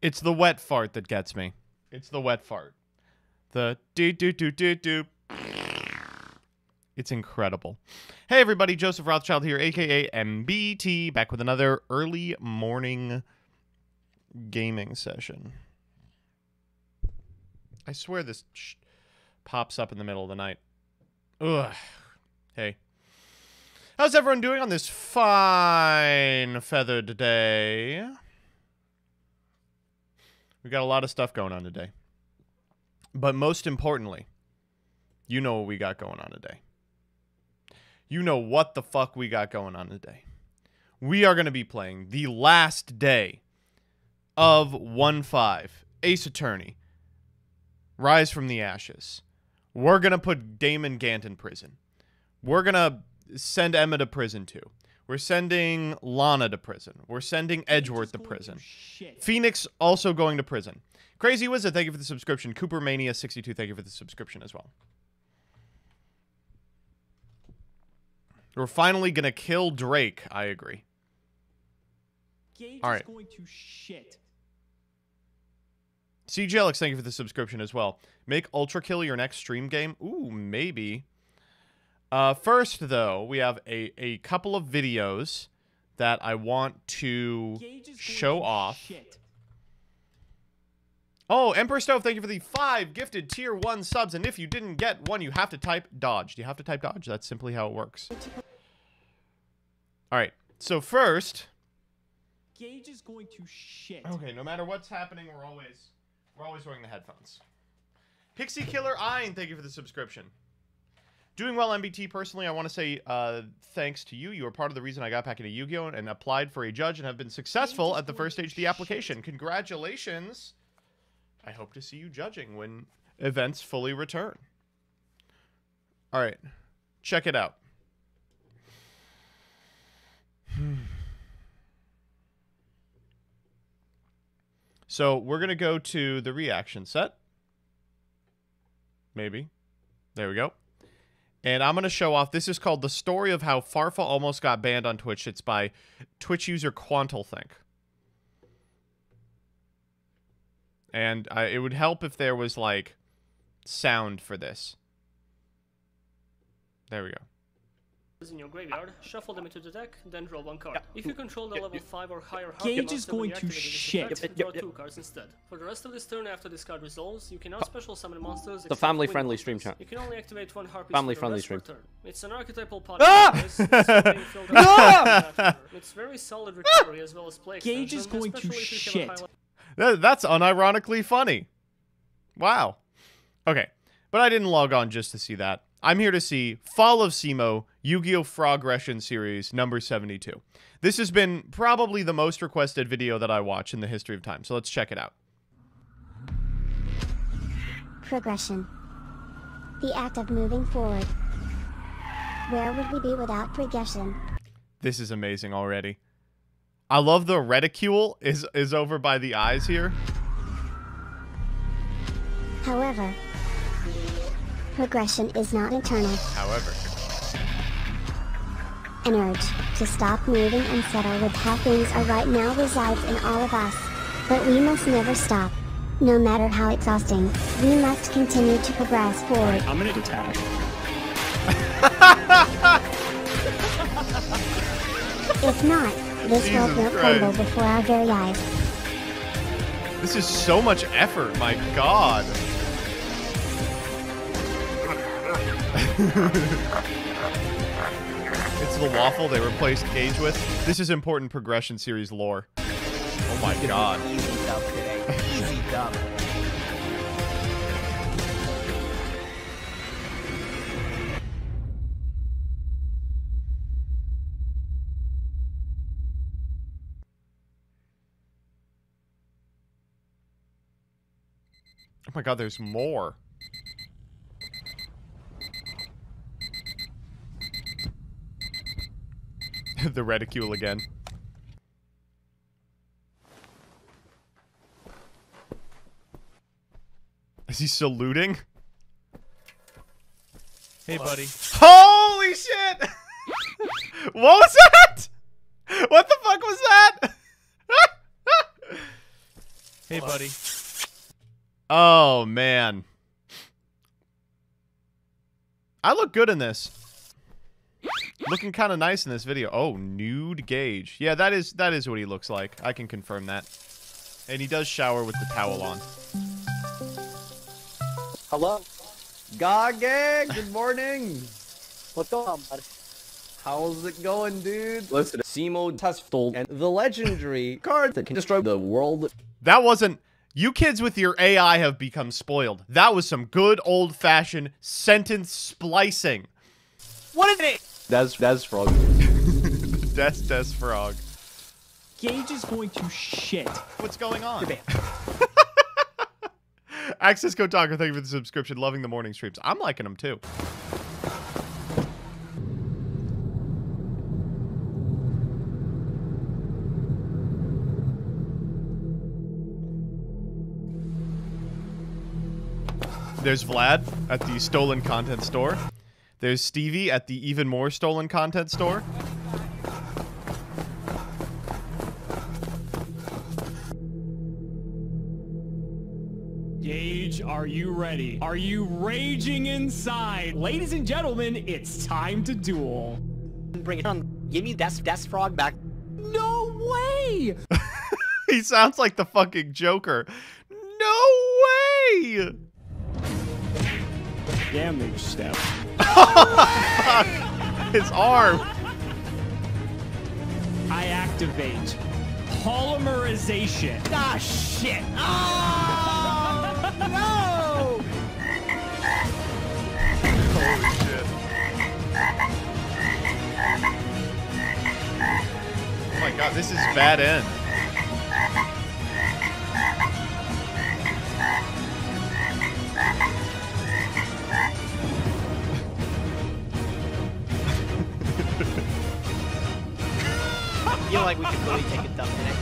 It's the wet fart that gets me. It's the wet fart. The do. It's incredible. Hey everybody, Joseph Rothschild here, aka MBT, back with another early morning gaming session. I swear this pops up in the middle of the night. Ugh. Hey. How's everyone doing on this fine feathered day? We got a lot of stuff going on today. But most importantly, you know what we got going on today. You know what the fuck we got going on today. We are going to be playing the last day of 1-5, Ace Attorney, Rise from the Ashes. We're going to put Damon Gant in prison. We're going to send Emma to prison too. We're sending Lana to prison. We're sending Edgeworth to prison. Phoenix also going to prison. Crazy Wizard, thank you for the subscription. Cooper Mania 62, thank you for the subscription as well. We're finally gonna kill Drake. I agree. All right. Going to shit. CJLX, thank you for the subscription as well. Make Ultra Kill your next stream game. Ooh, maybe. First, though, we have a couple of videos that I want to show off. Shit. Oh, Emperor Stove, thank you for the 5 gifted tier 1 subs. And if you didn't get one, you have to type dodge. Do you have to type dodge? That's simply how it works. All right. So first, Gage is going to shit. Okay, no matter what's happening, we're always wearing the headphones. Pixie Killer Ein, thank you for the subscription. Doing well, MBT. Personally, I want to say thanks to you. You were part of the reason I got back into Yu-Gi-Oh! And applied for a judge and have been successful at the first stage of the application. Congratulations. I hope to see you judging when events fully return. All right. Check it out. So we're going to go to the reaction set. Maybe. There we go. And I'm going to show off, this is called The Story of How Farfa Almost Got Banned on Twitch. It's by Twitch user QuantalThink. And it would help if there was, like, sound for this. There we go. In your graveyard, shuffle them into the deck, then draw one card. If you control the level 5 or higher Gage is going to shit. Draw 2 cards instead. For the rest of this turn, after this card resolves, you cannot special summon monsters. The family-friendly stream chat. You can only activate 1 harpies Family-friendly stream. turn. It's an archetypal pot. It's very solid recovery as well as play. Gage is going to shit. That's unironically funny. Wow. Okay. But I didn't log on just to see that. I'm here to see Fall of Simo, Yu-Gi-Oh! Frogression Series number 72. This has been probably the most requested video that I watch in the history of time, so let's check it out. Progression. The act of moving forward. Where would we be without progression? This is amazing already. I love the reticule is over by the eyes here. However, progression is not eternal. However, an urge to stop moving and settle with how things are right now resides in all of us. But we must never stop. No matter how exhausting, we must continue to progress forward. I'm gonna attack. If not, this world will crumble before our very eyes. This is so much effort, my god. It's the waffle they replaced Gage with. This is important progression series lore. Oh my god. Easy dub today. Easy dub. Oh my god, there's more. The reticule again. Is he saluting? Hey, buddy. Holy shit! What was that? What the fuck was that? Hey, buddy. Oh, man. I look good in this. Looking kind of nice in this video. Oh, nude Gage. Yeah, that is what he looks like. I can confirm that. And he does shower with the towel on. Hello? Gage, good morning. What's going on, bud? How's it going, dude? Listen, Simo has stolen and the legendary card that can destroy the world. That wasn't... You kids with your AI have become spoiled. That was some good old-fashioned sentence splicing. What is it? That's frog. Des frog. Gage is going to shit. What's going on? Access Code Talker, thank you for the subscription. Loving the morning streams. I'm liking them too. There's Vlad at the stolen content store. There's Stevie at the even more stolen content store. Gage, are you ready? Are you raging inside? Ladies and gentlemen, it's time to duel. Bring it on. Give me that frog back. No way! He sounds like the fucking Joker. No way! Damage step. Fuck. His arm. I activate polymerization. Ah, shit. Oh, no! Holy shit. Oh my god, this is bad end. I feel like we could really take it down today.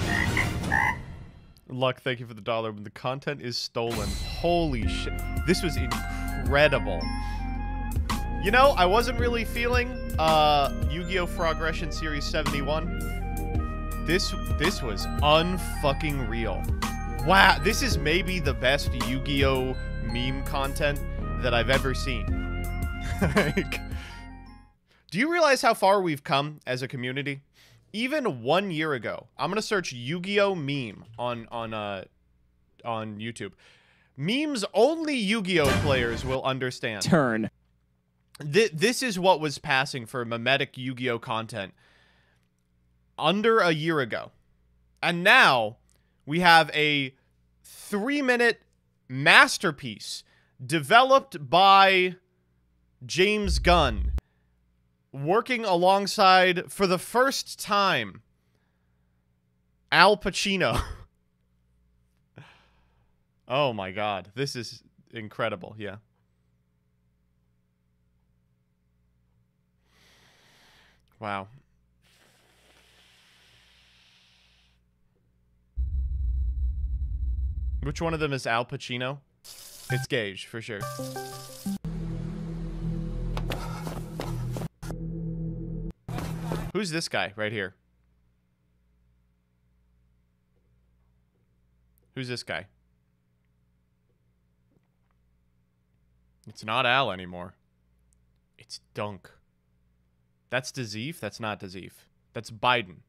Luck, thank you for the dollar. The content is stolen. Holy shit. This was incredible. You know, I wasn't really feeling Yu-Gi-Oh! Frogression Series 71. This was unfucking real. Wow, this is maybe the best Yu-Gi-Oh! Meme content that I've ever seen. Like, do you realize how far we've come as a community? Even 1 year ago, I'm gonna search Yu-Gi-Oh! Meme on YouTube. Memes only Yu-Gi-Oh! Players will understand. Turn. This is what was passing for memetic Yu-Gi-Oh! Content under a year ago. And now we have a 3-minute masterpiece developed by James Gunn, working alongside, for the first time, Al Pacino. Oh my god, this is incredible, yeah. Wow. Which one of them is Al Pacino? It's Gage, for sure. Who's this guy right here? Who's this guy? It's not Al anymore. It's Dunk. That's Dazif? That's not Dazif. That's Biden.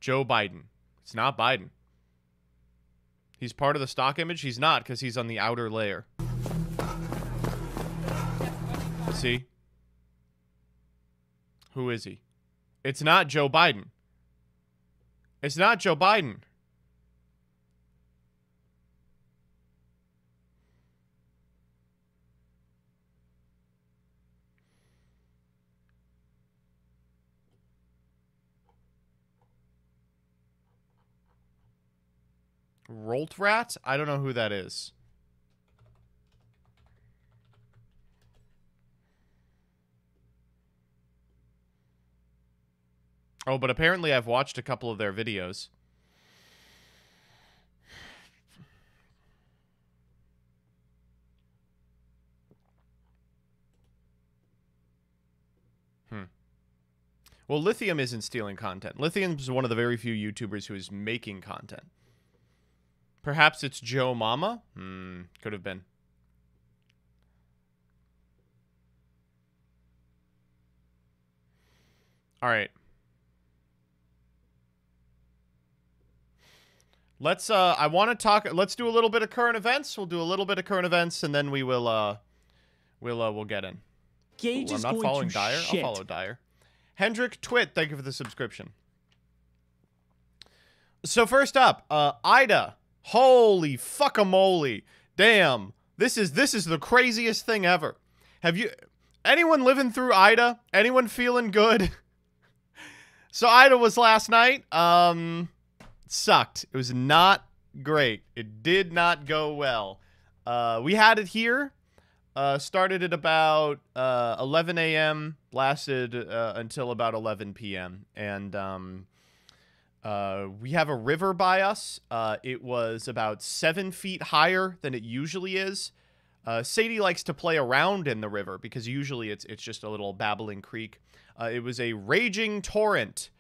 Joe Biden. It's not Biden. He's part of the stock image? He's not, because he's on the outer layer. See? Who is he? It's not Joe Biden. It's not Joe Biden. Roltrat? I don't know who that is. Oh, but apparently I've watched a couple of their videos. Well, Lithium isn't stealing content. Lithium's one of the very few YouTubers who is making content. Perhaps it's Joe Mama? Could have been. All right. Let's I want to talk, let's do a little bit of current events. We'll do a little bit of current events and then we will we'll get in. Gage Ooh, I'm is not going following to Dyer. shit. I'll follow Dyer. Hendrik Twit, thank you for the subscription. So first up, Ida. Holy fuckamole. Damn. This is the craziest thing ever. Have you anyone living through Ida? Anyone feeling good? So Ida was last night. Sucked. It was not great. It did not go well. We had it here. Started at about 11 a.m. Lasted until about 11 p.m. And we have a river by us. It was about 7 feet higher than it usually is. Sadie likes to play around in the river because usually it's just a little babbling creek. It was a raging torrent.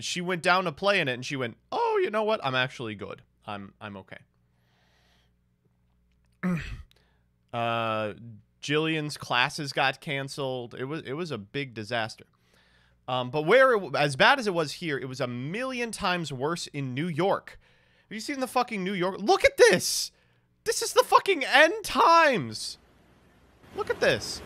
She went down to play in it and she went, "Oh, you know what? I'm actually good. I'm okay." Jillian's classes got canceled. It was a big disaster. But as bad as it was here, it was a million times worse in New York. Have you seen the fucking New York? Look at this. This is the fucking end times. Look at this.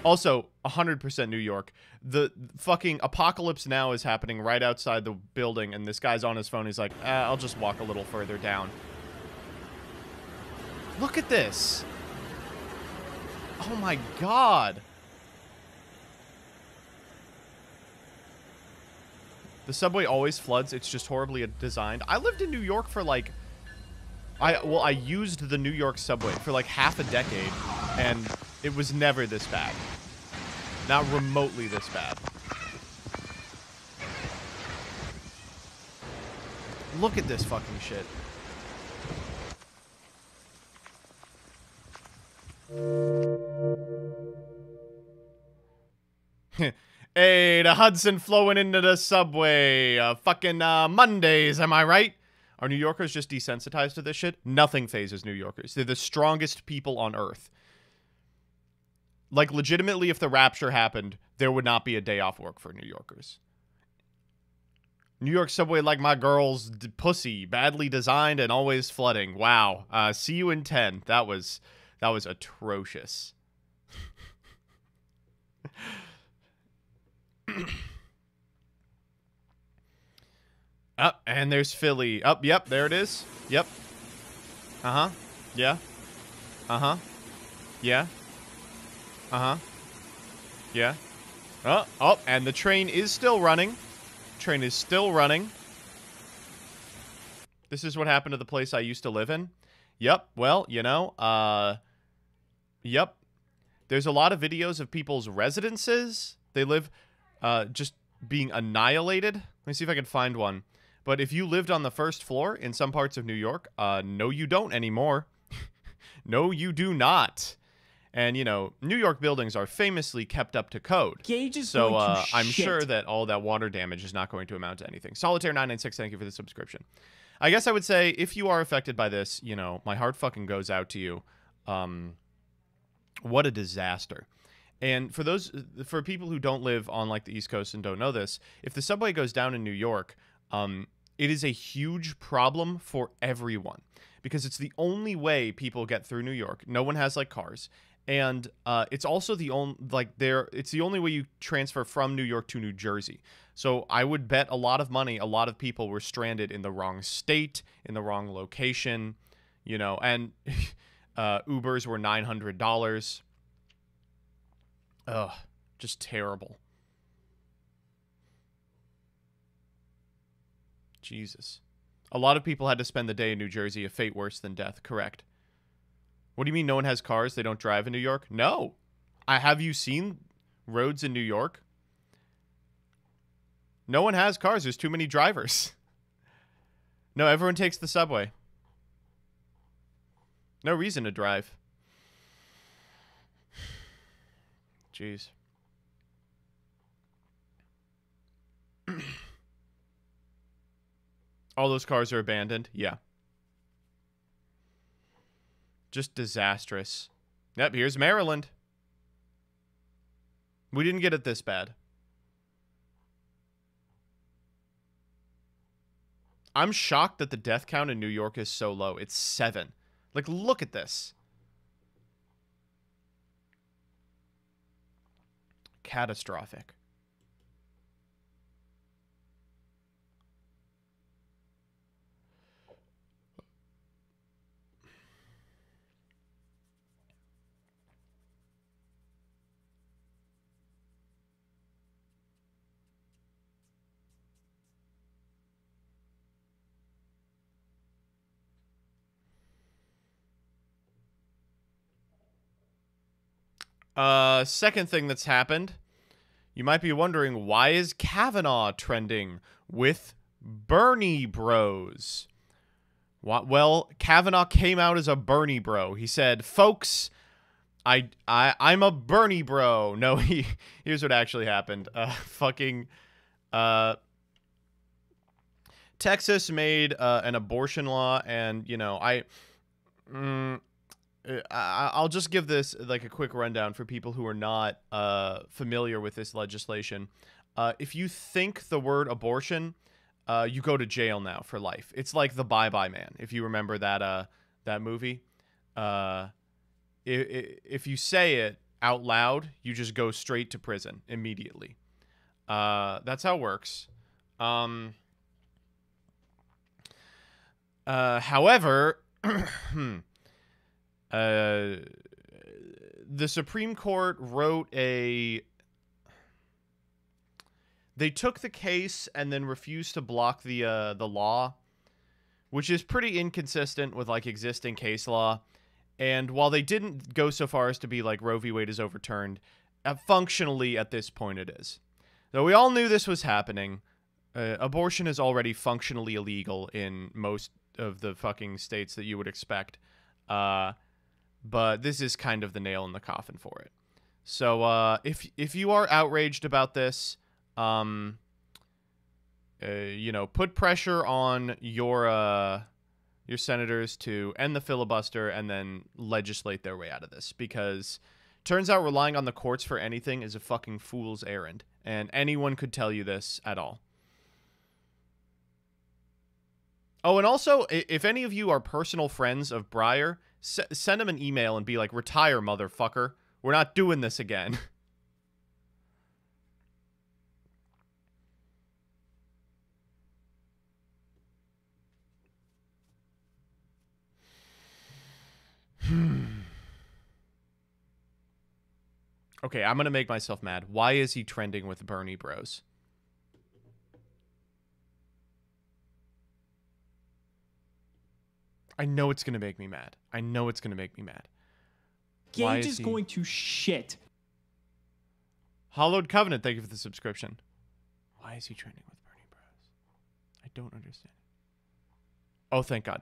Also, 100% New York. The fucking apocalypse now is happening right outside the building, and this guy's on his phone. He's like, I'll just walk a little further down. Look at this. Oh my god. The subway always floods. It's just horribly designed. I lived in New York for like... I used the New York subway for like half a decade, and it was never this bad. Not remotely this bad. Look at this fucking shit. Hey, the Hudson flowing into the subway. Fucking Mondays, am I right? Are New Yorkers just desensitized to this shit? Nothing phases New Yorkers. They're the strongest people on Earth. Like, legitimately, if the rapture happened, there would not be a day off work for New Yorkers. New York subway like my girl's pussy, badly designed and always flooding. Wow. See you in 10. That was atrocious. Up, and there's Philly. Up, yep, there it is. Yep. Uh-huh. Yeah. Uh-huh. Yeah. Uh-huh. Yeah. Oh, and the train is still running. Train is still running. This is what happened to the place I used to live in. Yep, well, you know, yep. There's a lot of videos of people's residences. They live just being annihilated. Let me see if I can find one. But if you lived on the first floor in some parts of New York, no, you don't anymore. No, you do not. And, you know, New York buildings are famously kept up to code. Gage is so going to I'm shit. sure that all that water damage is not going to amount to anything. Solitaire996, thank you for the subscription. I guess I would say if you are affected by this, you know, my heart fucking goes out to you. What a disaster. And for people who don't live on like the East Coast and don't know this, if the subway goes down in New York, it is a huge problem for everyone because it's the only way people get through New York. No one has like cars. And it's also the only it's the only way you transfer from New York to New Jersey. So I would bet a lot of money a lot of people were stranded in the wrong state, in the wrong location, you know, and Ubers were $900. Ugh, just terrible. Jesus. A lot of people had to spend the day in New Jersey, a fate worse than death, correct. What do you mean no one has cars? They don't drive in New York? No. Have you seen roads in New York? No one has cars. There's too many drivers. No, everyone takes the subway. No reason to drive. Jeez. All those cars are abandoned? Yeah. Just disastrous. Yep, here's Maryland. We didn't get it this bad. I'm shocked that the death count in New York is so low. It's 7. Like, look at this. Catastrophic. Second thing that's happened, you might be wondering, why is Kavanaugh trending with Bernie bros? Well, Kavanaugh came out as a Bernie bro. He said, folks, I'm a Bernie bro. No, here's what actually happened. Texas made an abortion law, and, you know, I'll just give this like a quick rundown for people who are not familiar with this legislation. If you think the word abortion, you go to jail now for life. It's like the Bye Bye Man, if you remember that movie. If you say it out loud, you just go straight to prison immediately. That's how it works. However, the Supreme Court wrote they took the case and then refused to block the law, which is pretty inconsistent with like existing case law. And while they didn't go so far as to be like Roe v. Wade is overturned, functionally at this point it is. So we all knew this was happening. Abortion is already functionally illegal in most of the fucking states that you would expect. But this is kind of the nail in the coffin for it. So if you are outraged about this, you know, put pressure on your senators to end the filibuster and then legislate their way out of this, because turns out relying on the courts for anything is a fucking fool's errand, and anyone could tell you this at all. Oh, and also, if any of you are personal friends of Breyer, send him an email and be like, retire, motherfucker. We're not doing this again. Okay, I'm going to make myself mad. Why is he trending with Bernie bros? I know it's going to make me mad. I know it's going to make me mad. Gage is going to shit. Hallowed Covenant, thank you for the subscription. Why is he trending with Bernie bros? I don't understand. Oh, thank God.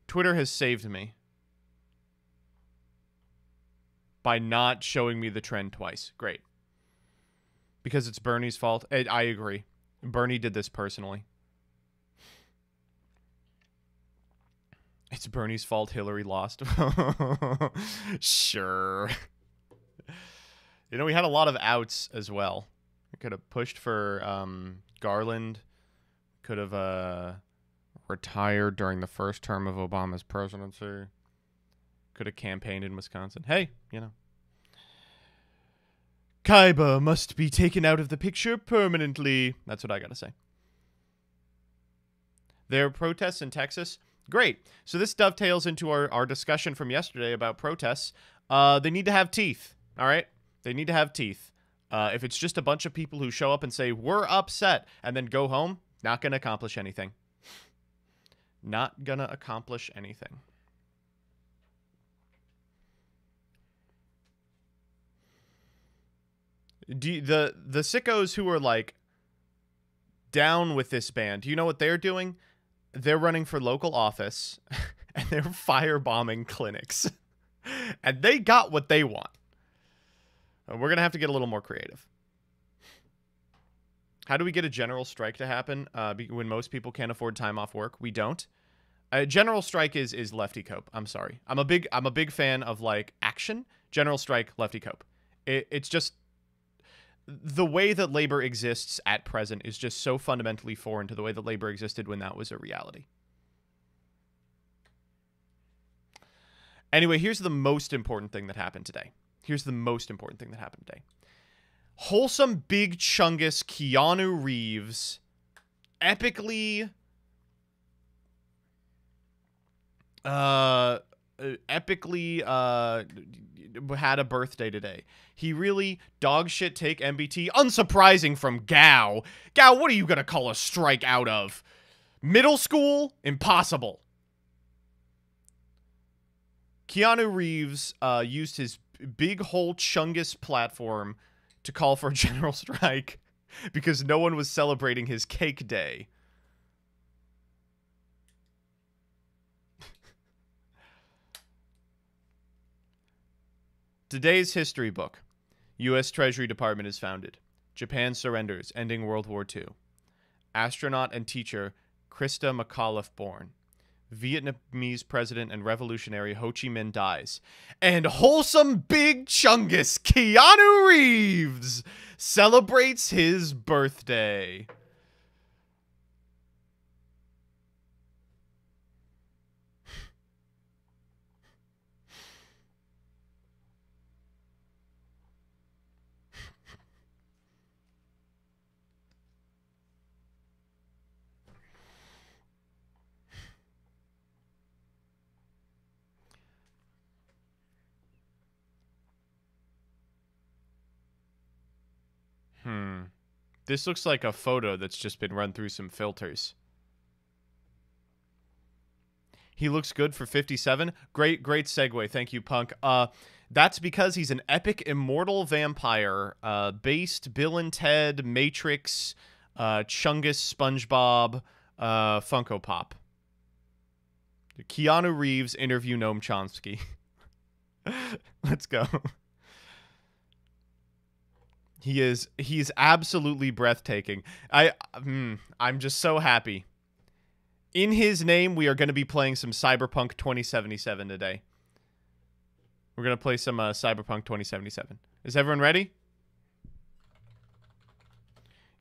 Twitter has saved me by not showing me the trend twice. Great. Because it's Bernie's fault. I agree. Bernie did this personally. It's Bernie's fault Hillary lost. Sure. You know, we had a lot of outs as well. We could have pushed for Garland. Could have retired during the first term of Obama's presidency. Could have campaigned in Wisconsin. Hey, you know. Kaiba must be taken out of the picture permanently. That's what I gotta say. There are protests in Texas. Great. So this dovetails into our discussion from yesterday about protests. They need to have teeth. All right? They need to have teeth. If it's just a bunch of people who show up and say, we're upset, and then go home, not going to accomplish anything. Not going to accomplish anything. The sickos who are, like, down with this ban, do you know what they're doing? They're running for local office, and they're firebombing clinics. And they got what they want. We're going to have to get a little more creative. How do we get a general strike to happen when most people can't afford time off work? We don't. General Strike is lefty cope. I'm sorry. I'm a big fan of like action. General Strike, lefty cope. It's just the way that labor exists at present is just so fundamentally foreign to the way that labor existed when that was a reality. Anyway, here's the most important thing that happened today. Wholesome Big Chungus Keanu Reeves epically had a birthday today. He really dog shit take MBT. Unsurprising from Gao. Gao, what are you gonna call a strike out of? Middle school? Impossible. Keanu Reeves used his big whole Chungus platform to call for a general strike because no one was celebrating his cake day. Today's history book. U.S. Treasury Department is founded. Japan surrenders, ending World War II. Astronaut and teacher Krista McAuliffe born. Vietnamese president and revolutionary Ho Chi Minh dies. And wholesome Big Chungus Keanu Reeves celebrates his birthday. This looks like a photo that's just been run through some filters. He looks good for 57. Great segue. Thank you, Punk. That's because he's an epic immortal vampire based Bill and Ted, Matrix, Chungus, SpongeBob, Funko Pop. Keanu Reeves interview Noam Chomsky. Let's go. He's absolutely breathtaking. I'm just so happy. In his name, we are going to be playing some Cyberpunk 2077 today. We're going to play some Cyberpunk 2077. Is everyone ready?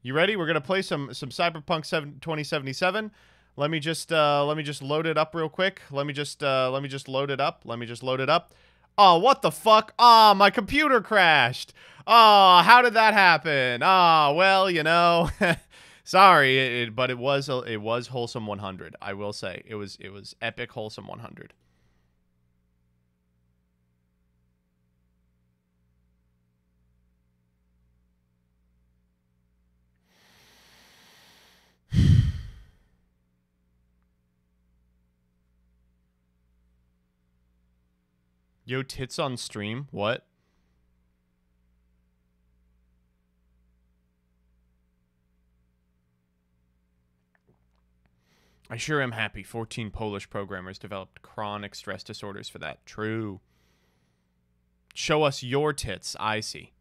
You ready? We're going to play some Cyberpunk 2077. Let me just load it up real quick. Let me just load it up. Oh, what the fuck? Oh, my computer crashed. Oh, how did that happen? Oh, well, you know, sorry, but it was wholesome 100. I will say it was epic wholesome 100. Yo, tits on stream? What? I sure am happy 14 Polish programmers developed chronic stress disorders for that. True. Show us your tits. I see.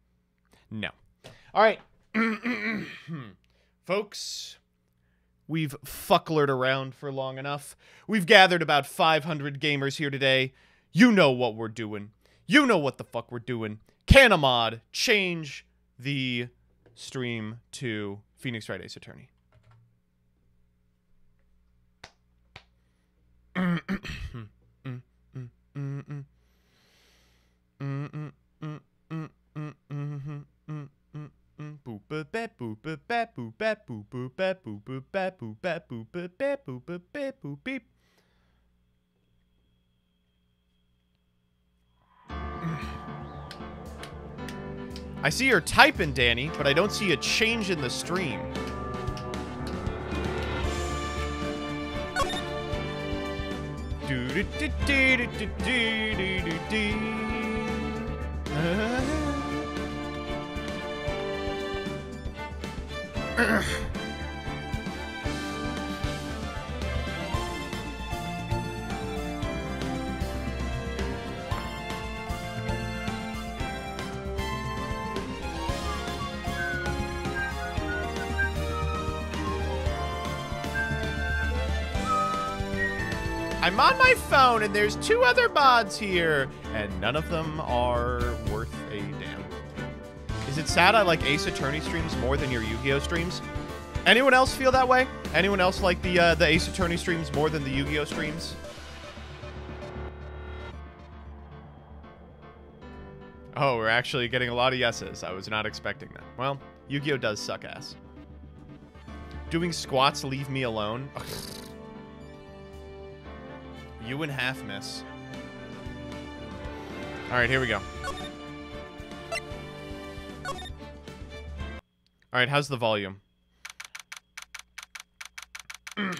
No. All right. Folks, we've fucklered around for long enough. We've gathered about 500 gamers here today. You know what we're doing. You know what the fuck we're doing. Can a mod change the stream to Phoenix Wright Ace Attorney? I see you're typing, Danny, but I don't see a change in the stream. I'm on my phone, and there's 2 other mods here, and none of them are worth a damn. Is it sad I like Ace Attorney streams more than your Yu-Gi-Oh streams? Anyone else feel that way? Anyone else like the Ace Attorney streams more than the Yu-Gi-Oh streams? Oh, we're actually getting a lot of yeses. I was not expecting that. Well, Yu-Gi-Oh does suck ass. Doing squats, leave me alone. Ugh. You and half miss. All right, here we go. All right, how's the volume? All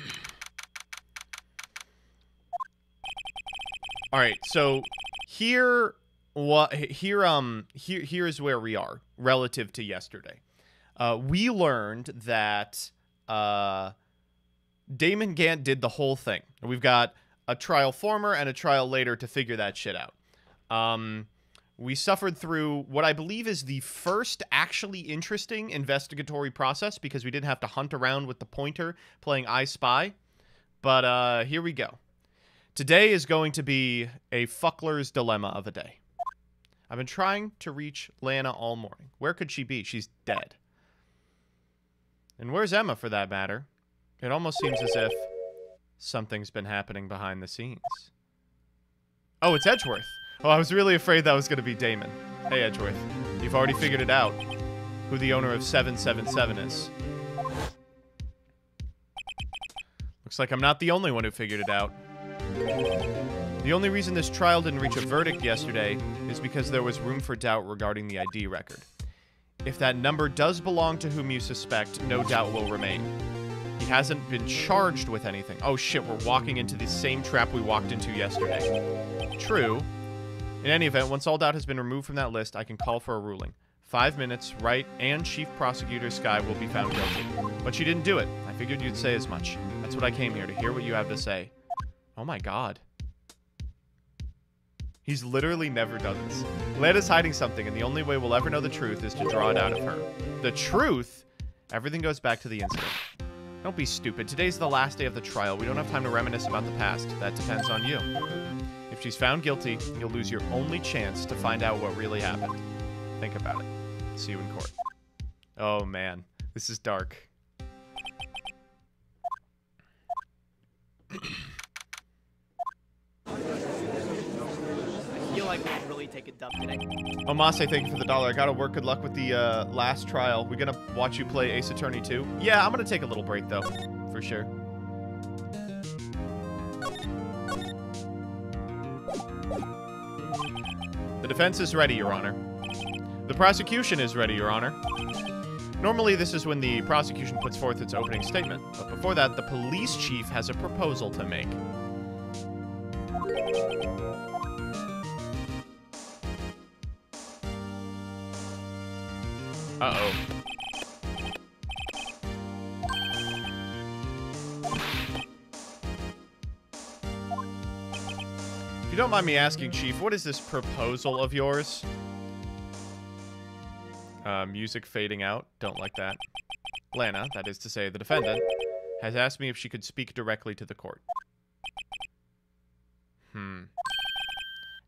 right, so here is where we are relative to yesterday. We learned that Damon Gant did the whole thing. We've got a trial former and a trial later to figure that shit out. We suffered through what I believe is the first actually interesting investigatory process because we didn't have to hunt around with the pointer playing I Spy. But here we go. Today is going to be a fuckler's dilemma of a day. I've been trying to reach Lana all morning. Where could she be? She's dead. And where's Emma, for that matter? It almost seems as if something's been happening behind the scenes. Oh, it's Edgeworth. Oh, I was really afraid that was going to be Damon. Hey, Edgeworth. You've already figured it out. Who the owner of 777 is. Looks like I'm not the only one who figured it out. The only reason this trial didn't reach a verdict yesterday is because there was room for doubt regarding the ID record. If that number does belong to whom you suspect, no doubt will remain. He hasn't been charged with anything. Oh shit, we're walking into the same trap we walked into yesterday. True. In any event, once all doubt has been removed from that list, I can call for a ruling. 5 minutes, Wright and Chief Prosecutor Skye will be found guilty. But she didn't do it. I figured you'd say as much. That's what I came here, to hear what you have to say. Oh my god. He's literally never done this. Lana's hiding something, and the only way we'll ever know the truth is to draw it out of her. The truth? Everything goes back to the incident. Don't be stupid. Today's the last day of the trial. We don't have time to reminisce about the past. That depends on you. If she's found guilty, you'll lose your only chance to find out what really happened. Think about it. See you in court. Oh, man. This is dark. I feel like we can really take a dump today. Omase, thank you for the $1. I gotta work. Good luck with the last trial. We gonna watch you play Ace Attorney 2? Yeah, I'm gonna take a little break, though. For sure. The defense is ready, Your Honor. The prosecution is ready, Your Honor. Normally, this is when the prosecution puts forth its opening statement. But before that, the police chief has a proposal to make. Uh-oh. If you don't mind me asking, Chief, what is this proposal of yours? Music fading out. Don't like that. Lana, that is to say the defendant, has asked me if she could speak directly to the court.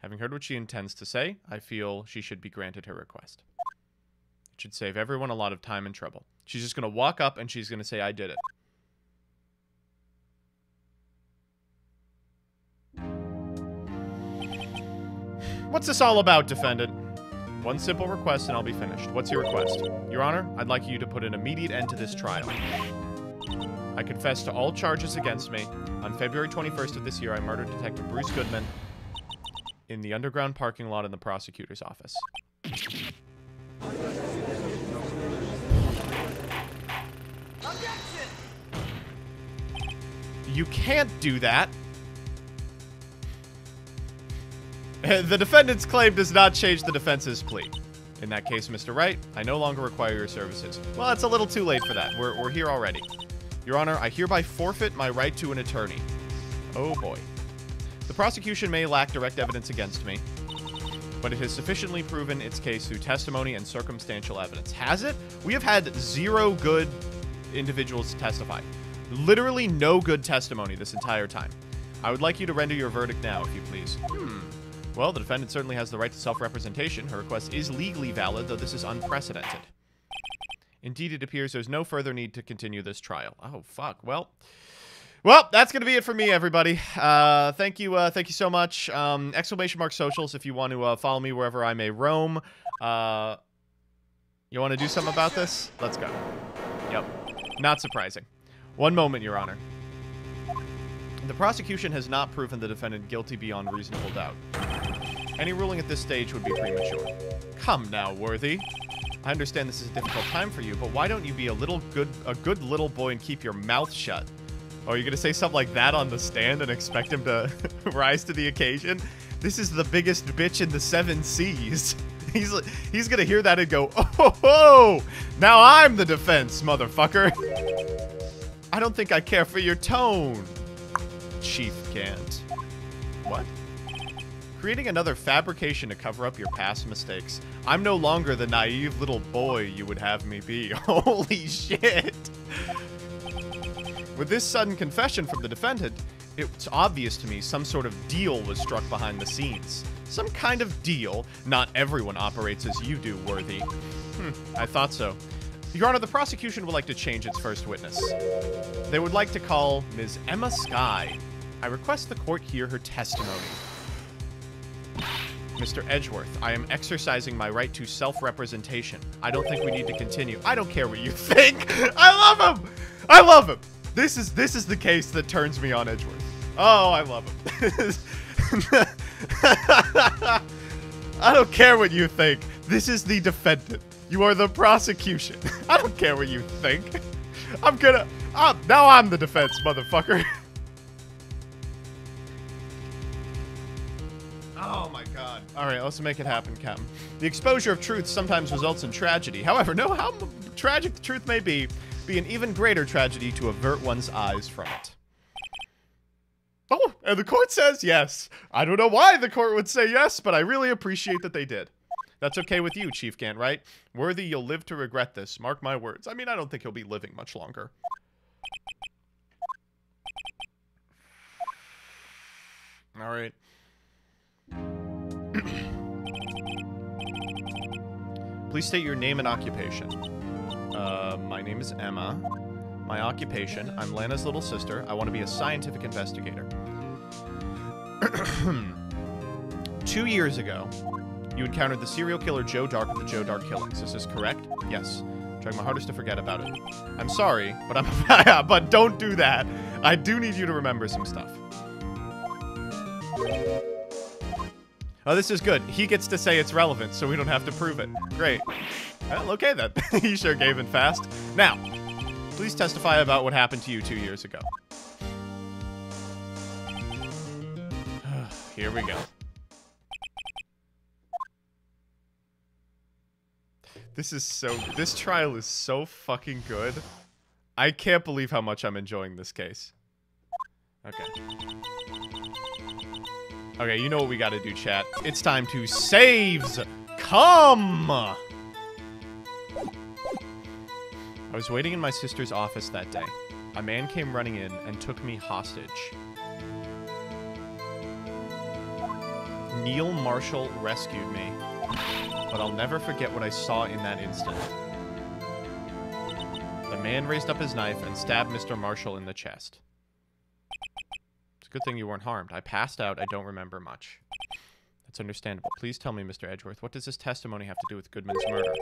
Having heard what she intends to say, I feel she should be granted her request. It should save everyone a lot of time and trouble. She's just going to walk up and she's going to say, I did it. What's this all about, defendant? One simple request and I'll be finished. What's your request? Your Honor, I'd like you to put an immediate end to this trial. I confess to all charges against me. On February 21st of this year, I murdered Detective Bruce Goodman in the underground parking lot in the prosecutor's office. Objection! You can't do that. The defendant's claim does not change the defense's plea. In that case, Mr. Wright, I no longer require your services. Well, it's a little too late for that. We're here already. Your Honor, I hereby forfeit my right to an attorney. Oh boy. The prosecution may lack direct evidence against me, but it has sufficiently proven its case through testimony and circumstantial evidence. Has it? We have had 0 good individuals testify. Literally no good testimony this entire time. I would like you to render your verdict now, if you please. Well, the defendant certainly has the right to self-representation. Her request is legally valid, though this is unprecedented. Indeed, it appears there's no further need to continue this trial. Oh, fuck. Well, that's going to be it for me, everybody. Thank you so much. !socials if you want to follow me wherever I may roam. You want to do something about this? Let's go. Yep. Not surprising. One moment, Your Honor. The prosecution has not proven the defendant guilty beyond reasonable doubt. Any ruling at this stage would be premature. Come now, Worthy. I understand this is a difficult time for you, but why don't you be a good little boy and keep your mouth shut? Oh, are you going to say something like that on the stand and expect him to rise to the occasion? This is the biggest bitch in the 7 seas. He's going to hear that and go, oh, now I'm the defense, motherfucker. I don't think I care for your tone. Chief Gant. What? Creating another fabrication to cover up your past mistakes. I'm no longer the naive little boy you would have me be. Holy shit. With this sudden confession from the defendant, it's obvious to me some sort of deal was struck behind the scenes. Some kind of deal. Not everyone operates as you do, Worthy. I thought so. Your Honor, the prosecution would like to change its first witness. They would like to call Ms. Emma Skye. I request the court hear her testimony. Mr. Edgeworth, I am exercising my right to self-representation. I don't think we need to continue. I don't care what you think. I love him. I love him. This is the case that turns me on Edgeworth. Oh, I love him. I don't care what you think. This is the defendant. You are the prosecution. I don't care what you think. Now I'm the defense, motherfucker. Oh my god. Alright, let's make it happen, Captain. The exposure of truth sometimes results in tragedy. However, know how tragic the truth may be an even greater tragedy to avert one's eyes from it. Oh, and the court says yes. I don't know why the court would say yes, but I really appreciate that they did. That's okay with you, Chief Gant, right? Worthy, you'll live to regret this. Mark my words. I mean, I don't think he'll be living much longer. All right. Please state your name and occupation. My name is Emma. My occupation, I'm Lana's little sister. I want to be a scientific investigator. 2 years ago, you encountered the serial killer Joe Dark of the Joe Dark killings. Is this correct? Yes. Trying my hardest to forget about it. I'm sorry, but but don't do that. I do need you to remember some stuff. Oh, this is good. He gets to say it's relevant, so we don't have to prove it. Great. Well, okay then. He sure gave in fast. Now, please testify about what happened to you 2 years ago. Here we go. This trial is so fucking good. I can't believe how much I'm enjoying this case. Okay. Okay, you know what we gotta do, chat. It's time to saves come! I was waiting in my sister's office that day. A man came running in and took me hostage. Neil Marshall rescued me, but I'll never forget what I saw in that instant. The man raised up his knife and stabbed Mr. Marshall in the chest. It's a good thing you weren't harmed. I passed out. I don't remember much. That's understandable. Please tell me, Mr. Edgeworth, what does this testimony have to do with Goodman's murder?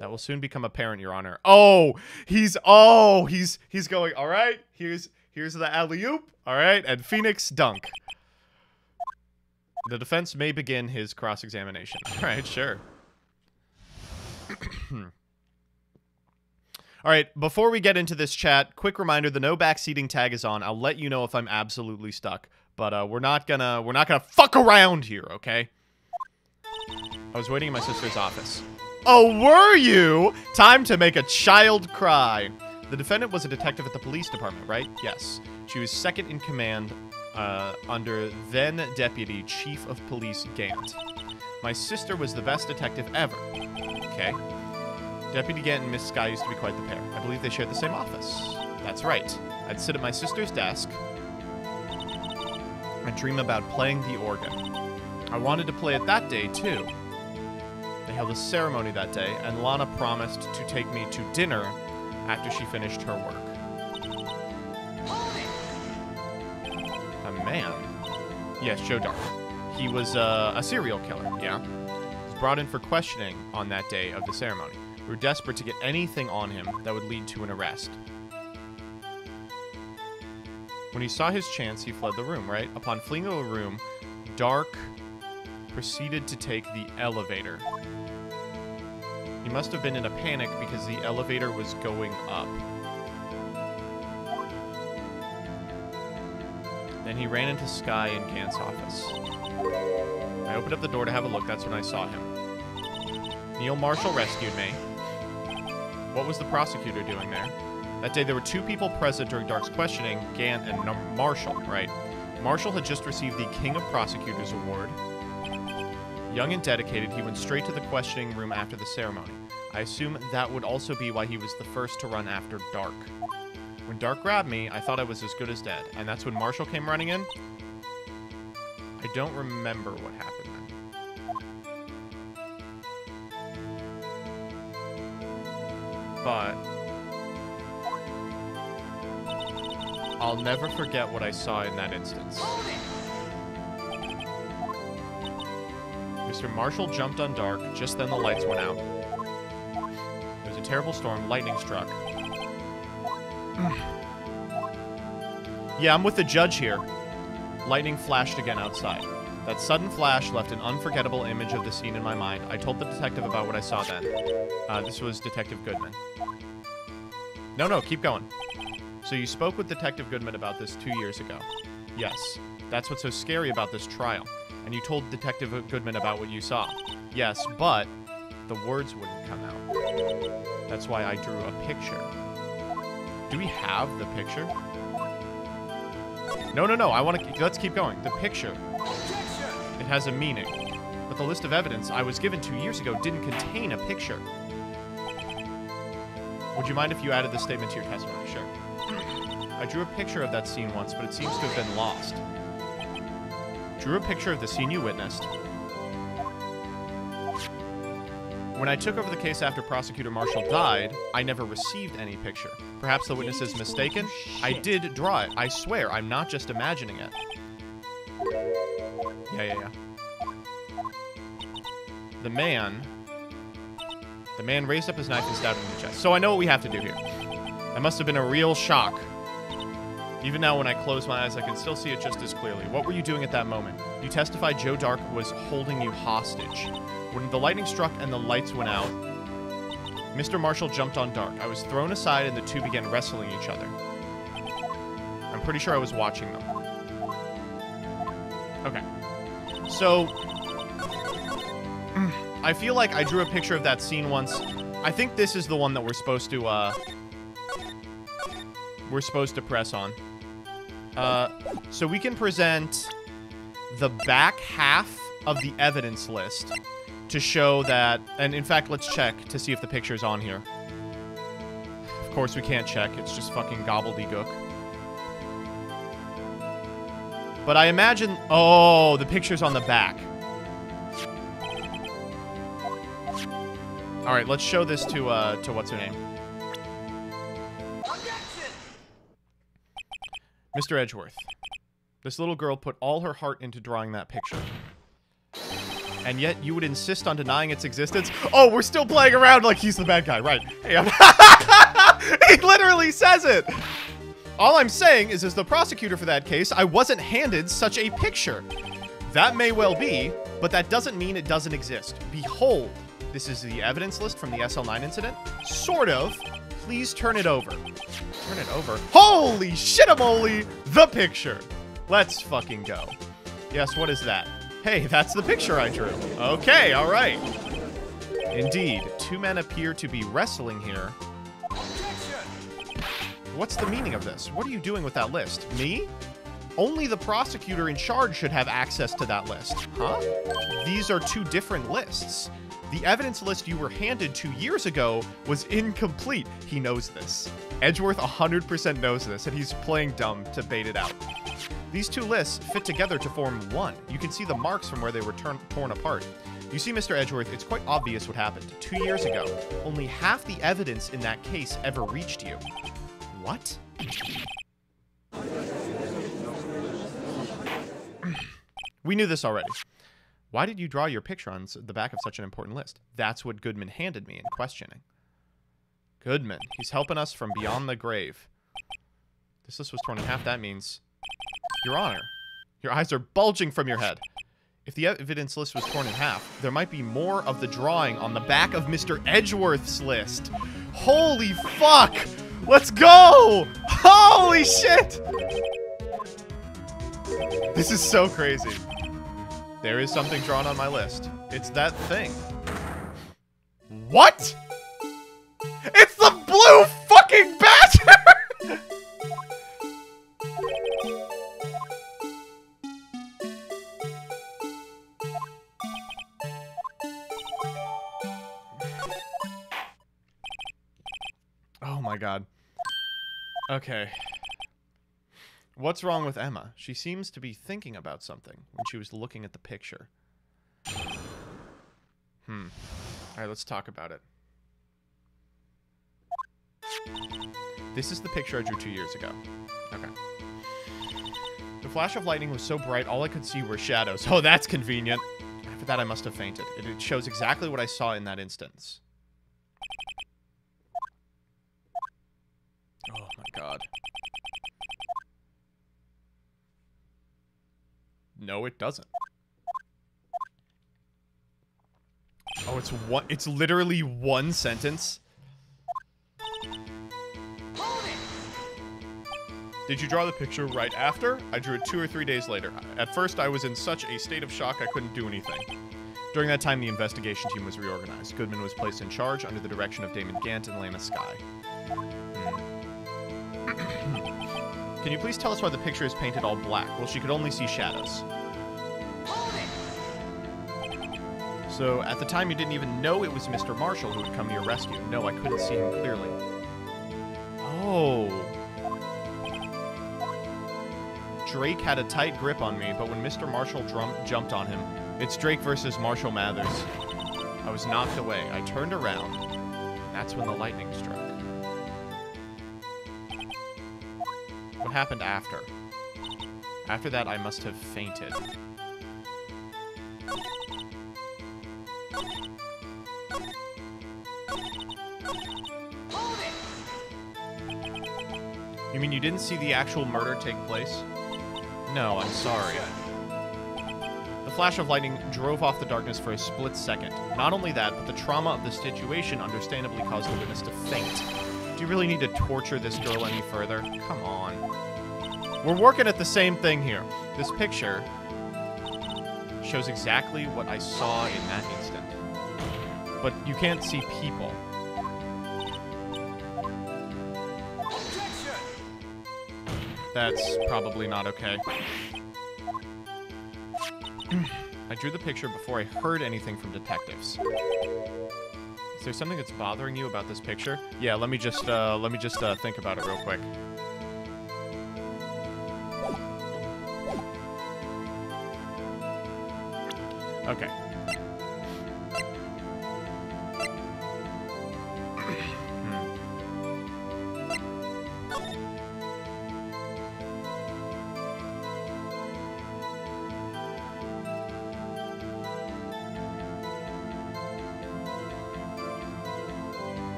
That will soon become apparent, Your Honor. Oh, he's going, all right, here's the alley-oop, all right, and Phoenix dunk. The defense may begin his cross-examination. All right, sure. All right, before we get into this chat, quick reminder, the no backseating tag is on. I'll let you know if I'm absolutely stuck, but we're not gonna fuck around here, okay? I was waiting in my sister's office. Oh, were you? Time to make a child cry. The defendant was a detective at the police department, right? Yes. She was second in command under then Deputy Chief of Police Gant. My sister was the best detective ever. Okay. Deputy Gant and Miss Skye used to be quite the pair. I believe they shared the same office. That's right. I'd sit at my sister's desk. I dream about playing the organ. I wanted to play it that day, too. They held a ceremony that day, and Lana promised to take me to dinner after she finished her work. A man? Yes, Joe Dark. He was a serial killer, yeah? He was brought in for questioning on that day of the ceremony. We were desperate to get anything on him that would lead to an arrest. When he saw his chance, he fled the room, right? Upon fleeing the room, Dark proceeded to take the elevator. He must have been in a panic because the elevator was going up. Then he ran into Sky in Gant's office. I opened up the door to have a look. That's when I saw him. Neil Marshall rescued me. What was the prosecutor doing there? That day, there were 2 people present during Dark's questioning, Gant and Marshall, right? Marshall had just received the King of Prosecutors Award. Young and dedicated, he went straight to the questioning room after the ceremony. I assume that would also be why he was the first to run after Dark. When Dark grabbed me, I thought I was as good as dead, and that's when Marshall came running in? I don't remember what happened then. But I'll never forget what I saw in that instance. Mr. Marshall jumped on Dark, just then the lights went out. It was a terrible storm, lightning struck. Yeah, I'm with the judge here. Lightning flashed again outside. That sudden flash left an unforgettable image of the scene in my mind. I told the detective about what I saw then. This was Detective Goodman. No, keep going. So you spoke with Detective Goodman about this 2 years ago. Yes. That's what's so scary about this trial. And you told Detective Goodman about what you saw. Yes, but the words wouldn't come out. That's why I drew a picture. Do we have the picture? No. Let's keep going. The picture. It has a meaning. But the list of evidence I was given 2 years ago didn't contain a picture. Would you mind if you added this statement to your testimony? Sure. I drew a picture of that scene once, but it seems to have been lost. Drew a picture of the scene you witnessed. When I took over the case after Prosecutor Marshall died, I never received any picture. Perhaps the witness is mistaken? I did draw it. I swear, I'm not just imagining it. Yeah. The man raised up his knife and stabbed him in the chest. So I know what we have to do here. That must have been a real shock. Even now, when I close my eyes, I can still see it just as clearly. What were you doing at that moment? You testified Joe Dark was holding you hostage. When the lightning struck and the lights went out, Mr. Marshall jumped on Dark. I was thrown aside and the two began wrestling each other. I'm pretty sure I was watching them. Okay. So, I feel like I drew a picture of that scene once. I think this is the one that we're supposed to press on. So we can present the back half of the evidence list to show that, and in fact, let's check to see if the picture's on here. Of course we can't check, it's just fucking gobbledygook. But I imagine, oh, the picture's on the back. All right, let's show this to what's her name? Mr. Edgeworth. This little girl put all her heart into drawing that picture. And yet you would insist on denying its existence? Oh, we're still playing around like he's the bad guy, right? Hey, he literally says it! All I'm saying is, as the prosecutor for that case, I wasn't handed such a picture. That may well be, but that doesn't mean it doesn't exist. Behold, this is the evidence list from the SL9 incident. Sort of. Please turn it over. Turn it over. Holy shit-a-moly, the picture. Let's fucking go. Yes, what is that? Hey, that's the picture I drew. Okay, all right. Indeed, two men appear to be wrestling here. What's the meaning of this? What are you doing with that list? Me? Only the prosecutor in charge should have access to that list. Huh? These are two different lists. The evidence list you were handed 2 years ago was incomplete. He knows this. Edgeworth 100% knows this, and he's playing dumb to bait it out. These two lists fit together to form one. You can see the marks from where they were torn apart. You see, Mr. Edgeworth, it's quite obvious what happened. 2 years ago, only half the evidence in that case ever reached you. What? We knew this already. Why did you draw your picture on the back of such an important list? That's what Goodman handed me in questioning. Goodman, he's helping us from beyond the grave. This list was torn in half. That means, Your Honor, your eyes are bulging from your head. If the evidence list was torn in half, there might be more of the drawing on the back of Mr. Edgeworth's list. Holy fuck! Let's go! Holy shit! This is so crazy. There is something drawn on my list. It's that thing. What? It's the blue fucking badger! Oh my god. Okay. What's wrong with Emma? She seems to be thinking about something when she was looking at the picture. Alright, let's talk about it. This is the picture I drew 2 years ago. Okay. The flash of lightning was so bright, all I could see were shadows. Oh, that's convenient. After that, I must have fainted. It shows exactly what I saw in that instance. Oh my god. No, it doesn't. Oh, it's literally one sentence. Did you draw the picture right after? I drew it 2 or 3 days later. At first, I was in such a state of shock I couldn't do anything. During that time, the investigation team was reorganized. Goodman was placed in charge under the direction of Damon Gant and Lana Skye. Can you please tell us why the picture is painted all black? Well, she could only see shadows. So, at the time, you didn't even know it was Mr. Marshall who would come to your rescue. No, I couldn't see him clearly. Oh. Drake had a tight grip on me, but when Mr. Marshall jumped on him, it's Drake versus Marshall Mathers. I was knocked away. I turned around. That's when the lightning struck. What happened after? After that, I must have fainted. You mean you didn't see the actual murder take place? No, I'm sorry. The flash of lightning drove off the darkness for a split second. Not only that, but the trauma of the situation understandably caused the witness to faint. Do you really need to torture this girl any further? Come on. We're working at the same thing here. This picture shows exactly what I saw in that instant. But you can't see people. That's probably not okay. I drew the picture before I heard anything from detectives. Is there something that's bothering you about this picture? Yeah, let me just think about it real quick. Okay.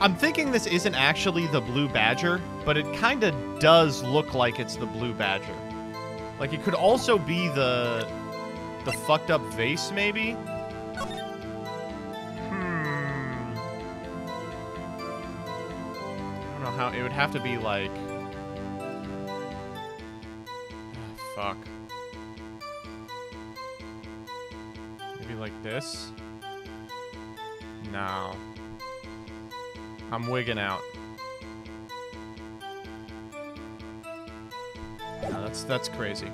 I'm thinking this isn't actually the blue badger, but it kind of does look like it's the blue badger. Like, it could also be the fucked up vase, maybe? I don't know how... It would have to be, like... fuck. This? No. I'm wigging out. No, that's crazy.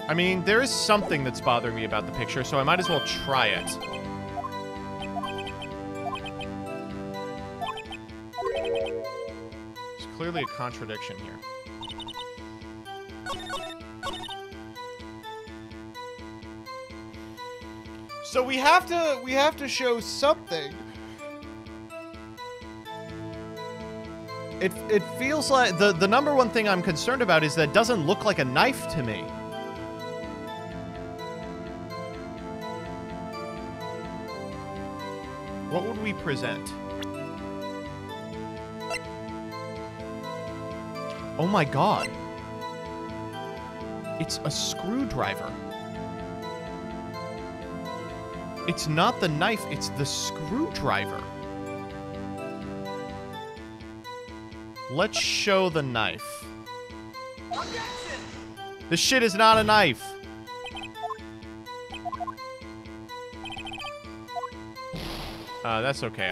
I mean, there is something that's bothering me about the picture, so I might as well try it. There's clearly a contradiction here. So we have to show something. It feels like the number one thing I'm concerned about is that it doesn't look like a knife to me. What would we present? Oh my god. It's a screwdriver. It's not the knife, it's the screwdriver. Let's show the knife. This shit is not a knife. That's okay.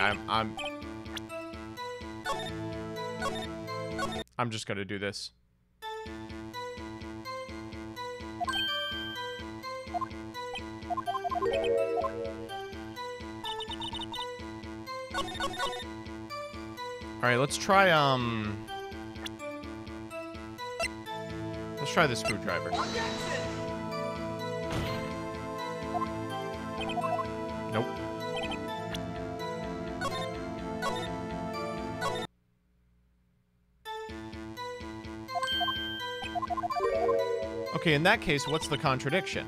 I'm just gonna do this. All right, let's try the screwdriver. Nope. Okay, in that case, what's the contradiction?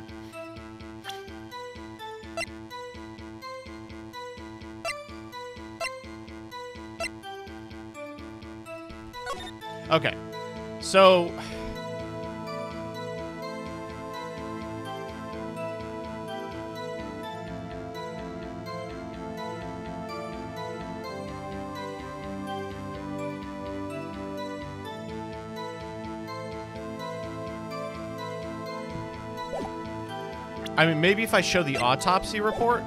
Okay, so... I mean, maybe if I show the autopsy report?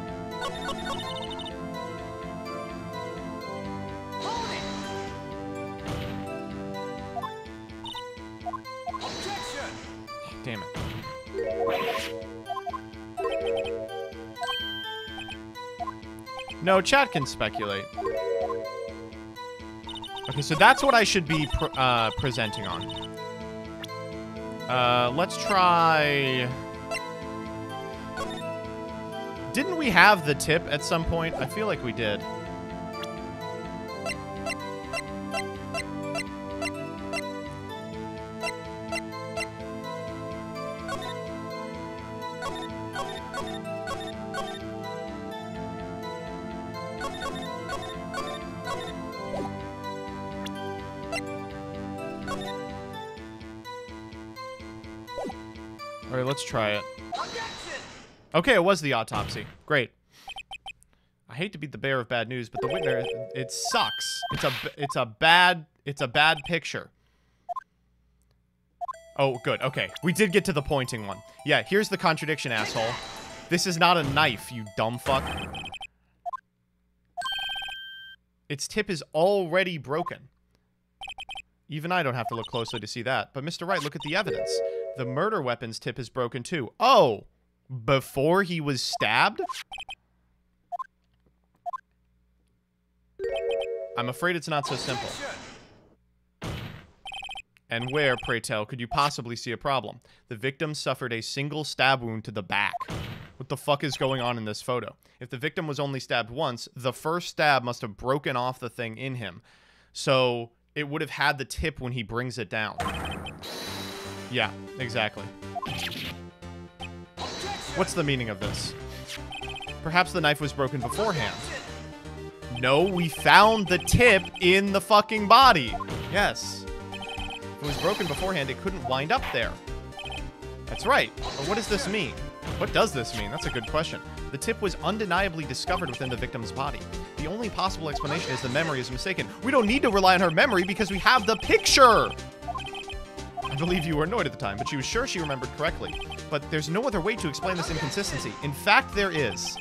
Damn it. No, chat can speculate. Okay, so that's what I should be presenting on. Let's try... Didn't we have the tip at some point? I feel like we did. All right, let's try it. Okay, it was the autopsy. Great. I hate to be the bearer of bad news, but the winner, it sucks. It's a bad picture. Oh, good. Okay, we did get to the pointing one. Yeah, here's the contradiction, asshole. This is not a knife, you dumb fuck. Its tip is already broken. Even I don't have to look closely to see that. But Mr. Wright, look at the evidence. The murder weapon's tip is broken too. Oh! Before he was stabbed? I'm afraid it's not so simple. And where, pray tell, could you possibly see a problem? The victim suffered a single stab wound to the back. What the fuck is going on in this photo? If the victim was only stabbed once, the first stab must have broken off the thing in him. So it would have had the tip when he brings it down. Yeah, exactly. What's the meaning of this? Perhaps the knife was broken beforehand. No, we found the tip in the fucking body. Yes. If it was broken beforehand, it couldn't wind up there. That's right. But what does this mean? What does this mean? That's a good question. The tip was undeniably discovered within the victim's body. The only possible explanation is the memory is mistaken. We don't need to rely on her memory because we have the picture! I believe you were annoyed at the time, but she was sure she remembered correctly. But there's no other way to explain this inconsistency. In fact, there is.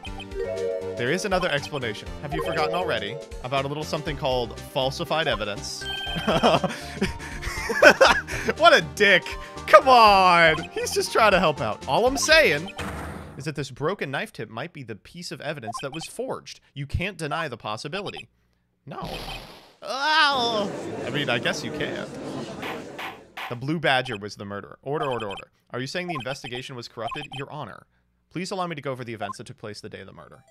There is another explanation. Have you forgotten already about a little something called falsified evidence? What a dick. Come on. He's just trying to help out. All I'm saying is that this broken knife tip might be the piece of evidence that was forged. You can't deny the possibility. No. Oh. I mean, I guess you can. The Blue Badger was the murderer. Order, order, order. Are you saying the investigation was corrupted? Your Honor. Please allow me to go over the events that took place the day of the murder.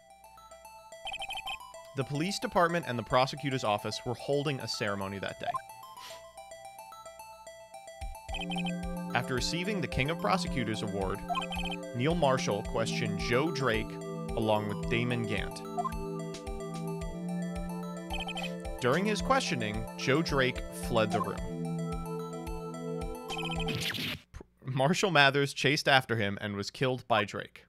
The police department and the prosecutor's office were holding a ceremony that day. After receiving the King of Prosecutors Award, Neil Marshall questioned Joe Drake along with Damon Gant. During his questioning, Joe Drake fled the room. Marshall Mathers chased after him and was killed by Drake.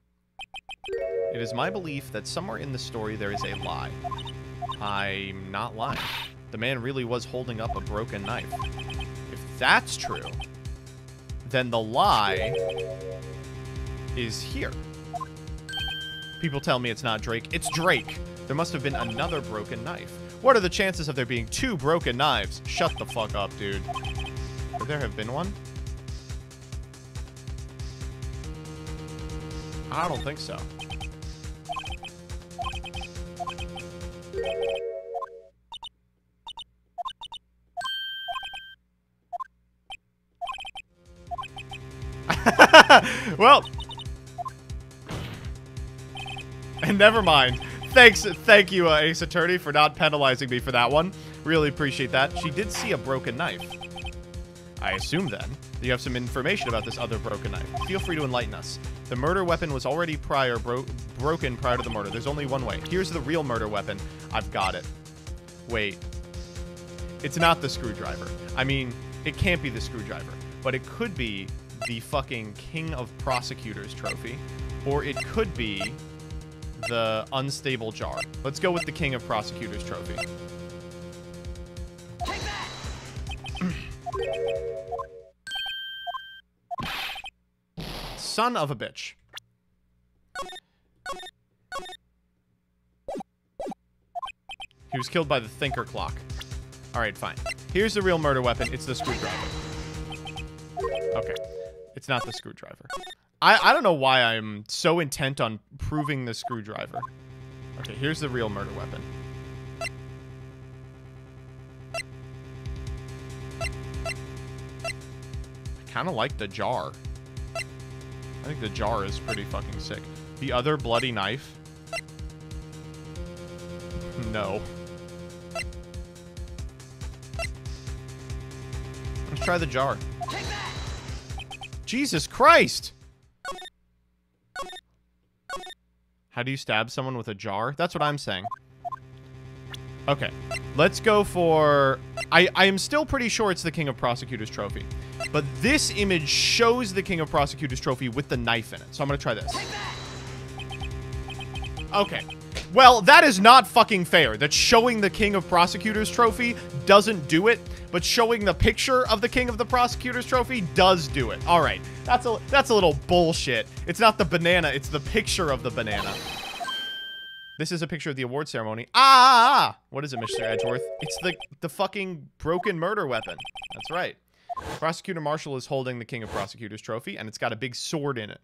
It is my belief that somewhere in the story there is a lie. I'm not lying. The man really was holding up a broken knife. If that's true, then the lie is here. People tell me it's not Drake. It's Drake. There must have been another broken knife. What are the chances of there being 2 broken knives? Shut the fuck up, dude. Could there have been one? I don't think so. Well, and never mind. Thank you, Ace Attorney, for not penalizing me for that one. Really appreciate that. She did see a broken knife. I assume, then, that you have some information about this other broken knife. Feel free to enlighten us. The murder weapon was already broken prior to the murder. There's only one way. Here's the real murder weapon. I've got it. Wait. It's not the screwdriver. I mean, it can't be the screwdriver. But it could be the fucking King of Prosecutors trophy. Or it could be the unstable jar. Let's go with the King of Prosecutors trophy. Take that! Son of a bitch. He was killed by the thinker clock. Alright, fine. Here's the real murder weapon. It's the screwdriver. Okay. It's not the screwdriver. I don't know why I'm so intent on proving the screwdriver. Okay, here's the real murder weapon. I kind of like the jar. I think the jar is pretty fucking sick. The other bloody knife? No. Let's try the jar. Jesus Christ! How do you stab someone with a jar? That's what I'm saying. Okay. Let's go for... I am still pretty sure it's the King of Prosecutors trophy. But this image shows the King of Prosecutors trophy with the knife in it. So I'm going to try this. Okay. Well, that is not fucking fair. That showing the King of Prosecutors trophy doesn't do it, but showing the picture of the King of the Prosecutors trophy does do it. All right. That's a little bullshit. It's not the banana, it's the picture of the banana. This is a picture of the award ceremony. What is it, Mr. Edgeworth? It's the fucking broken murder weapon. That's right. Prosecutor Marshall is holding the King of Prosecutors trophy, and it's got a big sword in it.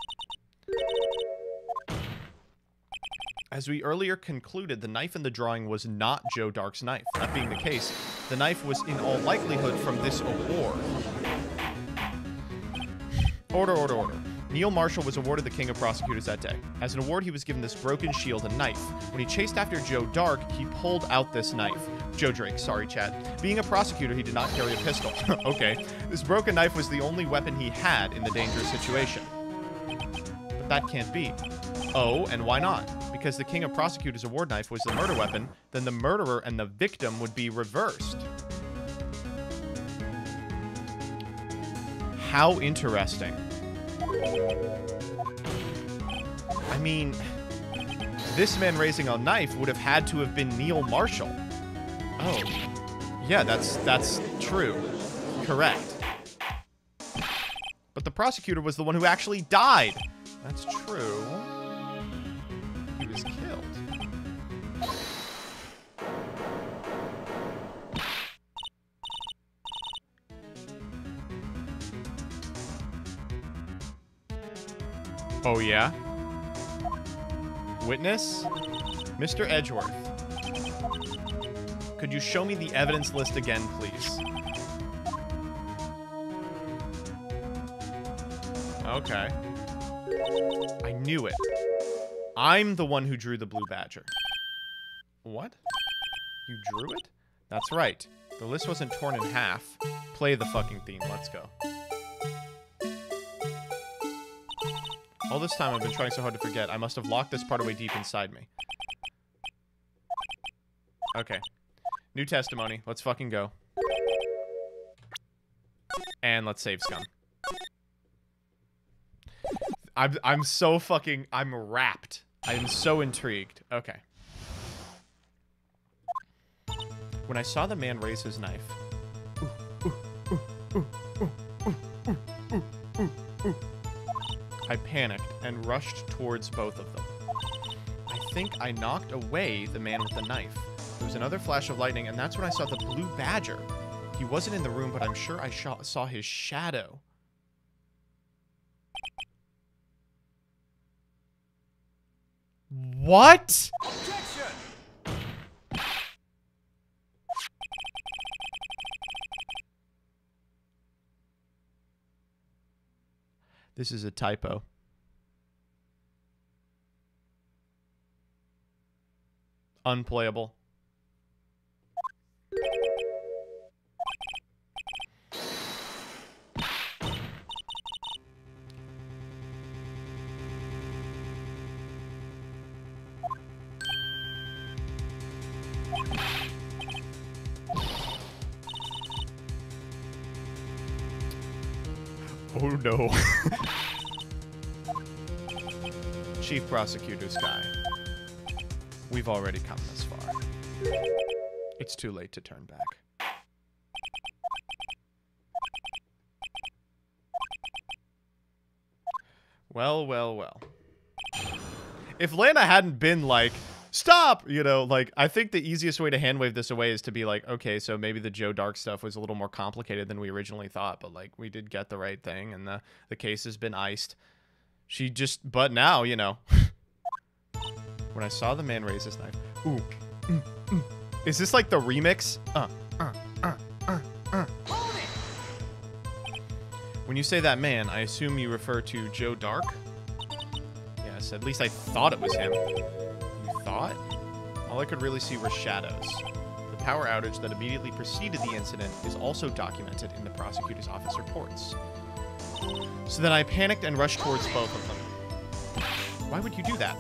As we earlier concluded, the knife in the drawing was not Joe Dark's knife. That being the case, the knife was in all likelihood from this award. Order. Neil Marshall was awarded the King of Prosecutors that day. As an award, he was given this broken shield and knife. When he chased after Joe Dark, he pulled out this knife. Joe Drake, sorry, chat. Being a prosecutor, he did not carry a pistol. Okay. This broken knife was the only weapon he had in the dangerous situation. But that can't be. Oh, and why not? Because the King of Prosecutors award knife was the murder weapon, then the murderer and the victim would be reversed. How interesting. I mean, this man raising a knife would have had to have been Neil Marshall. Oh. Yeah, that's true. Correct. But the prosecutor was the one who actually died. That's true. He was killed. Oh, yeah? Witness? Mr. Edgeworth. Could you show me the evidence list again, please? Okay. I knew it. I'm the one who drew the blue badger. What? You drew it? That's right. The list wasn't torn in half. Play the fucking theme. Let's go. All this time I've been trying so hard to forget. I must have locked this part away deep inside me. Okay. New testimony. Let's fucking go. And let's save scum. I'm so fucking... I'm wrapped. I'm so intrigued. Okay. When I saw the man raise his knife... I panicked and rushed towards both of them. I think I knocked away the man with the knife. There was another flash of lightning, and that's when I saw the blue badger. He wasn't in the room, but I'm sure I saw his shadow. What? Objection! This is a typo. Unplayable. Oh no. Chief Prosecutor Sky. We've already come this far. It's too late to turn back. Well, well, well. If Lana hadn't been like, stop! You know, like, I think the easiest way to handwave this away is to be like, okay, so maybe the Joe Dark stuff was a little more complicated than we originally thought, but, like, we did get the right thing, and the case has been iced. She just, but now, you know. When I saw the man raise his knife. Ooh. Is this like the remix? When you say that man, I assume you refer to Joe Dark? Yes, at least I thought it was him. You thought? All I could really see were shadows. The power outage that immediately preceded the incident is also documented in the prosecutor's office reports. So then I panicked and rushed towards both of them. Why would you do that?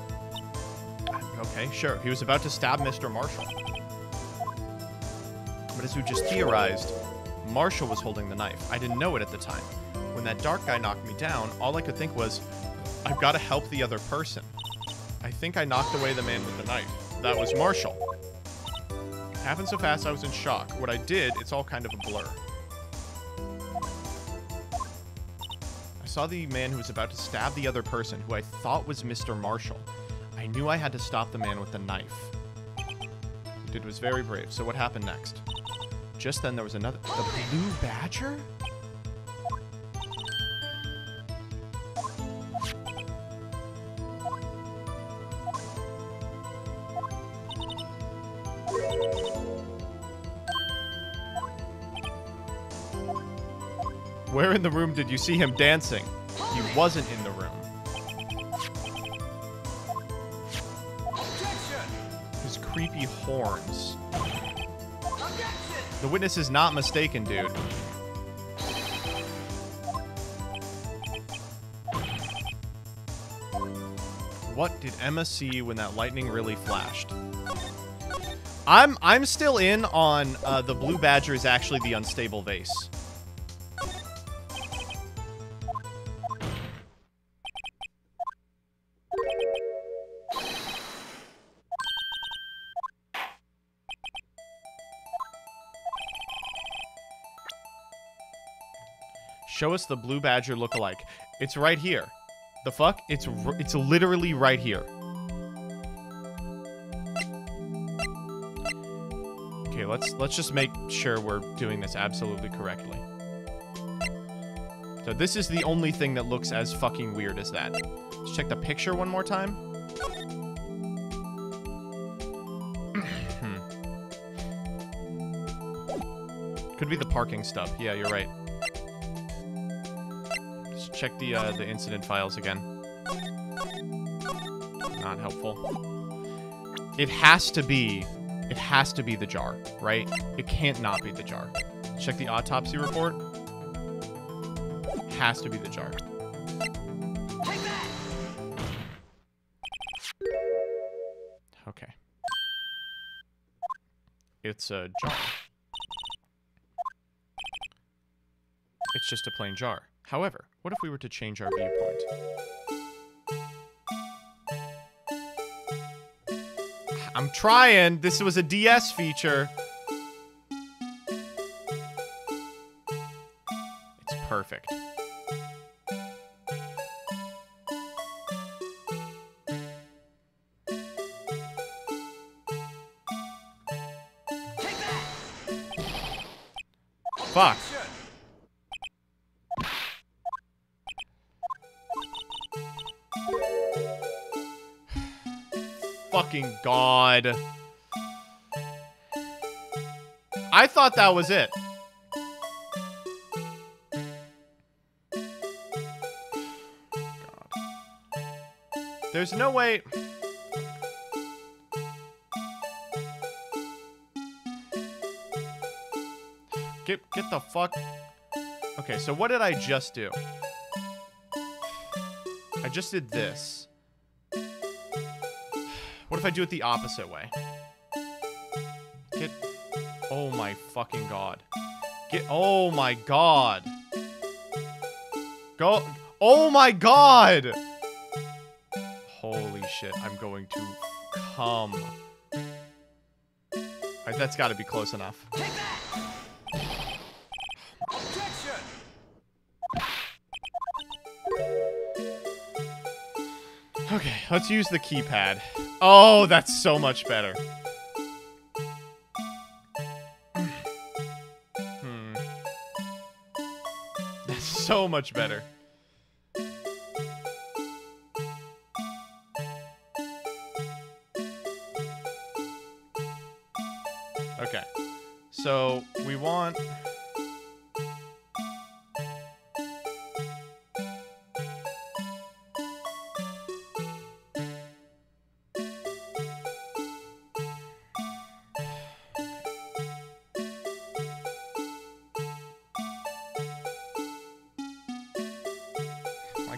Okay, sure. He was about to stab Mr. Marshall. But as we just theorized, Marshall was holding the knife. I didn't know it at the time. When that dark guy knocked me down, all I could think was, I've got to help the other person. I think I knocked away the man with the knife. That was Marshall. It happened so fast I was in shock. What I did, it's all kind of a blur. I saw the man who was about to stab the other person, who I thought was Mr. Marshall. I knew I had to stop the man with the knife. What he did was very brave. So what happened next? Just then there was another... The blue badger? Where in the room did you see him dancing? He wasn't in the room. His creepy horns. The witness is not mistaken, dude. What did Emma see when that lightning really flashed? I'm still in on the blue badger is actually the unstable vase. Show us the blue badger look-alike. It's right here. The fuck? It's literally right here. Okay, let's just make sure we're doing this absolutely correctly. So this is the only thing that looks as fucking weird as that. Let's check the picture one more time. Could be the parking stub. Yeah, you're right. Let's check the incident files again. Not helpful. It has to be the jar, right? It can't not be the jar. Check the autopsy report. Has to be the jar. Okay. It's a jar. It's just a plain jar. However, what if we were to change our viewpoint? I'm trying. This was a DS feature. It's perfect. Fuck. Fucking God. I thought that was it. God. There's no way. Get the fuck. Okay, so what did I just do? I just did this. What if I do it the opposite way? Get... Oh my fucking God. Oh my God. Go... Oh my God! Holy shit, I'm going to come. Alright, that's gotta be close enough. Okay, let's use the keypad. Oh, that's so much better. That's so much better. Okay, so we want...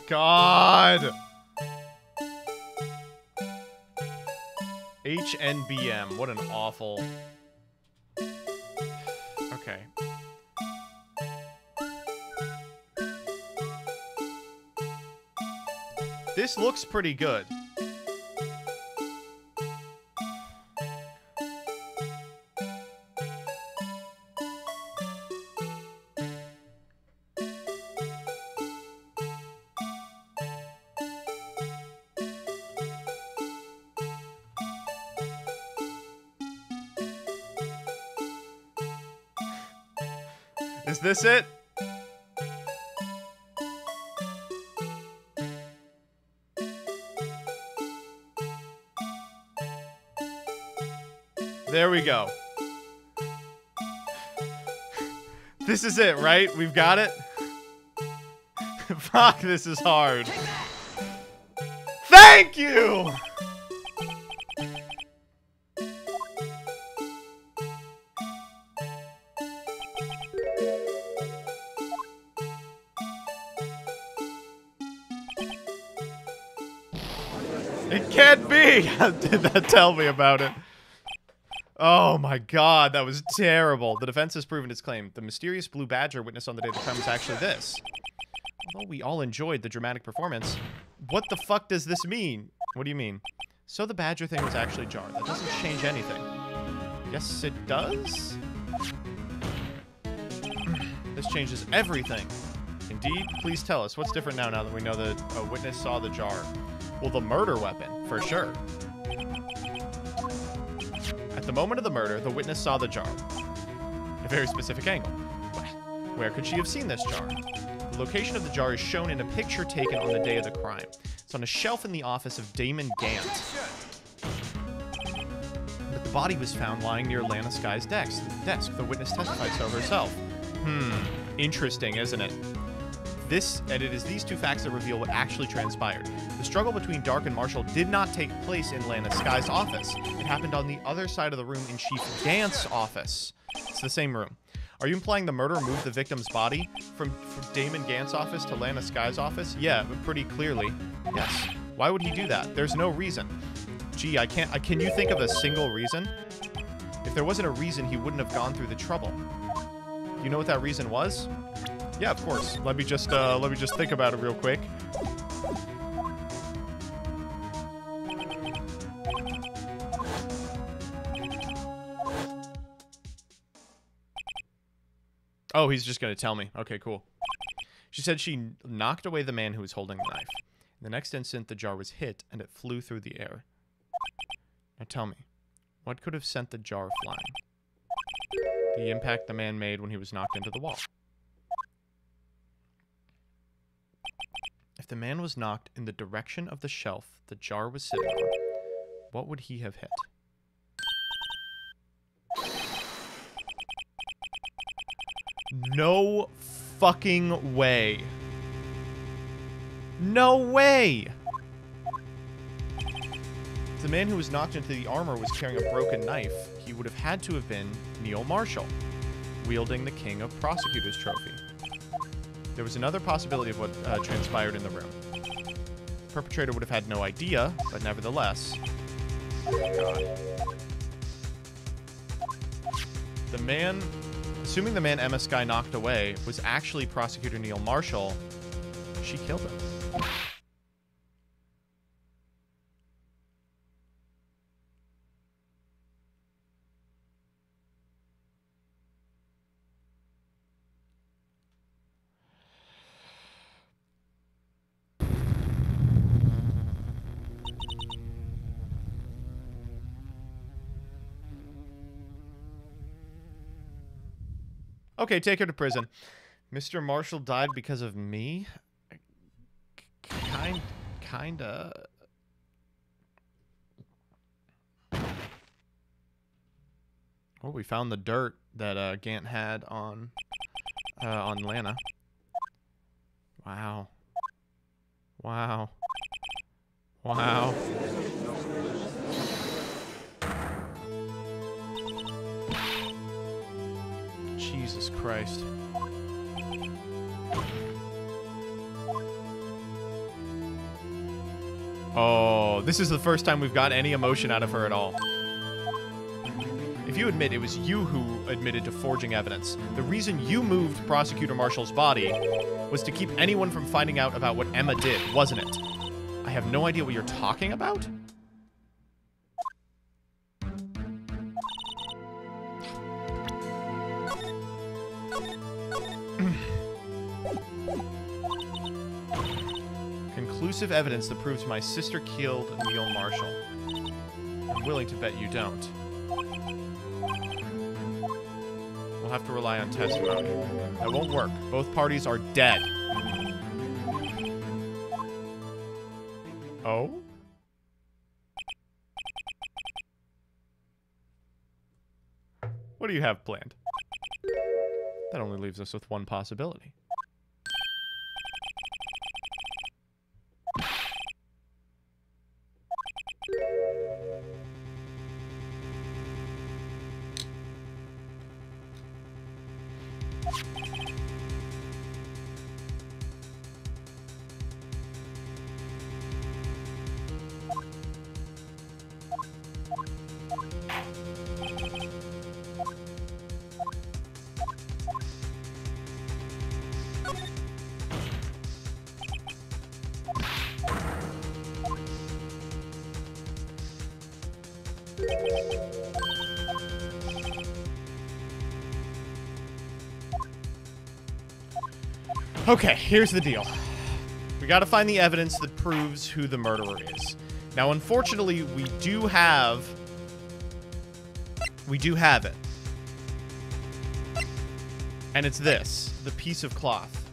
God. HNBM. What an awful... Okay. This looks pretty good. Is this it? There we go. This is it, right? We've got it? Fuck, this is hard. Thank you! It can't be! Did that tell me about it? Oh my God, that was terrible. The defense has proven its claim. The mysterious blue badger witnessed on the day of the crime was actually this. Although we all enjoyed the dramatic performance, what the fuck does this mean? What do you mean? So the badger thing was actually Jar. That doesn't change anything. Yes, it does? This changes everything. Indeed, please tell us. What's different now that we know that a witness saw the jar? Well, the murder weapon, for sure. At the moment of the murder, the witness saw the jar. A very specific angle. Where could she have seen this jar? The location of the jar is shown in a picture taken on the day of the crime. It's on a shelf in the office of Damon Gant. But the body was found lying near Lana Sky's desk. The witness testified so herself. Interesting, isn't it? And it is these two facts that reveal what actually transpired. The struggle between Dark and Marshall did not take place in Lana Sky's office. It happened on the other side of the room in Chief Gant's office. It's the same room. Are you implying the murderer moved the victim's body from Damon Gant's office to Lana Sky's office? Yeah, pretty clearly. Yes. Why would he do that? There's no reason. Gee, can you think of a single reason? If there wasn't a reason, he wouldn't have gone through the trouble. You know what that reason was? Yeah, of course. Let me just think about it real quick. Oh, he's just going to tell me. Okay, cool. She said she knocked away the man who was holding the knife. In the next instant, the jar was hit, and it flew through the air. Now tell me, what could have sent the jar flying? The impact the man made when he was knocked into the wall. If the man was knocked in the direction of the shelf the jar was sitting on, what would he have hit? No fucking way. No way! If the man who was knocked into the armor was carrying a broken knife, he would have had to have been Neil Marshall, wielding the King of Prosecutors trophy. There was another possibility of what transpired in the room. The perpetrator would have had no idea, but nevertheless... The man... Assuming the man Emma Sky knocked away was actually Prosecutor Neil Marshall, she killed him. Okay, take her to prison. Mr. Marshall died because of me? Kinda. Oh, we found the dirt that Gant had on Lana. Wow. Wow. Wow. Jesus Christ. Oh, this is the first time we've got any emotion out of her at all. If you admit it was you who admitted to forging evidence, the reason you moved Prosecutor Marshall's body was to keep anyone from finding out about what Emma did, wasn't it? I have no idea what you're talking about. Conclusive evidence that proves my sister killed Neil Marshall. I'm willing to bet you don't. We'll have to rely on testimony. That won't work. Both parties are dead. Oh? What do you have planned? That only leaves us with one possibility. Okay, here's the deal. We gotta find the evidence that proves who the murderer is. Now, unfortunately, we do have it. And it's this, the piece of cloth.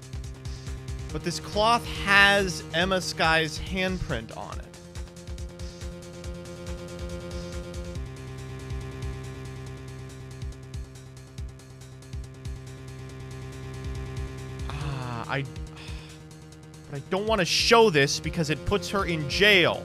But this cloth has Emma Sky's handprint on it. But I don't want to show this because it puts her in jail.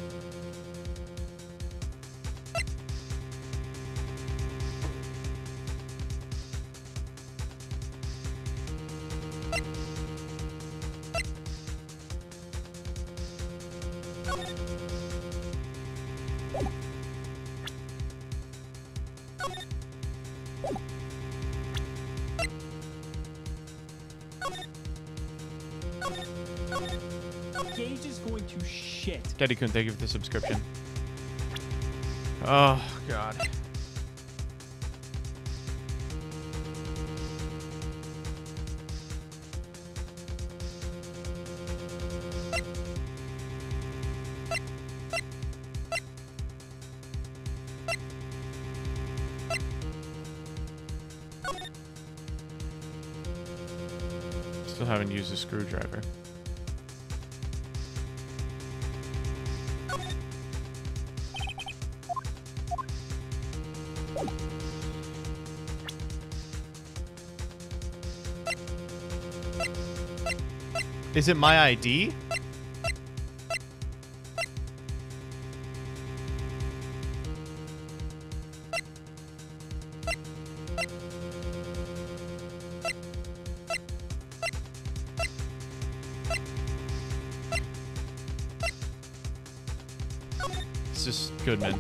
Gage is going to shit. Daddy-kun, thank you for the subscription. Oh, God. Still haven't used a screwdriver. Is it my ID? It's just Goodman.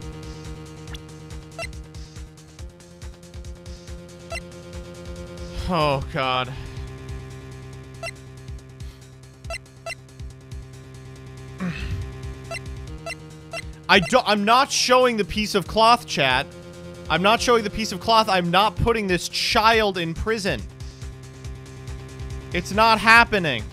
Oh, God. I'm not showing the piece of cloth, chat. I'm not showing the piece of cloth. I'm not putting this child in prison. It's not happening.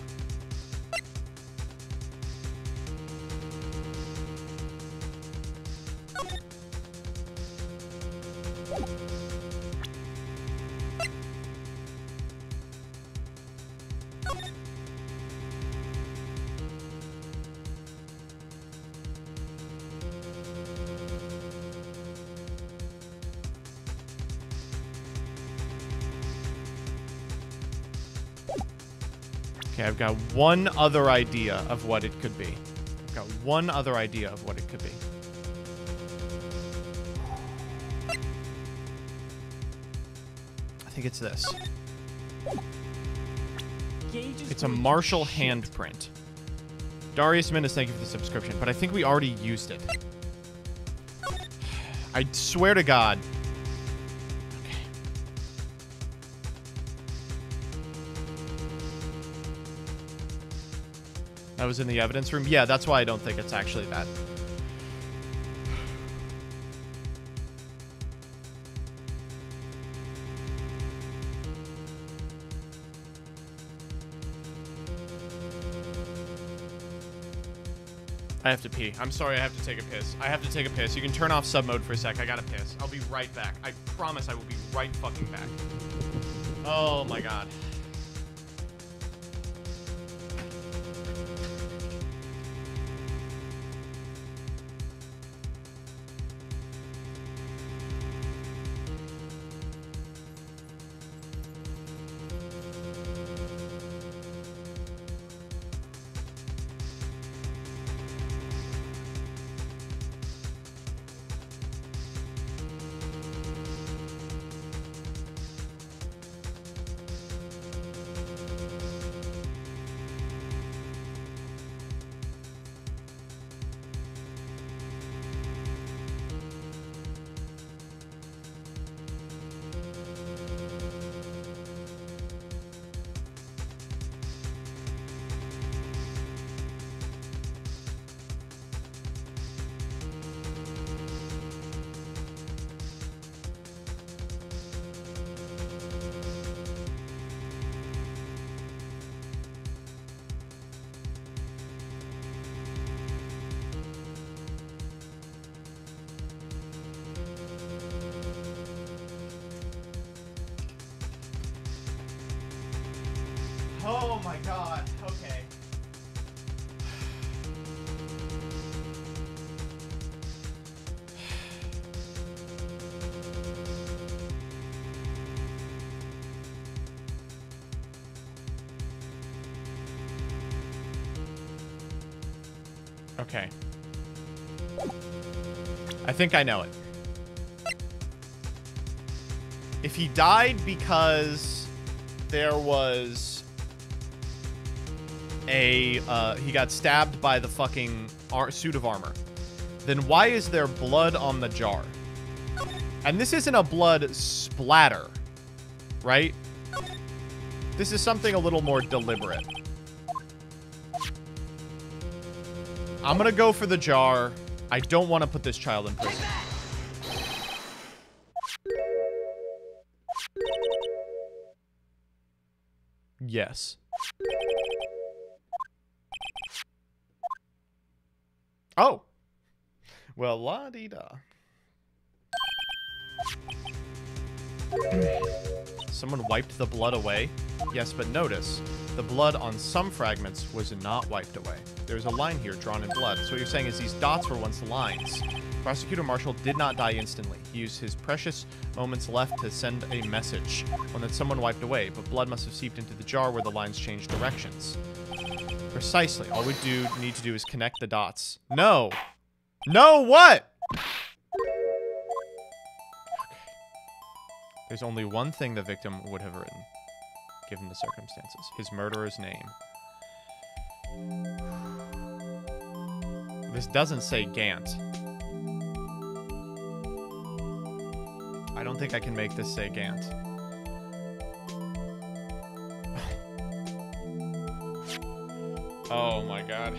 Okay, I've got one other idea of what it could be. I've got one other idea of what it could be. I think it's this. It's a Marshall handprint. Darius Minus, thank you for the subscription, but I think we already used it. I swear to God. Okay. That was in the evidence room? Yeah, that's why I don't think it's actually that. I have to pee. I'm sorry, I have to take a piss. I have to take a piss. You can turn off sub mode for a sec. I gotta piss. I'll be right back. I promise I will be right fucking back. Oh my God. my god. Okay. Okay. I think I know it. If he died because there was a, he got stabbed by the fucking suit of armor, then why is there blood on the jar? And this isn't a blood splatter, right? This is something a little more deliberate. I'm gonna go for the jar. I don't want to put this child in prison. Yes. Oh. Well, la-dee-da. Someone wiped the blood away. Yes, but notice, the blood on some fragments was not wiped away. There's a line here drawn in blood. So what you're saying is these dots were once lines. Prosecutor Marshall did not die instantly. He used his precious moments left to send a message, one that someone wiped away, but blood must have seeped into the jar where the lines changed directions. Precisely. All we need to do is connect the dots. No! No, what? Okay. There's only one thing the victim would have written, given the circumstances. His murderer's name. This doesn't say Gant. I don't think I can make this say Gant. Oh my god.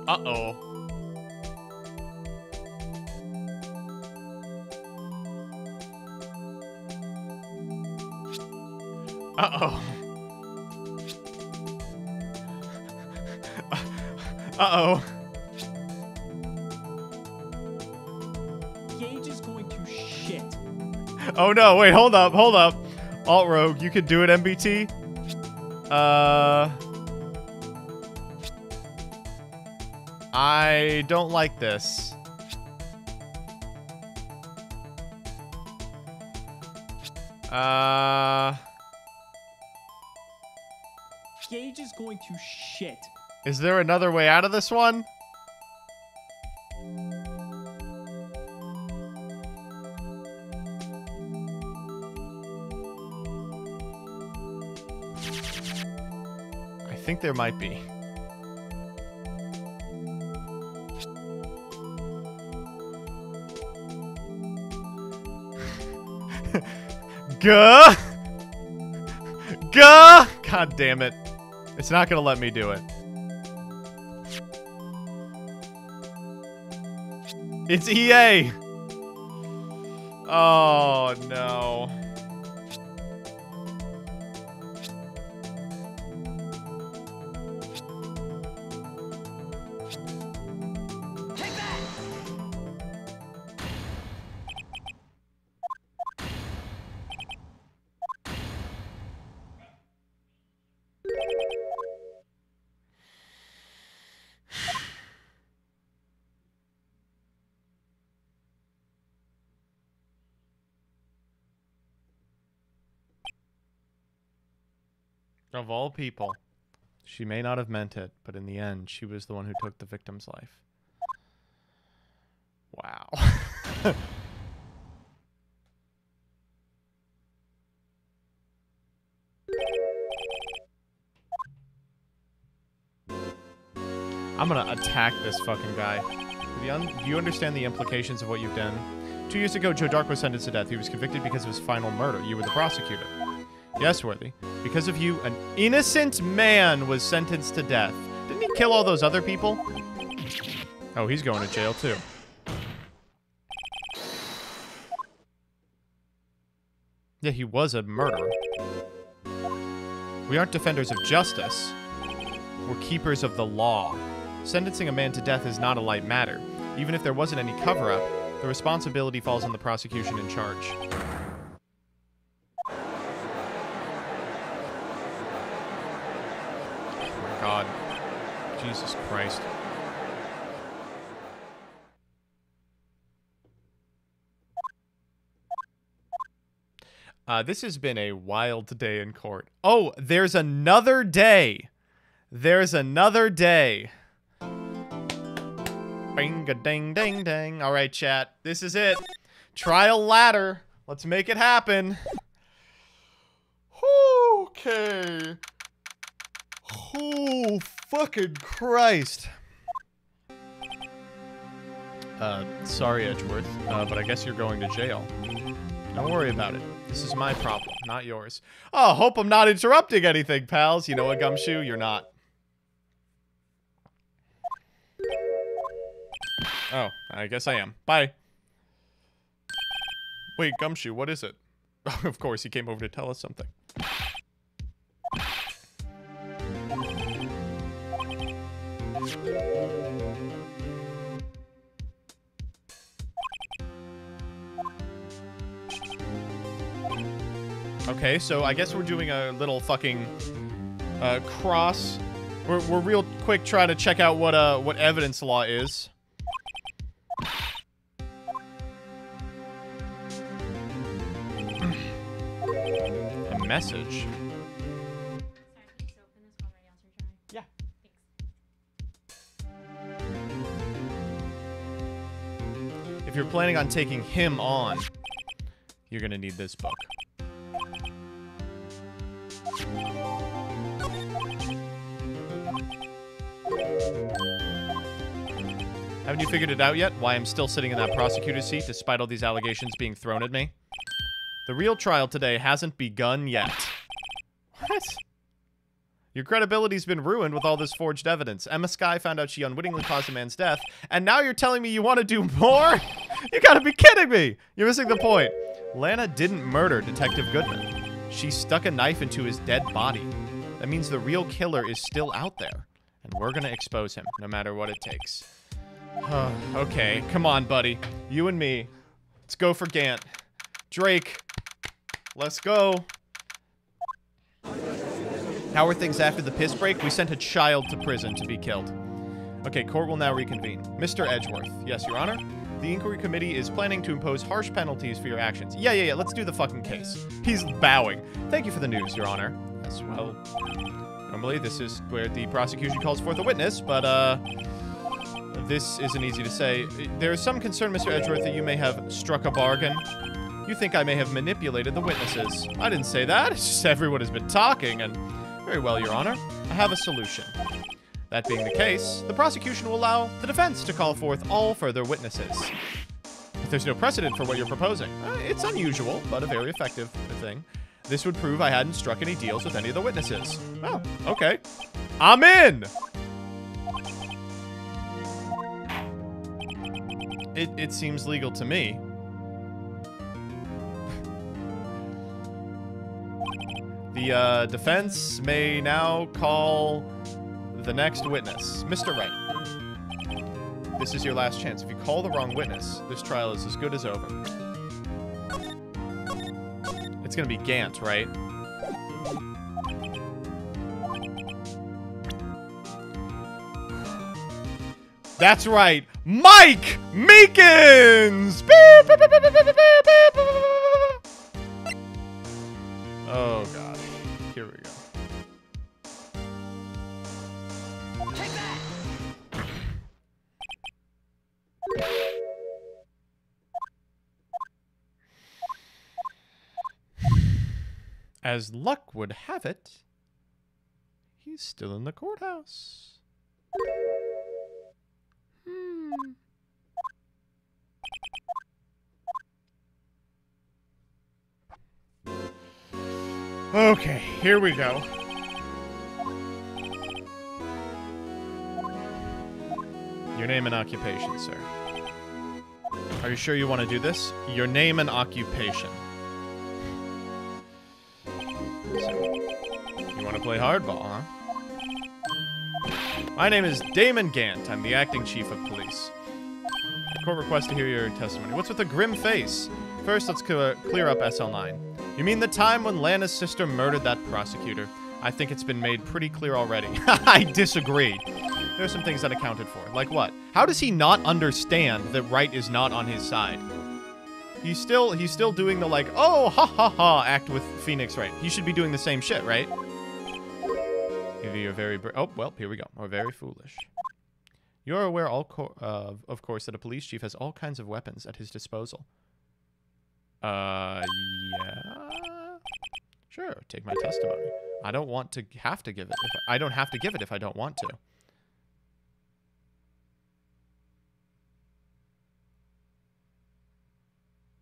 Uh-oh. Uh-oh. Uh-oh. Gage is going to shit. Oh no, wait, hold up, hold up. Alt Rogue, you could do it, MBT? I don't like this. Gage is going to shit. Is there another way out of this one? I think there might be. Gah! Gah! God damn it. It's not gonna let me do it. It's EA! Oh, no. Take that! Of all people, she may not have meant it, but in the end, she was the one who took the victim's life. Wow. I'm gonna attack this fucking guy. Do you understand the implications of what you've done? 2 years ago, Joe Dark was sentenced to death. He was convicted because of his final murder. You were the prosecutor. Yes, Worthy. Because of you, an innocent man was sentenced to death. Didn't he kill all those other people? Oh, he's going to jail, too. Yeah, he was a murderer. We aren't defenders of justice. We're keepers of the law. Sentencing a man to death is not a light matter. Even if there wasn't any cover-up, The responsibility falls on the prosecution in charge. Oh my God. Jesus Christ. This has been a wild day in court. Oh, there's another day. There's another day. Bing-a-ding-ding-ding. All right, chat. This is it. Trial ladder. Let's make it happen. Okay. Oh, fucking Christ. Sorry, Edgeworth, but I guess you're going to jail. Don't worry about it. This is my problem, not yours. Oh, hope I'm not interrupting anything, pals. You know what, Gumshoe? You're not. Oh, I guess I am. Bye. Wait, Gumshoe, what is it? Of course, he came over to tell us something. Okay, so I guess we're doing a little fucking cross. We're real quick trying to check out what evidence law is. A message. Yeah. If you're planning on taking him on, you're gonna need this book. Haven't you figured it out yet? Why I'm still sitting in that prosecutor's seat despite all these allegations being thrown at me? The real trial today hasn't begun yet. What? Your credibility's been ruined with all this forged evidence. Emma Skye found out she unwittingly caused a man's death, and now you're telling me you want to do more? You gotta be kidding me! You're missing the point. Lana didn't murder Detective Goodman. She stuck a knife into his dead body. That means the real killer is still out there, and we're gonna expose him, no matter what it takes. Okay, come on, buddy. You and me. Let's go for Gant. Drake, let's go. How are things after the piss break? We sent a child to prison to be killed. Okay, court will now reconvene. Mr. Edgeworth. Yes, Your Honor? The inquiry committee is planning to impose harsh penalties for your actions. Yeah, let's do the fucking case. He's bowing. Thank you for the news, Your Honor. Yes, well, normally this is where the prosecution calls forth a witness, but, this isn't easy to say. There is some concern, Mr. Edgeworth, that you may have struck a bargain. You think I may have manipulated the witnesses. I didn't say that. It's just everyone has been talking, and... Very well, Your Honor. I have a solution. That being the case, the prosecution will allow the defense to call forth all further witnesses. If there's no precedent for what you're proposing, it's unusual, but a very effective thing. This would prove I hadn't struck any deals with any of the witnesses. Oh, okay. I'm in! It seems legal to me. The defense may now call the next witness. Mr. Wright, this is your last chance. If you call the wrong witness, this trial is as good as over. It's gonna be Gant, right? That's right, Mike Meekins! Beep, beep, beep, beep, beep, beep, beep, beep. Oh, God. Here we go. Take that! As luck would have it, he's still in the courthouse. Okay, here we go. Your name and occupation, sir. Are you sure you want to do this? Your name and occupation. So, you want to play hardball, huh? My name is Damon Gant. I'm the acting chief of police. Court requests to hear your testimony. What's with the grim face? First, let's clear up SL9. You mean the time when Lana's sister murdered that prosecutor? I think it's been made pretty clear already. I disagree. There are some things that accounted for. Like what? How does he not understand that right is not on his side? He's still doing the like, oh, ha ha ha act with Phoenix, right? He should be doing the same shit, right? Either you're very oh, well, here we go. Or very foolish. You're aware, of course, that a police chief has all kinds of weapons at his disposal. Yeah. Sure, take my testimony. I don't want to have to give it. I don't have to give it if I don't want to.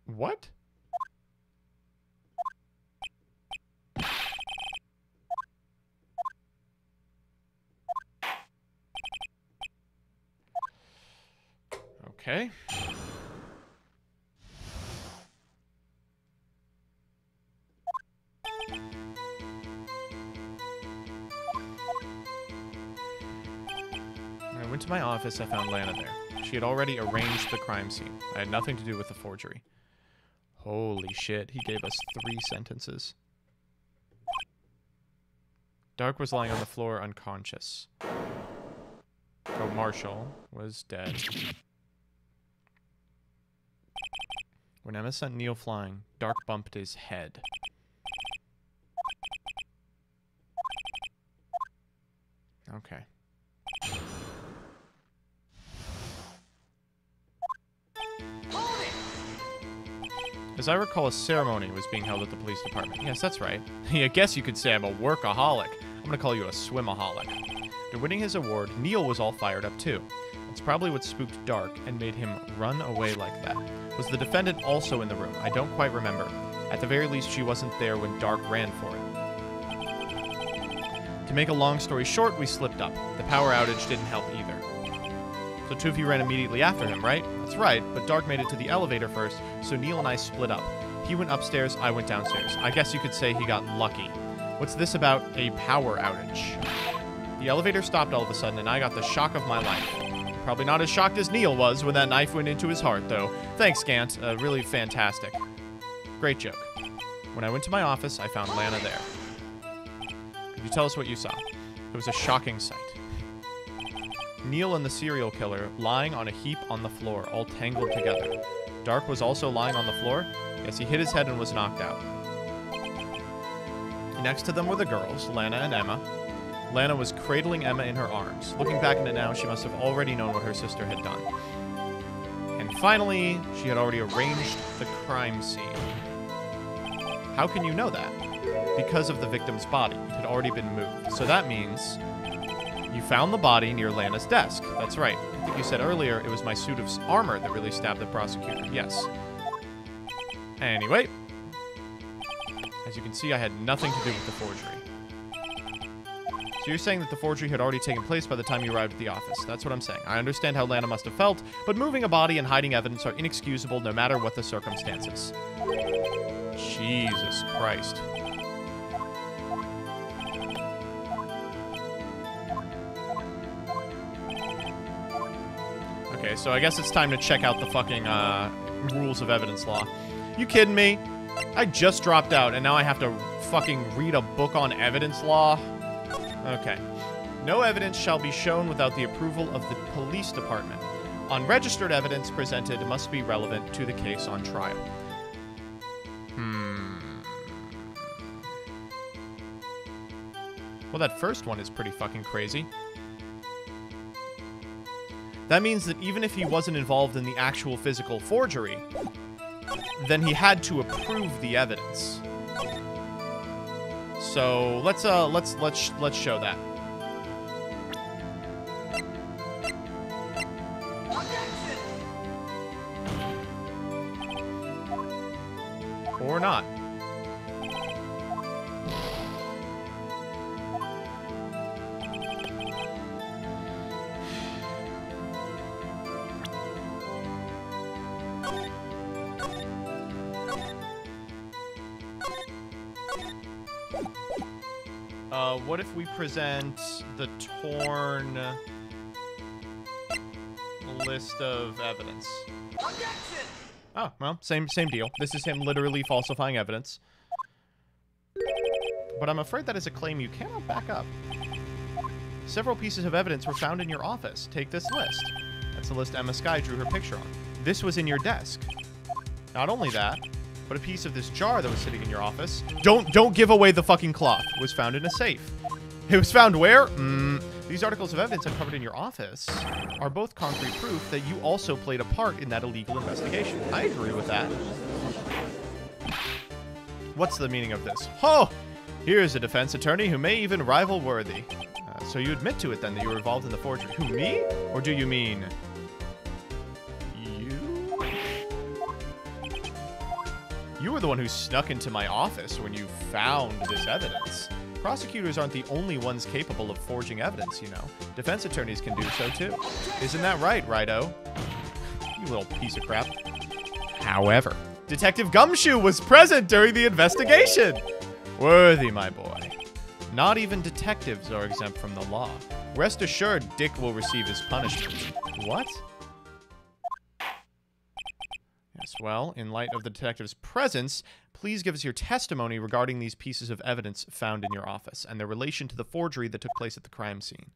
What? Okay. When I went to my office, I found Lana there. She had already arranged the crime scene. I had nothing to do with the forgery. Holy shit, he gave us 3 sentences. Dark was lying on the floor unconscious. Oh, Marshall was dead. When Emma sent Neil flying, Dark bumped his head. Okay. As I recall, a ceremony was being held at the police department. Yes, that's right. I guess you could say I'm a workaholic. I'm gonna call you a swimaholic. After winning his award, Neil was all fired up too. That's probably what spooked Dark and made him run away like that. Was the defendant also in the room? I don't quite remember. At the very least, she wasn't there when Dark ran for it. To make a long story short, we slipped up. The power outage didn't help either. So Tuffy ran immediately after him, right? That's right, but Dark made it to the elevator first, so Neil and I split up. He went upstairs, I went downstairs. I guess you could say he got lucky. What's this about a power outage? The elevator stopped all of a sudden, and I got the shock of my life. Probably not as shocked as Neil was when that knife went into his heart, though. Thanks, Gant. Really fantastic. Great joke. When I went to my office, I found Lana there. Could you tell us what you saw? It was a shocking sight. Neil and the serial killer lying on a heap on the floor, all tangled together. Dark was also lying on the floor. Yes, he hit his head and was knocked out. Next to them were the girls, Lana and Emma. Lana was cradling Emma in her arms. Looking back on it now, she must have already known what her sister had done. And finally, she had already arranged the crime scene. How can you know that? Because of the victim's body. It had already been moved. So that means you found the body near Lana's desk. That's right. I think you said earlier it was my suit of armor that really stabbed the prosecutor. Yes. Anyway. As you can see, I had nothing to do with the forgery. So you're saying that the forgery had already taken place by the time you arrived at the office. That's what I'm saying. I understand how Lana must have felt, but moving a body and hiding evidence are inexcusable no matter what the circumstances. Jesus Christ. Okay, so I guess it's time to check out the fucking rules of evidence law. You kidding me? I just dropped out, and now I have to fucking read a book on evidence law? Okay. No evidence shall be shown without the approval of the police department. Unregistered evidence presented must be relevant to the case on trial. Well, that first one is pretty fucking crazy. That means that even if he wasn't involved in the actual physical forgery, then he had to approve the evidence. So let's show that. Or not. What if we present the torn... list of evidence. Objection! Oh, well, same deal. This is him literally falsifying evidence. But I'm afraid that is a claim you cannot back up. Several pieces of evidence were found in your office. Take this list. That's the list Emma Sky drew her picture on. This was in your desk. Not only that, but a piece of this jar that was sitting in your office. Don't give away the fucking cloth. Was found in a safe. It was found where? These articles of evidence uncovered in your office are both concrete proof that you also played a part in that illegal investigation. I agree with that. What's the meaning of this? Oh, here's a defense attorney who may even rival Worthy. So you admit to it then that you were involved in the forgery. Who, me? Or do you mean you? You were the one who snuck into my office when you found this evidence. Prosecutors aren't the only ones capable of forging evidence, you know. Defense attorneys can do so too. Isn't that right, Righto? You little piece of crap. However, Detective Gumshoe was present during the investigation. Worthy, my boy. Not even detectives are exempt from the law. Rest assured, Dick will receive his punishment. What? Yes, well, in light of the detective's presence, please give us your testimony regarding these pieces of evidence found in your office and their relation to the forgery that took place at the crime scene.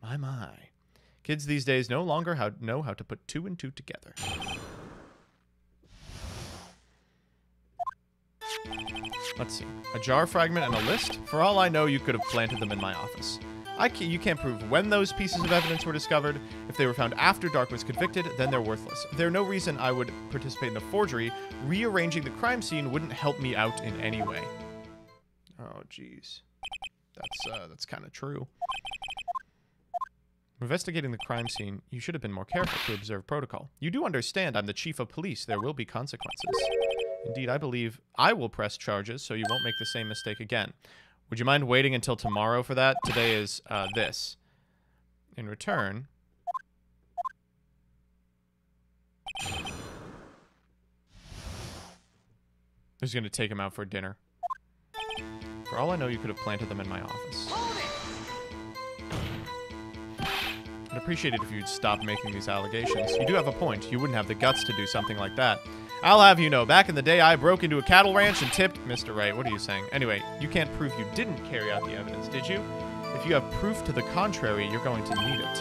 My. Kids these days no longer know how to put two and two together. Let's see. A jar fragment and a list? For all I know, you could have planted them in my office. You can't prove when those pieces of evidence were discovered. If they were found after Dark was convicted, then they're worthless. There's no reason I would participate in a forgery. Rearranging the crime scene wouldn't help me out in any way. Oh, jeez. That's kind of true. Investigating the crime scene, you should have been more careful to observe protocol. You do understand I'm the chief of police. There will be consequences. Indeed, I believe I will press charges so you won't make the same mistake again. Would you mind waiting until tomorrow for that? Today is this. In return... Who's going to take him out for dinner? For all I know, you could have planted them in my office. I'd appreciate it if you'd stop making these allegations. You do have a point. You wouldn't have the guts to do something like that. I'll have you know, back in the day, I broke into a cattle ranch and tipped... Mr. Wright, what are you saying? Anyway, you can't prove you didn't carry out the evidence, did you? If you have proof to the contrary, you're going to need it.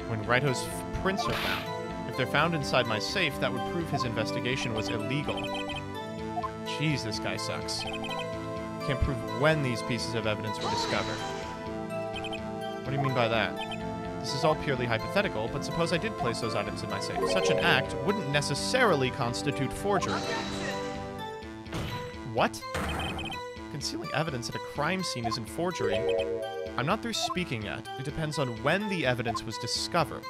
When Righto's prints are found, if they're found inside my safe, that would prove his investigation was illegal. Jeez, this guy sucks. Can't prove when these pieces of evidence were discovered. What do you mean by that? This is all purely hypothetical, but suppose I did place those items in my safe. Such an act wouldn't necessarily constitute forgery. What? Concealing evidence at a crime scene isn't forgery. I'm not through speaking yet. It depends on when the evidence was discovered.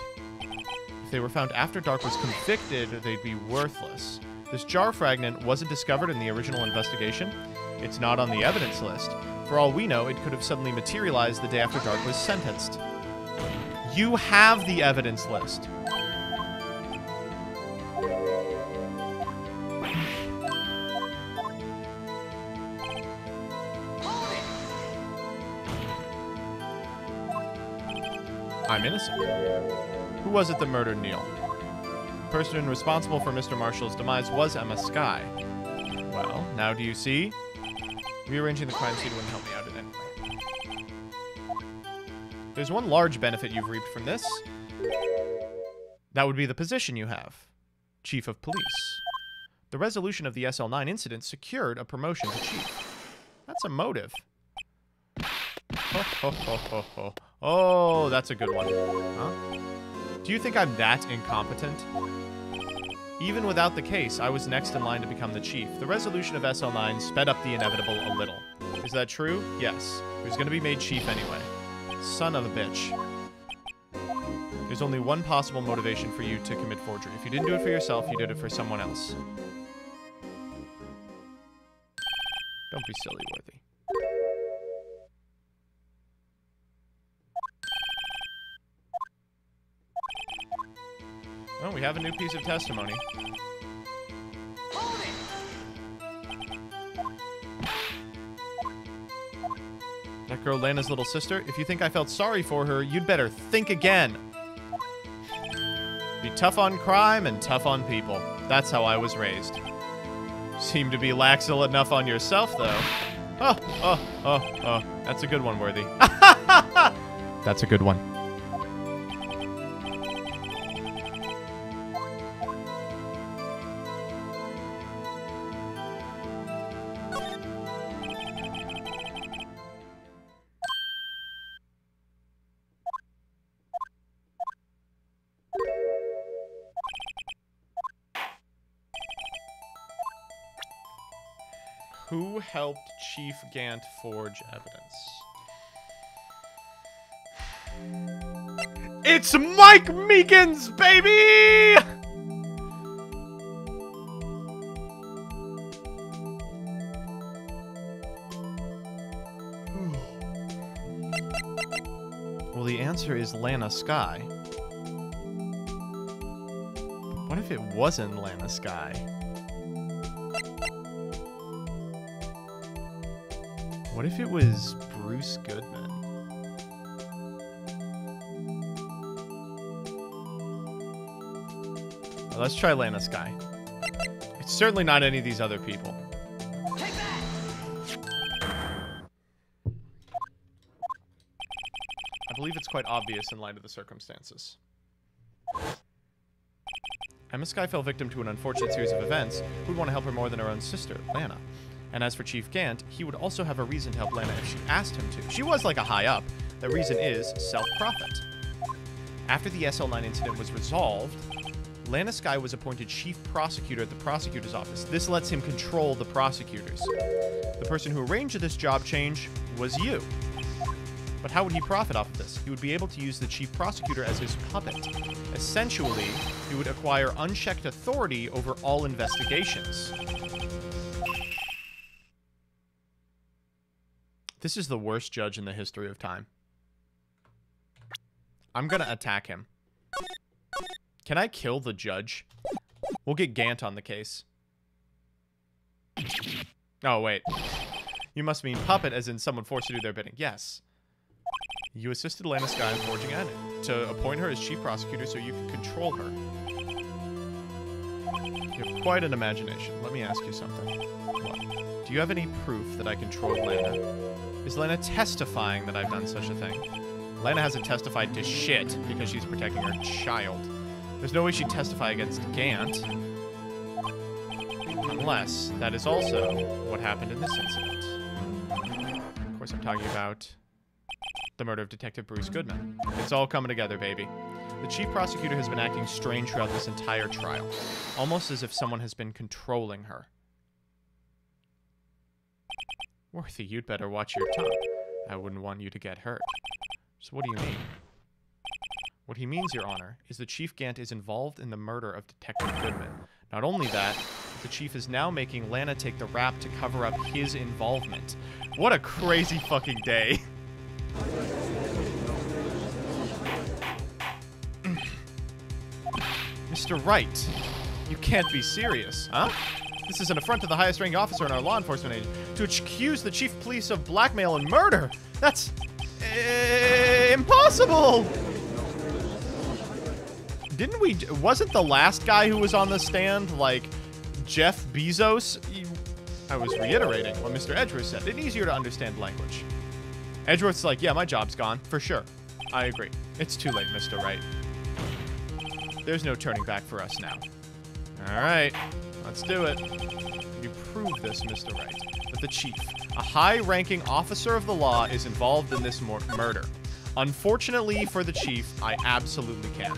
If they were found after Dark was convicted, they'd be worthless. This jar fragment wasn't discovered in the original investigation. It's not on the evidence list. For all we know, it could have suddenly materialized the day after Dark was sentenced. You have the evidence list. I'm innocent. Who was it that murdered Neil? The person responsible for Mr. Marshall's demise was Emma Sky. Well, now do you see? Rearranging the crime scene wouldn't help me out in any way. There's one large benefit you've reaped from this. That would be the position you have. Chief of Police. The resolution of the SL9 incident secured a promotion to Chief. That's a motive. Ho, ho, ho, ho, ho. Oh, that's a good one. Huh? Do you think I'm that incompetent? Even without the case, I was next in line to become the chief. The resolution of SL9 sped up the inevitable a little. Is that true? Yes. He was going to be made chief anyway. Son of a bitch. There's only one possible motivation for you to commit forgery. If you didn't do it for yourself, you did it for someone else. Don't be silly, Worthy. Oh, we have a new piece of testimony. That girl Lana's little sister? If you think I felt sorry for her, you'd better think again. Be tough on crime and tough on people. That's how I was raised. Seem to be laxal enough on yourself, though. Oh. That's a good one, Worthy. That's a good one. Who helped Chief Gant forge evidence? It's Mike Meekins, baby! Well, the answer is Lana Sky. What if it wasn't Lana Sky? What if it was Bruce Goodman? Well, let's try Lana Sky. It's certainly not any of these other people. Take that! I believe it's quite obvious in light of the circumstances. Emma Sky fell victim to an unfortunate series of events. Who'd want to help her more than her own sister, Lana? And as for Chief Gant, he would also have a reason to help Lana if she asked him to. She was like a high up. The reason is self-profit. After the SL9 incident was resolved, Lana Sky was appointed chief prosecutor at the prosecutor's office. This lets him control the prosecutors. The person who arranged this job change was you. But how would he profit off of this? He would be able to use the chief prosecutor as his puppet. Essentially, he would acquire unchecked authority over all investigations. This is the worst judge in the history of time. I'm gonna attack him. Can I kill the judge? We'll get Gant on the case. Oh, wait. You must mean puppet as in someone forced to do their bidding. Yes. You assisted Lana Sky in forging it to appoint her as chief prosecutor so you could control her. You have quite an imagination. Let me ask you something. What? Do you have any proof that I controlled Lana? Is Lana testifying that I've done such a thing? Lana hasn't testified to shit because she's protecting her child. There's no way she'd testify against Gant. Unless that is also what happened in this incident. Of course, I'm talking about the murder of Detective Bruce Goodman. It's all coming together, baby. The chief prosecutor has been acting strange throughout this entire trial. Almost as if someone has been controlling her. Worthy, you'd better watch your tongue. I wouldn't want you to get hurt. So what do you mean? What he means, Your Honor, is that Chief Gant is involved in the murder of Detective Goodman. Not only that, the chief is now making Lana take the rap to cover up his involvement. What a crazy fucking day. Mr. Wright, you can't be serious, huh? This is an affront to the highest ranking officer in our law enforcement agency. To accuse the chief of police of blackmail and murder! That's... impossible! Didn't we... Wasn't the last guy who was on the stand, like, Jeff Bezos? I was reiterating what Mr. Edgeworth said. It's easier to understand language. Edgeworth's like, yeah, my job's gone. For sure. I agree. It's too late, Mr. Wright. There's no turning back for us now. Alright. Let's do it. You prove this, Mr. Wright, that the chief, a high-ranking officer of the law, is involved in this murder. Unfortunately for the chief, I absolutely can.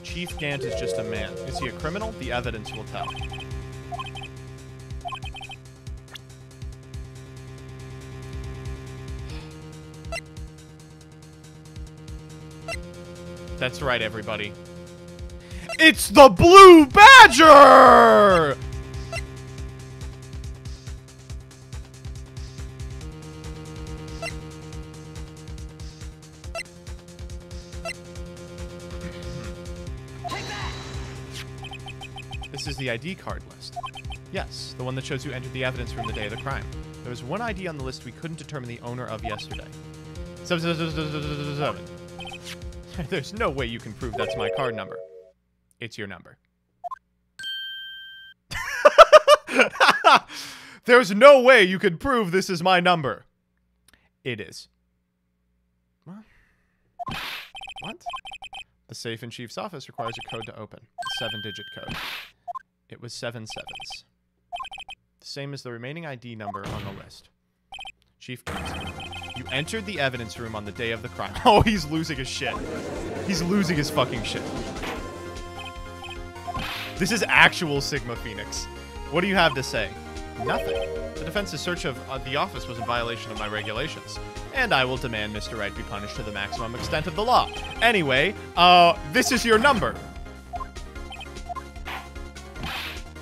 Chief Gant is just a man. Is he a criminal? The evidence will tell. That's right, everybody. It's the Blue Badger! This is the ID card list. Yes, the one that shows you entered the evidence room the day of the crime. There was one ID on the list we couldn't determine the owner of yesterday. 7. There's no way you can prove that's my card number. It's your number. There's no way you can prove this is my number. It is. What? The safe in Chief's office requires a code to open. A 7-digit code. It was 7 sevens. The same as the remaining ID number on the list. Chief Kent, you entered the evidence room on the day of the crime. Oh, he's losing his shit. He's losing his fucking shit. This is actual Sigma Phoenix. What do you have to say? Nothing. The defense's search of the office was in violation of my regulations. And I will demand Mr. Wright be punished to the maximum extent of the law. Anyway, this is your number.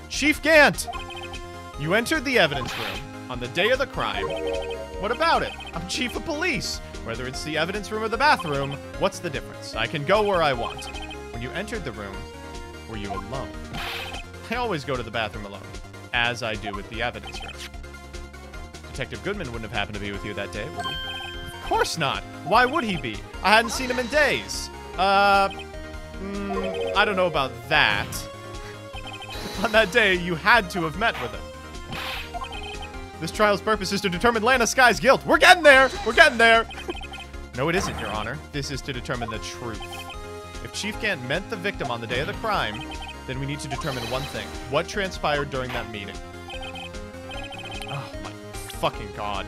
Chief Gant! You entered the evidence room on the day of the crime. What about it? I'm chief of police. Whether it's the evidence room or the bathroom, what's the difference? I can go where I want. When you entered the room, were you alone? I always go to the bathroom alone, as I do with the evidence room. Detective Goodman wouldn't have happened to be with you that day, would he? Of course not. Why would he be? I hadn't seen him in days. I don't know about that. On that day, you had to have met with him. This trial's purpose is to determine Lana Sky's guilt. We're getting there! We're getting there! No, it isn't, Your Honor. This is to determine the truth. If Chief Gant meant the victim on the day of the crime, then we need to determine one thing. What transpired during that meeting? Oh, my fucking God.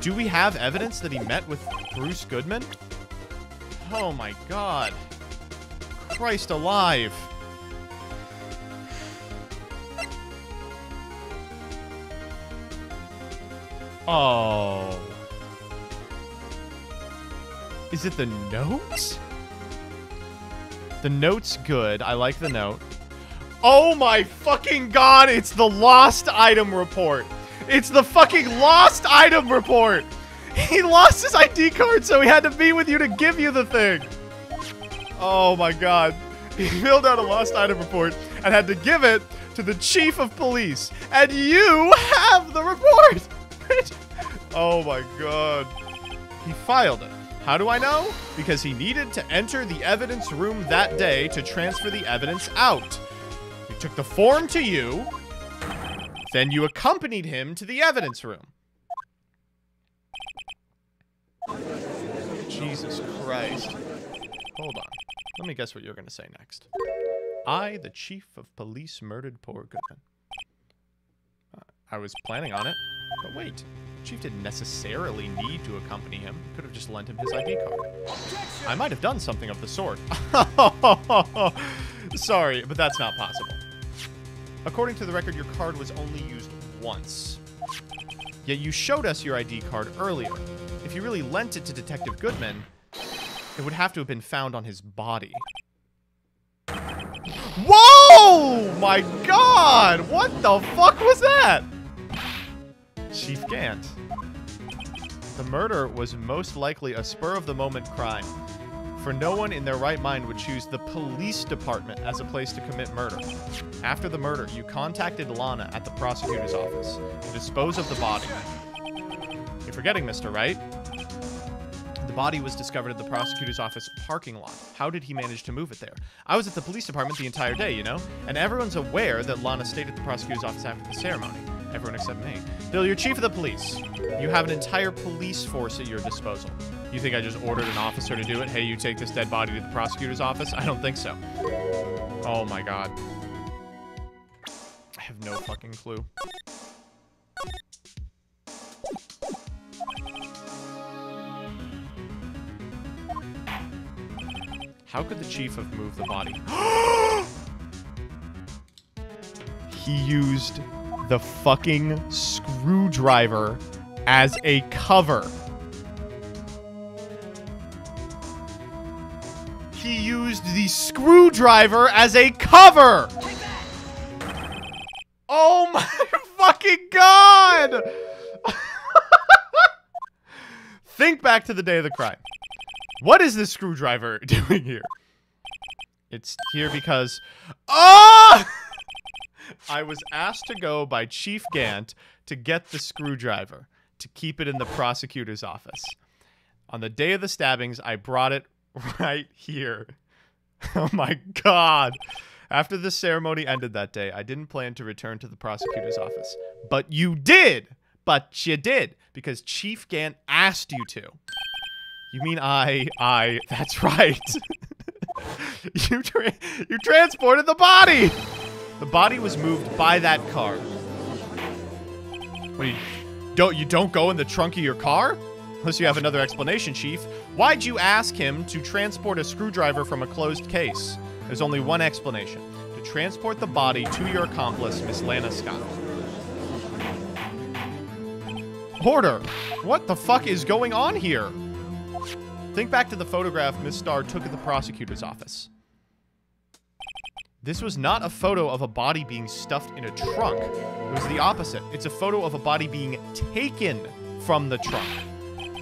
Do we have evidence that he met with Bruce Goodman? Oh, my God. Christ alive. Oh. Is it the note? The note's good. I like the note. Oh my fucking God, it's the lost item report. It's the fucking lost item report. He lost his ID card, so he had to be with you to give you the thing. Oh my God. He filled out a lost item report and had to give it to the chief of police. And you have the report. Oh my God. He filed it. How do I know? Because he needed to enter the evidence room that day to transfer the evidence out. He took the form to you, then you accompanied him to the evidence room. Jesus Christ. Hold on. Let me guess what you're going to say next. I, the chief of police, murdered poor Goodman. I was planning on it, but wait. Chief didn't necessarily need to accompany him. Could have just lent him his ID card. I might have done something of the sort. Sorry, but that's not possible. According to the record, your card was only used once. Yet you showed us your ID card earlier. If you really lent it to Detective Goodman, it would have to have been found on his body. Whoa! My God! What the fuck was that? Chief Gant. The murder was most likely a spur-of-the-moment crime, for no one in their right mind would choose the police department as a place to commit murder. After the murder, you contacted Lana at the prosecutor's office to dispose of the body. You're forgetting, Mr. Wright. The body was discovered at the prosecutor's office parking lot. How did he manage to move it there? I was at the police department the entire day, you know? And everyone's aware that Lana stayed at the prosecutor's office after the ceremony. Everyone except me. Bill, you're chief of the police. You have an entire police force at your disposal. You think I just ordered an officer to do it? Hey, you take this dead body to the prosecutor's office? I don't think so. Oh my God. I have no fucking clue. How could the chief have moved the body? He used the fucking screwdriver as a cover. He used the screwdriver as a cover! Oh my fucking God! Think back to the day of the crime. What is this screwdriver doing here? It's here because... Oh! I was asked to go by Chief Gant to get the screwdriver to keep it in the prosecutor's office. On the day of the stabbings, I brought it right here. Oh my God. After the ceremony ended that day, I didn't plan to return to the prosecutor's office. But you did! But you did, because Chief Gant asked you to. You mean that's right. You transported the body! The body was moved by that car. What, you don't go in the trunk of your car? Unless you have another explanation, Chief. Why'd you ask him to transport a screwdriver from a closed case? There's only one explanation. To transport the body to your accomplice, Miss Lana Scott. Order! What the fuck is going on here? Think back to the photograph Miss Starr took at the prosecutor's office. This was not a photo of a body being stuffed in a trunk. It was the opposite. It's a photo of a body being taken from the trunk.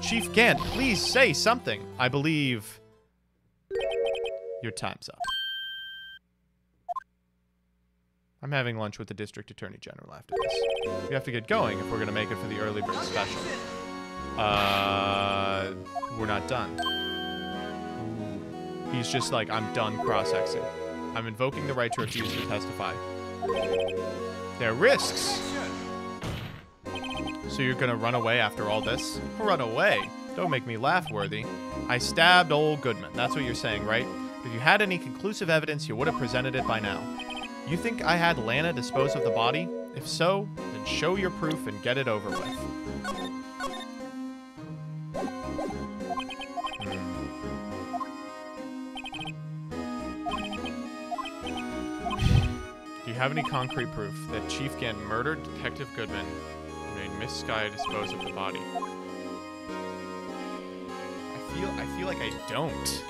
Chief Gant, please say something. I believe your time's up. I'm having lunch with the District Attorney General after this. We have to get going if we're going to make it for the early bird special. We're not done. He's just like, I'm done cross-exing. I'm invoking the right to refuse to testify. There are risks. So you're gonna run away after all this? Run away? Don't make me laugh, Worthy. I stabbed old Goodman. That's what you're saying, right? If you had any conclusive evidence, you would have presented it by now. You think I had Lana dispose of the body? If so, then show your proof and get it over with. Do you have any concrete proof that Chief Gant murdered Detective Goodman and made Miss Sky dispose of the body? I feel like I don't.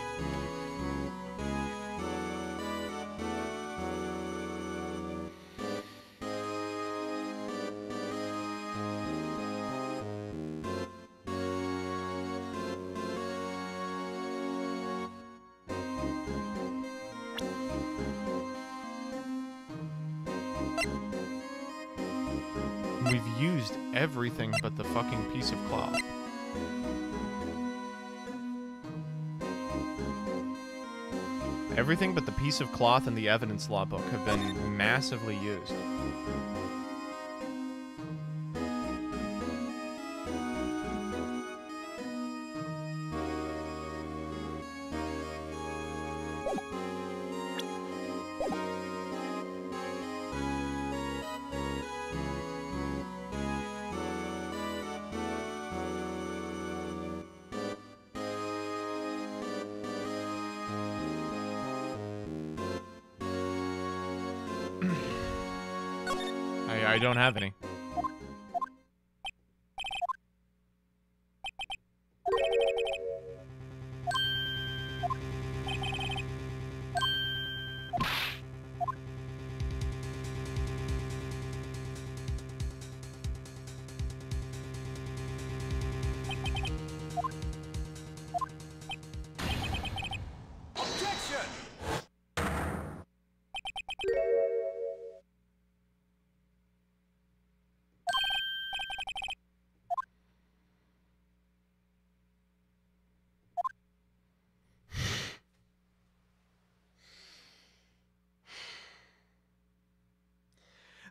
We've used everything but the fucking piece of cloth. Everything but the piece of cloth and the evidence law book have been massively used. I don't have any.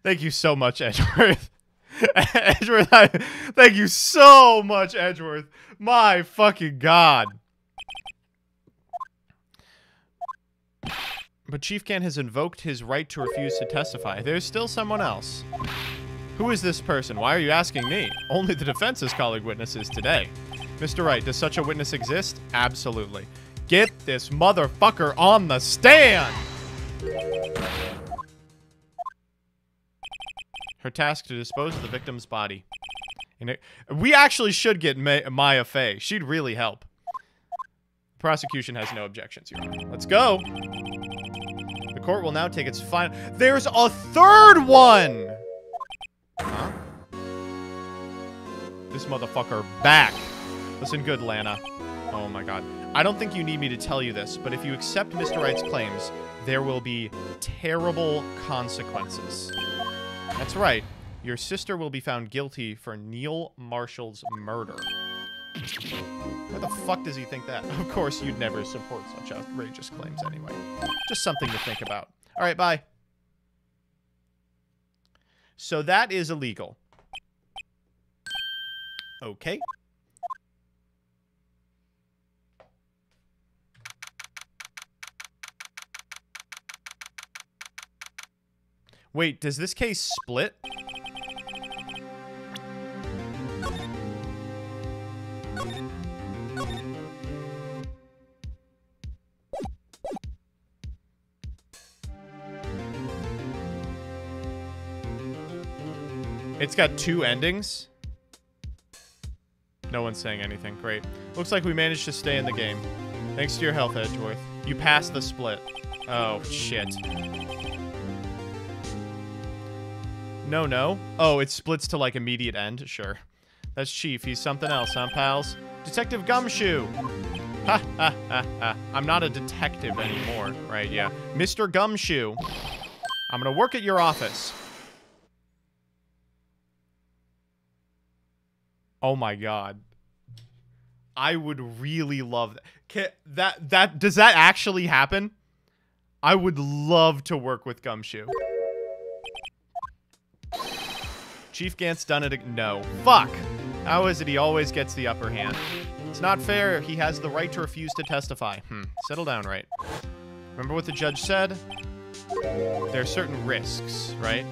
Thank you so much, Edgeworth. Edgeworth, thank you so much, Edgeworth. My fucking God. But Chief Gant has invoked his right to refuse to testify. There's still someone else. Who is this person? Why are you asking me? Only the defense is calling witnesses today. Mr. Wright, does such a witness exist? Absolutely. Get this motherfucker on the stand! Her task to dispose of the victim's body. And we actually should get Maya Fey. She'd really help. The prosecution has no objections, Your Honor. Let's go. The court will now take its final... There's a third one! Huh? This motherfucker back. Listen good, Lana. Oh my God. I don't think you need me to tell you this, but if you accept Mr. Wright's claims, there will be terrible consequences. That's right. Your sister will be found guilty for Neil Marshall's murder. Why the fuck does he think that? Of course, you'd never support such outrageous claims anyway. Just something to think about. All right, bye. So that is illegal. Okay. Wait, does this case split? It's got 2 endings. No one's saying anything. Great. Looks like we managed to stay in the game. Thanks to your health, Edgeworth. You passed the split. Oh, shit. No. Oh, it splits to, like, immediate end? Sure. That's Chief. He's something else, huh, pals? Detective Gumshoe! Ha, ha, ha, ha. I'm not a detective anymore. Right, yeah. Mr. Gumshoe. I'm gonna work at your office. Oh my god. I would really love that. Does that actually happen? I would love to work with Gumshoe. Chief Gant's done it. No. Fuck. How is it he always gets the upper hand? It's not fair. He has the right to refuse to testify. Settle down, right? Remember what the judge said? There are certain risks, right?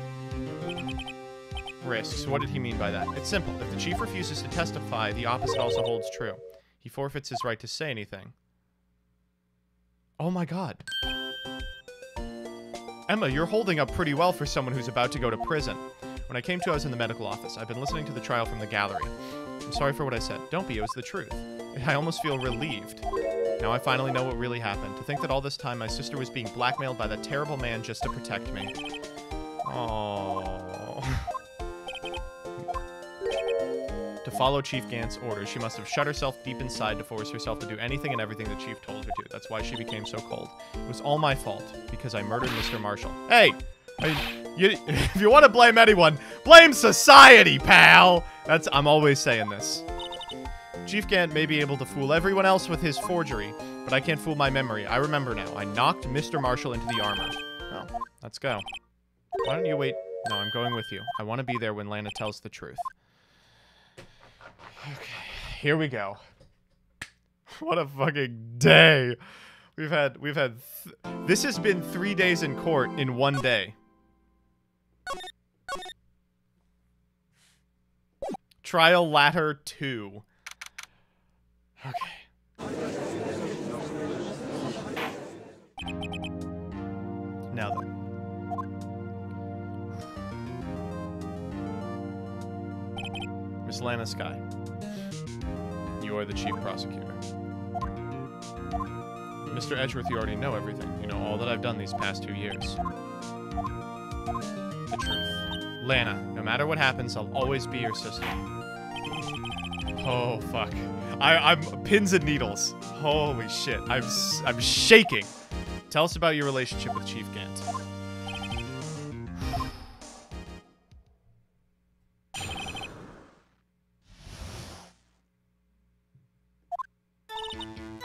Risks. What did he mean by that? It's simple. If the chief refuses to testify, the opposite also holds true. He forfeits his right to say anything. Oh my god. Emma, you're holding up pretty well for someone who's about to go to prison. When I came to, I was in the medical office. I've been listening to the trial from the gallery. I'm sorry for what I said. Don't be, it was the truth. I almost feel relieved. Now I finally know what really happened. To think that all this time my sister was being blackmailed by that terrible man just to protect me. Oh. To follow Chief Gant's orders, she must have shut herself deep inside to force herself to do anything and everything the chief told her to. That's why she became so cold. It was all my fault, because I murdered Mr. Marshall. Hey! If you want to blame anyone, blame society, pal! I'm always saying this. Chief Gant may be able to fool everyone else with his forgery, but I can't fool my memory. I remember now. I knocked Mr. Marshall into the armor. Oh, let's go. Why don't you wait? No, I'm going with you. I want to be there when Lana tells the truth. Okay, here we go. What a fucking day. This has been 3 days in court in 1 day. Trial Ladder 2. Okay. Now then. Miss Lana Sky. You are the chief prosecutor. Mr. Edgeworth, you already know everything. You know all that I've done these past 2 years. The truth. Lana, no matter what happens, I'll always be your sister. Oh, fuck. I'm pins and needles. Holy shit. I'm shaking. Tell us about your relationship with Chief Gant.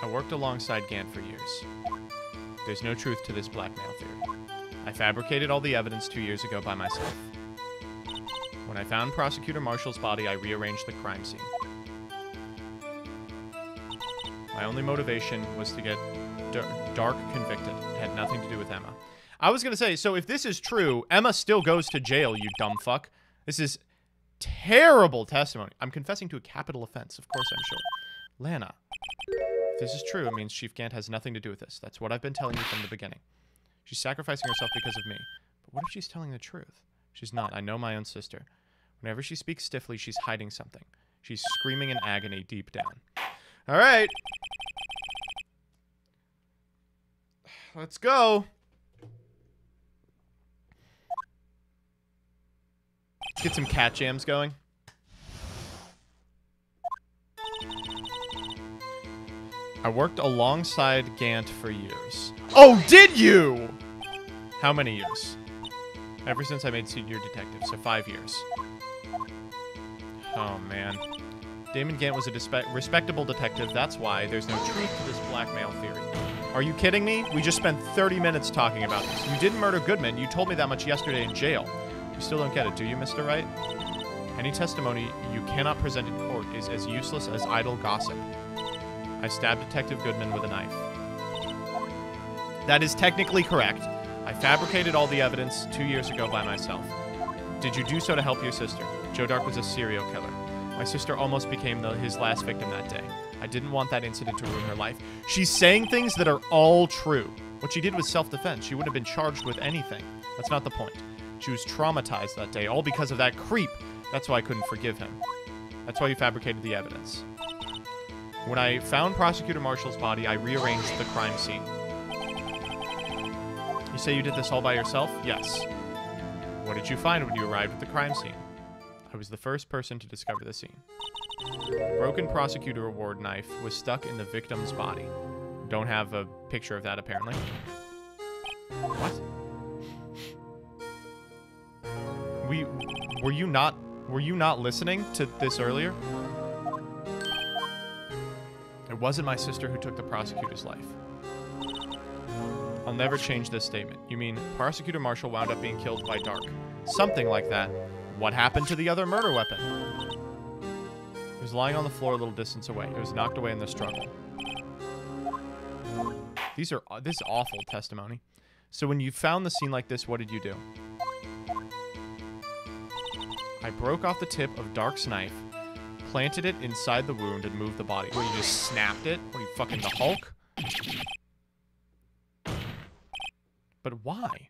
I worked alongside Gant for years. There's no truth to this blackmail theory. I fabricated all the evidence 2 years ago by myself. When I found Prosecutor Marshall's body, I rearranged the crime scene. My only motivation was to get Dark convicted. It had nothing to do with Emma. I was going to say, so if this is true, Emma still goes to jail, you dumb fuck. This is terrible testimony. I'm confessing to a capital offense, of course I'm sure. Lana. If this is true, it means Chief Gant has nothing to do with this. That's what I've been telling you from the beginning. She's sacrificing herself because of me. But what if she's telling the truth? She's not. I know my own sister. Whenever she speaks stiffly, she's hiding something. She's screaming in agony deep down. All right. Let's go. Let's get some cat jams going. I worked alongside Gant for years. Oh, did you? How many years? Ever since I made senior detective, so 5 years. Oh, man. Damon Gant was a respectable detective. That's why there's no truth to this blackmail theory. Are you kidding me? We just spent 30 minutes talking about this. You didn't murder Goodman. You told me that much yesterday in jail. You still don't get it, do you, Mr. Wright? Any testimony you cannot present in court is as useless as idle gossip. I stabbed Detective Goodman with a knife. That is technically correct. I fabricated all the evidence 2 years ago by myself. Did you do so to help your sister? Joe Dark was a serial killer. My sister almost became his last victim that day. I didn't want that incident to ruin her life. She's saying things that are all true. What she did was self-defense. She wouldn't have been charged with anything. That's not the point. She was traumatized that day, all because of that creep. That's why I couldn't forgive him. That's why you fabricated the evidence. When I found Prosecutor Marshall's body, I rearranged the crime scene. You say you did this all by yourself? Yes. What did you find when you arrived at the crime scene? I was the first person to discover the scene. Broken prosecutor award knife was stuck in the victim's body. Don't have a picture of that, apparently. What? Were you not listening to this earlier? It wasn't my sister who took the prosecutor's life. I'll never change this statement. You mean Prosecutor Marshall wound up being killed by Dark? Something like that. What happened to the other murder weapon? It was lying on the floor a little distance away. It was knocked away in the struggle. This is awful testimony. So when you found the scene like this, what did you do? I broke off the tip of Dark's knife, planted it inside the wound, and moved the body. What, you just snapped it? What, are you fucking the Hulk? But why?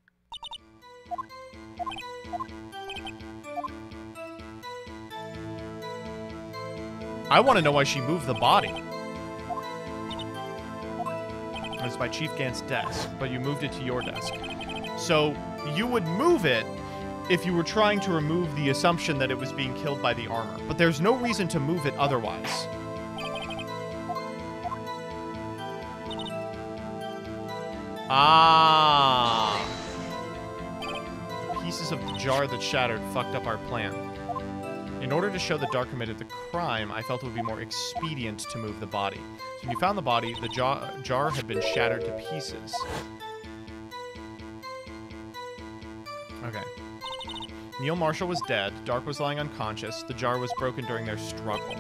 I want to know why she moved the body. It was by Chief Gant's desk, but you moved it to your desk. So you would move it if you were trying to remove the assumption that it was being killed by the armor. But there's no reason to move it otherwise. Ah. Pieces of the jar that shattered fucked up our plan. In order to show that Dark committed the crime, I felt it would be more expedient to move the body. So when you found the body, the jar had been shattered to pieces. Okay. Neil Marshall was dead. Dark was lying unconscious. The jar was broken during their struggle.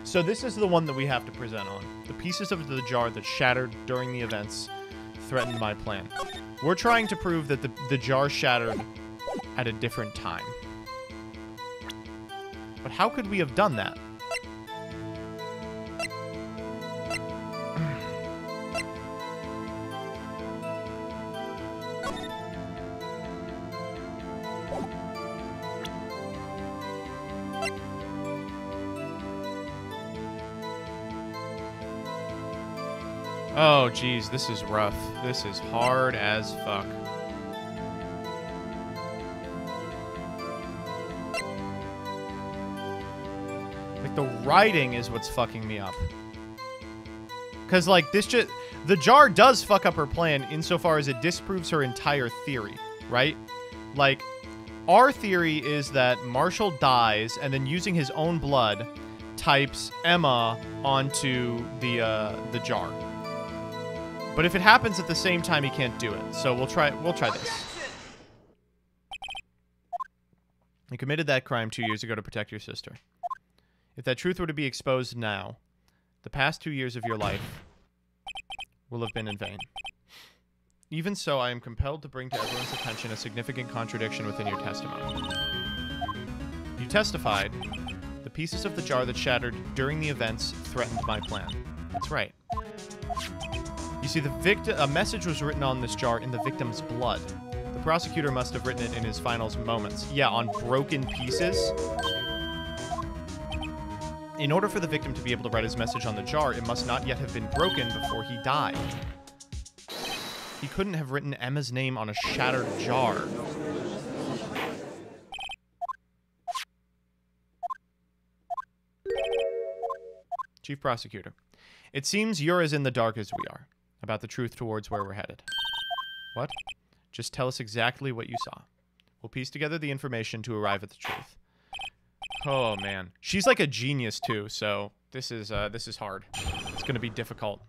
So this is the one that we have to present on. The pieces of the jar that shattered during the events threatened my plan. We're trying to prove that the jar shattered at a different time. But how could we have done that? Oh, geez, this is rough. This is hard as fuck. Like, the writing is what's fucking me up. Because, like, the jar does fuck up her plan insofar as it disproves her entire theory, right? Like, our theory is that Marshall dies and then using his own blood types Emma onto the jar. But if it happens at the same time, he can't do it. So we'll try this. You committed that crime 2 years ago to protect your sister. If that truth were to be exposed now, the past 2 years of your life will have been in vain. Even so, I am compelled to bring to everyone's attention a significant contradiction within your testimony. You testified, the pieces of the jar that shattered during the events threatened my plan. That's right. You see, a message was written on this jar in the victim's blood. The prosecutor must have written it in his final moments. Yeah, on broken pieces. In order for the victim to be able to write his message on the jar, it must not yet have been broken before he died. He couldn't have written Emma's name on a shattered jar. Chief Prosecutor, it seems you're as in the dark as we are about the truth towards where we're headed. What? Just tell us exactly what you saw. We'll piece together the information to arrive at the truth. Oh, man. She's like a genius, too, so this is hard. It's going to be difficult.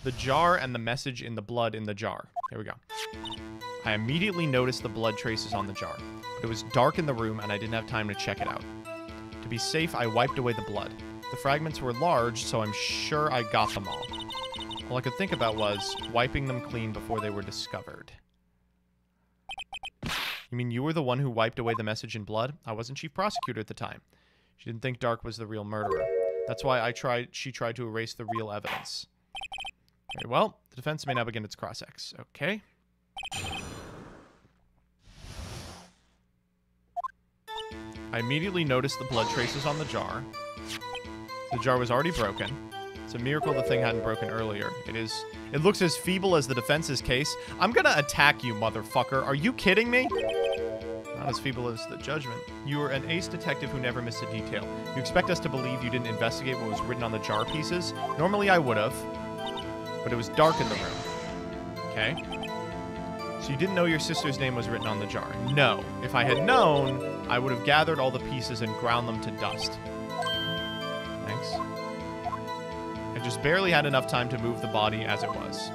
The jar and the message in the blood in the jar. Here we go. I immediately noticed the blood traces on the jar, but it was dark in the room and I didn't have time to check it out. To be safe, I wiped away the blood. The fragments were large, so I'm sure I got them all. All I could think about was wiping them clean before they were discovered. You mean you were the one who wiped away the message in blood? I wasn't chief prosecutor at the time. She didn't think Dark was the real murderer. That's why she tried to erase the real evidence. Very well. The defense may now begin its cross-ex. Okay. I immediately noticed the blood traces on the jar. The jar was already broken. It's a miracle the thing hadn't broken earlier. It looks as feeble as the defense's case. I'm gonna attack you, motherfucker. Are you kidding me? Not as feeble as the judgment. You were an ace detective who never missed a detail. You expect us to believe you didn't investigate what was written on the jar pieces? Normally I would have, but it was dark in the room. Okay. So you didn't know your sister's name was written on the jar? No. If I had known, I would have gathered all the pieces and ground them to dust. Thanks. I just barely had enough time to move the body as it was.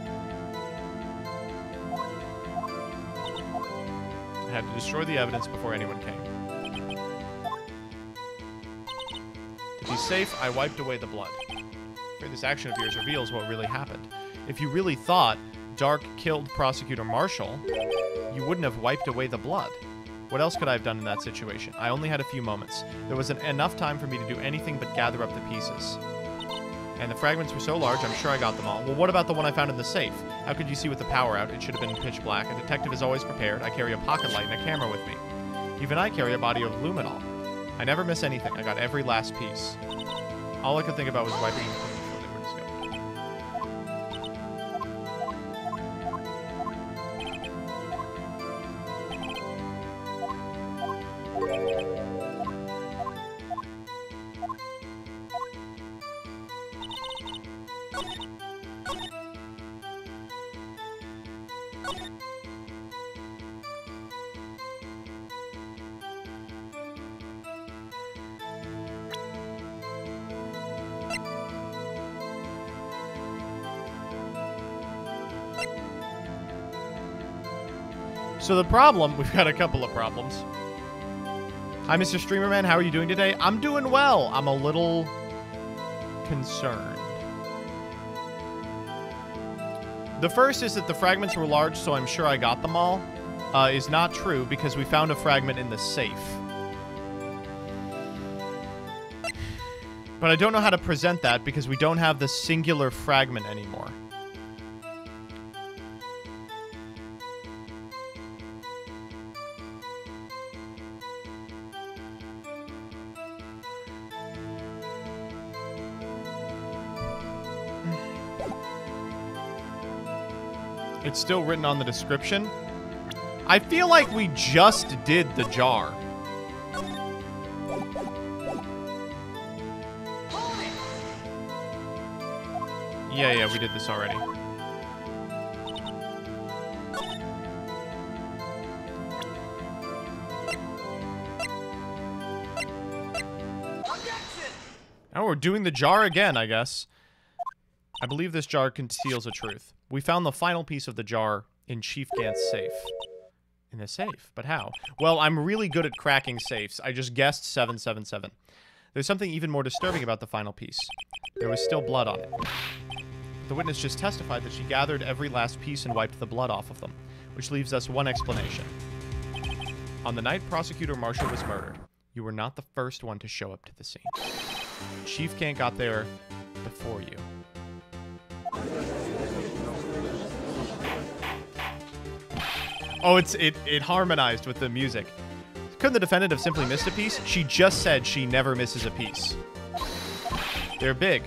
I had to destroy the evidence before anyone came. To be safe, I wiped away the blood. For this action of yours reveals what really happened. If you really thought Dark killed Prosecutor Marshall, you wouldn't have wiped away the blood. What else could I have done in that situation? I only had a few moments. There wasn't enough time for me to do anything but gather up the pieces. And the fragments were so large, I'm sure I got them all. Well, what about the one I found in the safe? How could you see with the power out? It should have been pitch black. A detective is always prepared. I carry a pocket light and a camera with me. Even I carry a body of luminol. I never miss anything. I got every last piece. All I could think about was wiping them before they were discovered. So the problem, we've got a couple of problems. Hi, Mr. Streamerman. How are you doing today? I'm doing well. I'm a little concerned. The first is that the fragments were large, so I'm sure I got them all. Is not true because we found a fragment in the safe. But I don't know how to present that because we don't have the singular fragment anymore. It's still written on the description. I feel like we just did the jar. Yeah, we did this already. Now we're doing the jar again, I guess. I believe this jar conceals a truth. We found the final piece of the jar in Chief Gant's safe. In the safe? But how? Well, I'm really good at cracking safes. I just guessed 777. There's something even more disturbing about the final piece. There was still blood on it. The witness just testified that she gathered every last piece and wiped the blood off of them, which leaves us one explanation. On the night Prosecutor Marshall was murdered, you were not the first one to show up to the scene. Chief Gant got there before you. Oh, it harmonized with the music. Couldn't the defendant have simply missed a piece? She just said she never misses a piece. They're big.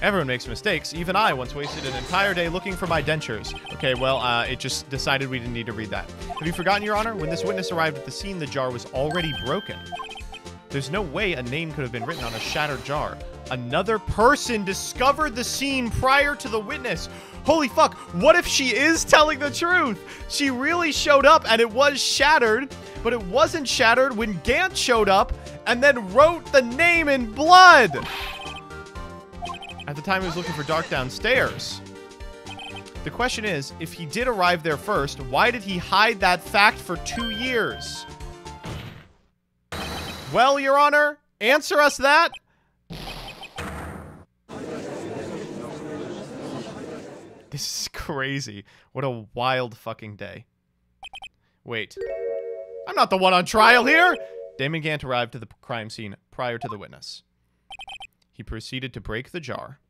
Everyone makes mistakes. Even I once wasted an entire day looking for my dentures. Okay, well, it just decided we didn't need to read that. Have you forgotten, Your Honor? When this witness arrived at the scene, the jar was already broken. There's no way a name could have been written on a shattered jar. Another person discovered the scene prior to the witness. Holy fuck, what if she is telling the truth? She really showed up and it was shattered, but it wasn't shattered when Gant showed up and then wrote the name in blood. At the time he was looking for Dark downstairs. The question is, if he did arrive there first, why did he hide that fact for 2 years? Well, Your Honor, answer us that. This is crazy. What a wild fucking day. Wait. I'm not the one on trial here! Damon Gant arrived to the crime scene prior to the witness. He proceeded to break the jar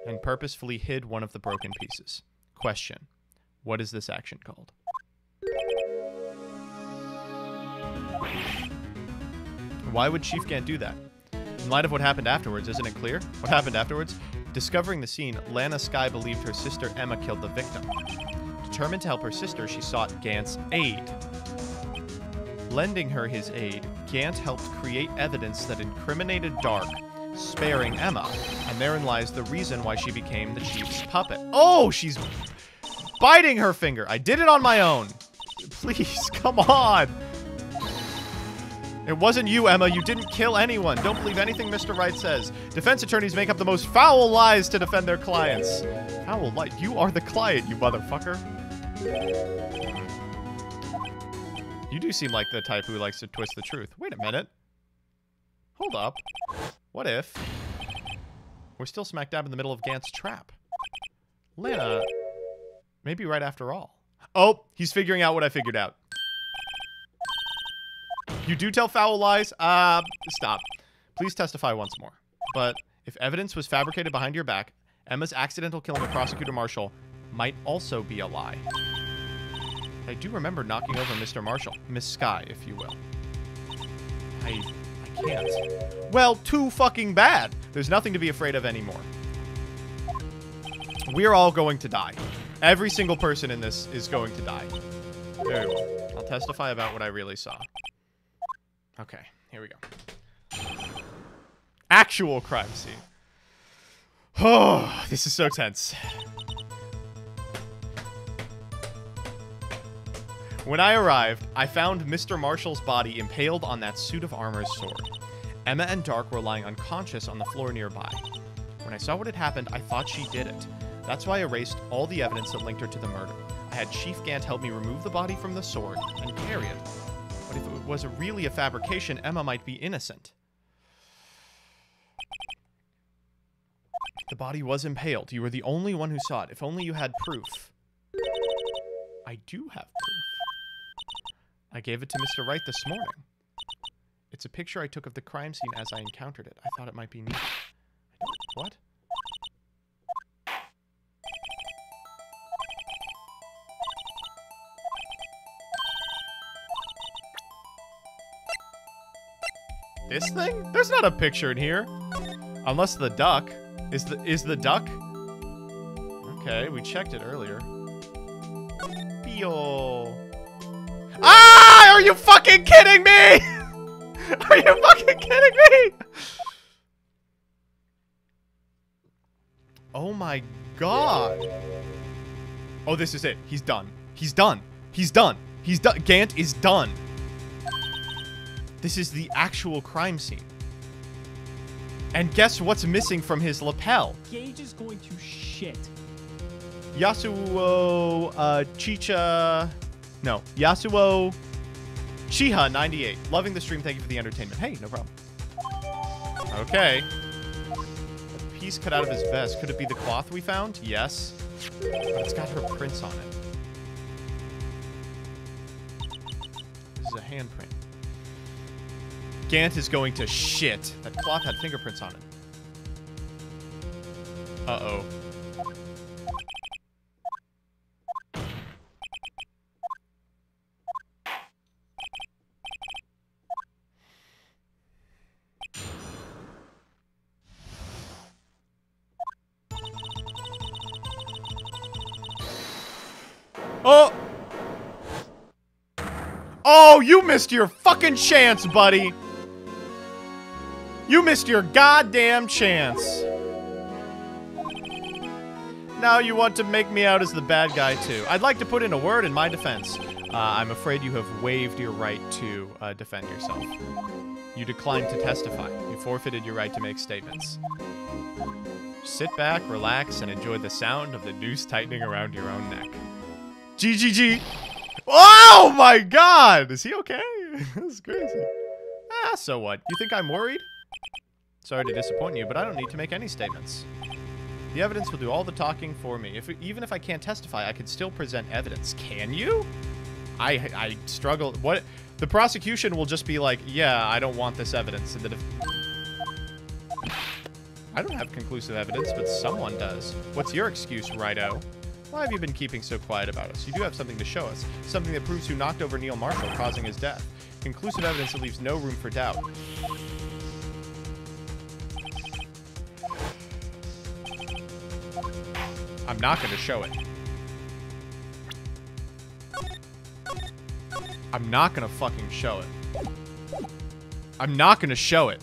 and purposefully hid one of the broken pieces. Question. What is this action called? Why would Chief Gant do that? In light of what happened afterwards, isn't it clear? What happened afterwards? Discovering the scene, Lana Skye believed her sister Emma killed the victim. Determined to help her sister, she sought Gant's aid. Lending her his aid, Gant helped create evidence that incriminated Dark, sparing Emma. And therein lies the reason why she became the Chief's puppet. Oh, she's biting her finger. I did it on my own. Please, come on. It wasn't you, Emma. You didn't kill anyone. Don't believe anything Mr. Wright says. Defense attorneys make up the most foul lies to defend their clients. Foul lie? You are the client, you motherfucker. You do seem like the type who likes to twist the truth. Wait a minute. Hold up. What if we're still smack dab in the middle of Gant's trap? Lana, maybe right after all. Oh, he's figuring out what I figured out. You do tell foul lies? Stop. Please testify once more. But if evidence was fabricated behind your back, Emma's accidental killing of Prosecutor Marshall might also be a lie. I do remember knocking over Mr. Marshall. Miss Skye, if you will. I can't. Well, too fucking bad. There's nothing to be afraid of anymore. We're all going to die. Every single person in this is going to die. Very well. I'll testify about what I really saw. Okay, here we go. Actual crime scene. Oh, this is so tense. When I arrived, I found Mr. Marshall's body impaled on that suit of armor's sword. Emma and Dark were lying unconscious on the floor nearby. When I saw what had happened, I thought she did it. That's why I erased all the evidence that linked her to the murder. I had Chief Gant help me remove the body from the sword and carry it. But if it was really a fabrication, Emma might be innocent. The body was impaled. You were the only one who saw it. If only you had proof. I do have proof. I gave it to Mr. Wright this morning. It's a picture I took of the crime scene as I encountered it. I thought it might be neat. What? This thing? There's not a picture in here. Unless the duck. Is the duck? Okay, we checked it earlier. Pio. Ah! Are you fucking kidding me? Are you fucking kidding me? Oh my god. Oh, this is it. He's done. He's done. He's done. He's done. Gant is done. This is the actual crime scene. And guess what's missing from his lapel? Gage is going to shit. Yasuo, Chicha... No, Yasuo Chiha 98. Loving the stream. Thank you for the entertainment. Hey, no problem. Okay. A piece cut out of his vest. Could it be the cloth we found? Yes. But it's got her prints on it. This is a handprint. Gant is going to shit. That cloth had fingerprints on it. Uh-oh. Oh! Oh, you missed your fucking chance, buddy! You missed your goddamn chance. Now you want to make me out as the bad guy, too. I'd like to put in a word in my defense. I'm afraid you have waived your right to defend yourself. You declined to testify. You forfeited your right to make statements. Sit back, relax, and enjoy the sound of the noose tightening around your own neck. GGG. Oh my god! Is he okay? That's crazy. Ah, so what? You think I'm worried? Sorry to disappoint you, but I don't need to make any statements. The evidence will do all the talking for me. Even if I can't testify, I can still present evidence. Can you? I struggle. What? The prosecution will just be like, yeah, I don't want this evidence. And I don't have conclusive evidence, but someone does. What's your excuse, Righto? Why have you been keeping so quiet about us? You do have something to show us. Something that proves who knocked over Neil Marshall, causing his death. Conclusive evidence that leaves no room for doubt. I'm not going to show it. I'm not going to fucking show it. I'm not going to show it.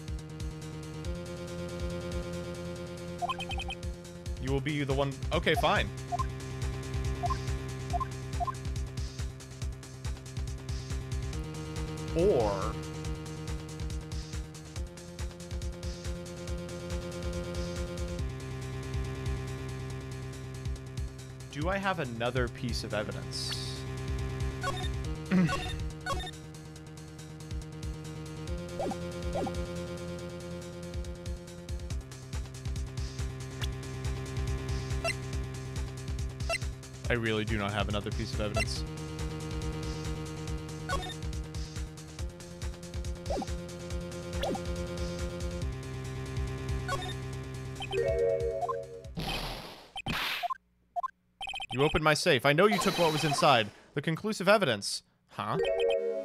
You will be the one... Okay, fine. Or... do I have another piece of evidence? I really do not have another piece of evidence. You opened my safe. I know you took what was inside. The conclusive evidence. Huh?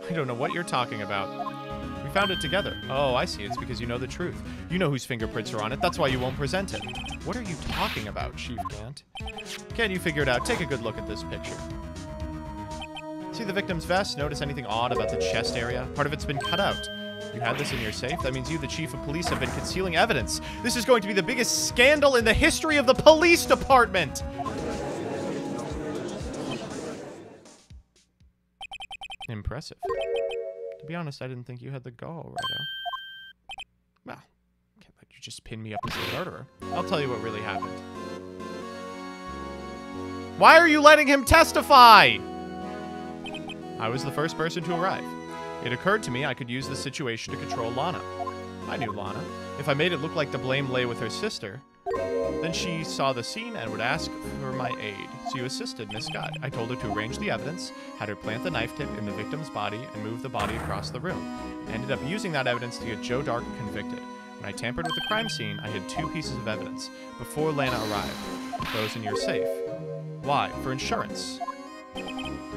I don't know what you're talking about. We found it together. Oh, I see. It's because you know the truth. You know whose fingerprints are on it. That's why you won't present it. What are you talking about, Chief Gant? Can you figure it out? Take a good look at this picture. See the victim's vest? Notice anything odd about the chest area? Part of it's been cut out. You had this in your safe? That means you, the chief of police, have been concealing evidence. This is going to be the biggest scandal in the history of the police department! Impressive. To be honest, I didn't think you had the gall, Righto. Well, can't let you just pin me up as the murderer. I'll tell you what really happened. Why are you letting him testify? I was the first person to arrive. It occurred to me I could use the situation to control Lana. I knew Lana. If I made it look like the blame lay with her sister, then she saw the scene and would ask for my aid. So you assisted Miss Scott. I told her to arrange the evidence, had her plant the knife tip in the victim's body, and move the body across the room. I ended up using that evidence to get Joe Dark convicted. When I tampered with the crime scene, I hid 2 pieces of evidence before Lana arrived. Those in your safe. Why? For insurance.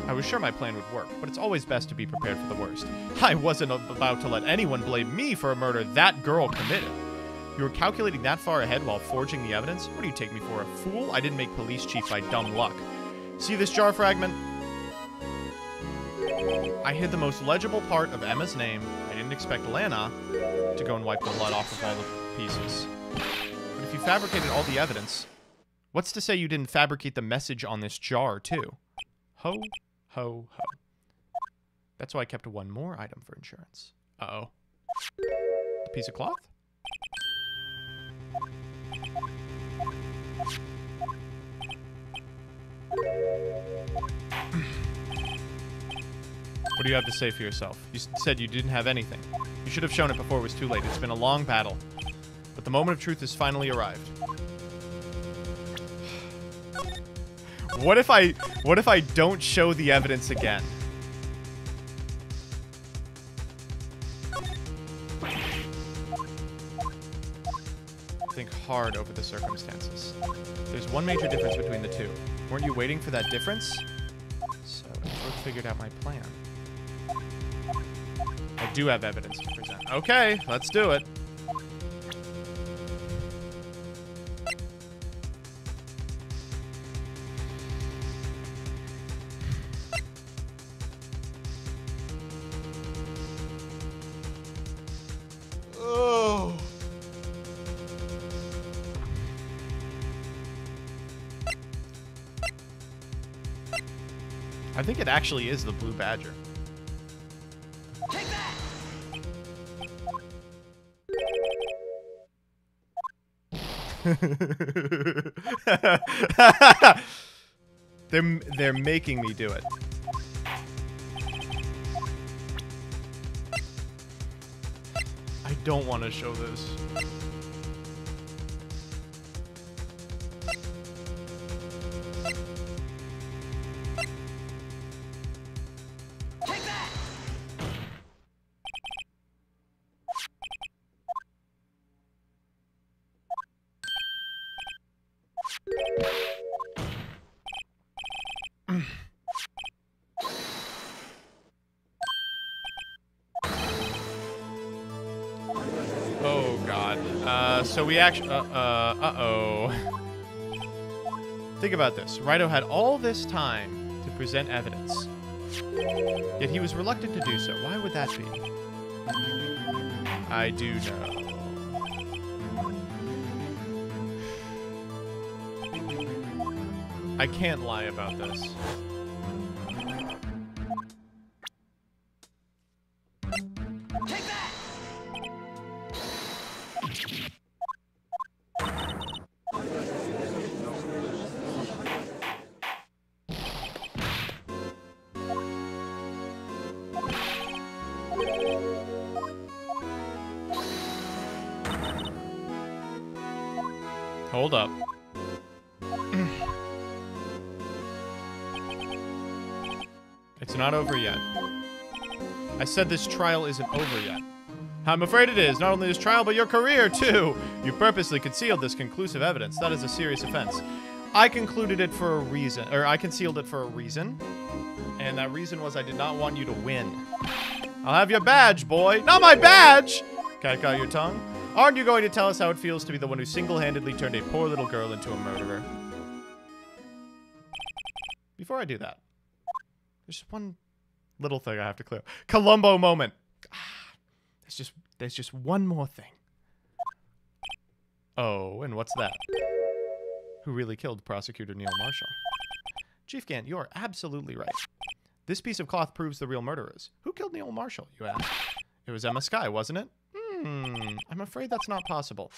I was sure my plan would work, but it's always best to be prepared for the worst. I wasn't about to let anyone blame me for a murder that girl committed. You were calculating that far ahead while forging the evidence? What do you take me for, a fool? I didn't make police chief by dumb luck. See this jar fragment? I hid the most legible part of Emma's name. I didn't expect Lana to go and wipe the blood off of all the pieces. But if you fabricated all the evidence, what's to say you didn't fabricate the message on this jar, too? Ho, ho, ho. That's why I kept 1 more item for insurance. Uh-oh. The piece of cloth? What do you have to say for yourself? You said you didn't have anything. You should have shown it before it was too late. It's been a long battle. But the moment of truth has finally arrived. What if I don't show the evidence again? Think hard over the circumstances. There's one major difference between the two. Weren't you waiting for that difference? So, Brooke figured out my plan. I do have evidence to present. Okay, let's do it. I think it actually is the blue badger. Take that! They're making me do it. I don't want to show this. Take that! Oh god. So we actually uh-oh. Think about this. Raito had all this time to present evidence. Yet he was reluctant to do so. Why would that be? I do know. I can't lie about this. Take that! Hold up. It's not over yet. I said this trial isn't over yet. I'm afraid it is. Not only this trial, but your career, too. You purposely concealed this conclusive evidence. That is a serious offense. I concluded it for a reason, or I concealed it for a reason. And that reason was I did not want you to win. I'll have your badge, boy. Not my badge! Cat got your tongue? Aren't you going to tell us how it feels to be the one who single-handedly turned a poor little girl into a murderer? Before I do that, there's one little thing I have to clear. Columbo moment. There's just one more thing. Oh, and what's that? Who really killed Prosecutor Neil Marshall? Chief Gant, you are absolutely right. This piece of cloth proves the real murderers. Who killed Neil Marshall, you ask? It was Emma Skye, wasn't it? I'm afraid that's not possible.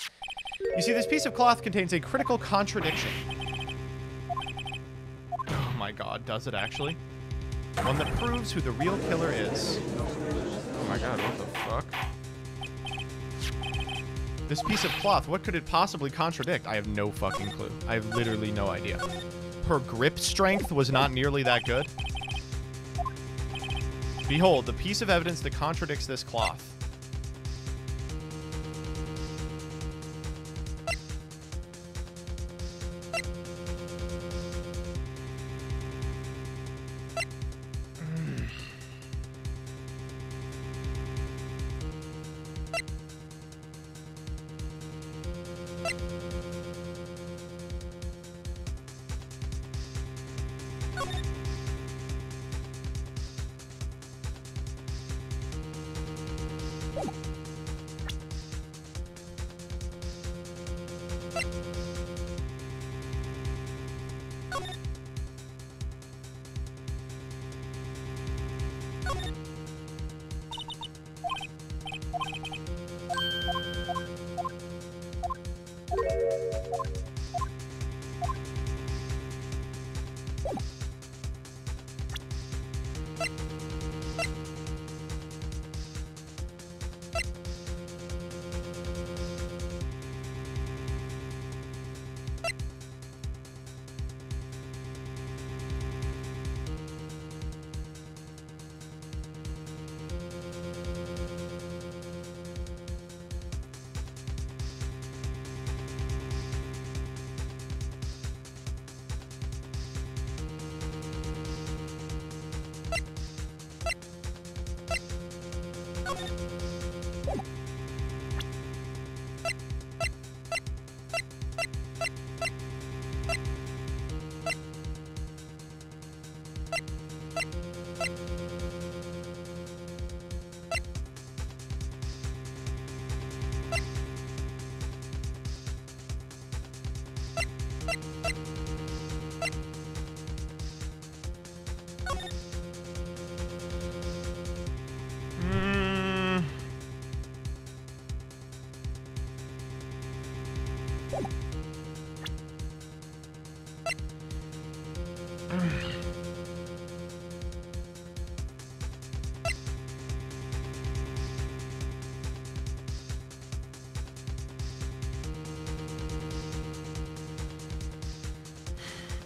You see, this piece of cloth contains a critical contradiction. Oh my god, does it actually? One that proves who the real killer is. Oh my god, what the fuck? This piece of cloth, what could it possibly contradict? I have no fucking clue. I have literally no idea. Her grip strength was not nearly that good. Behold, the piece of evidence that contradicts this cloth.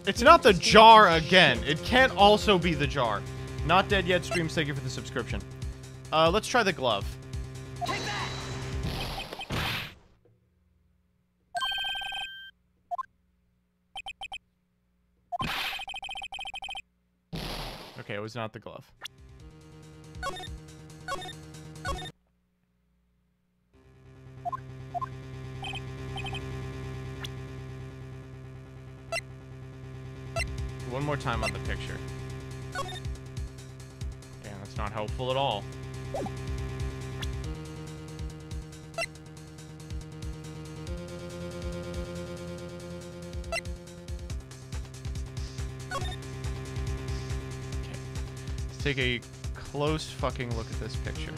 It's not the jar again. It can't also be the jar. Not dead yet. Streams, thank you for the subscription. Let's try the glove. Take that! Okay, it was not the glove. One more time on the picture. Damn, that's not helpful at all. Take a close fucking look at this picture.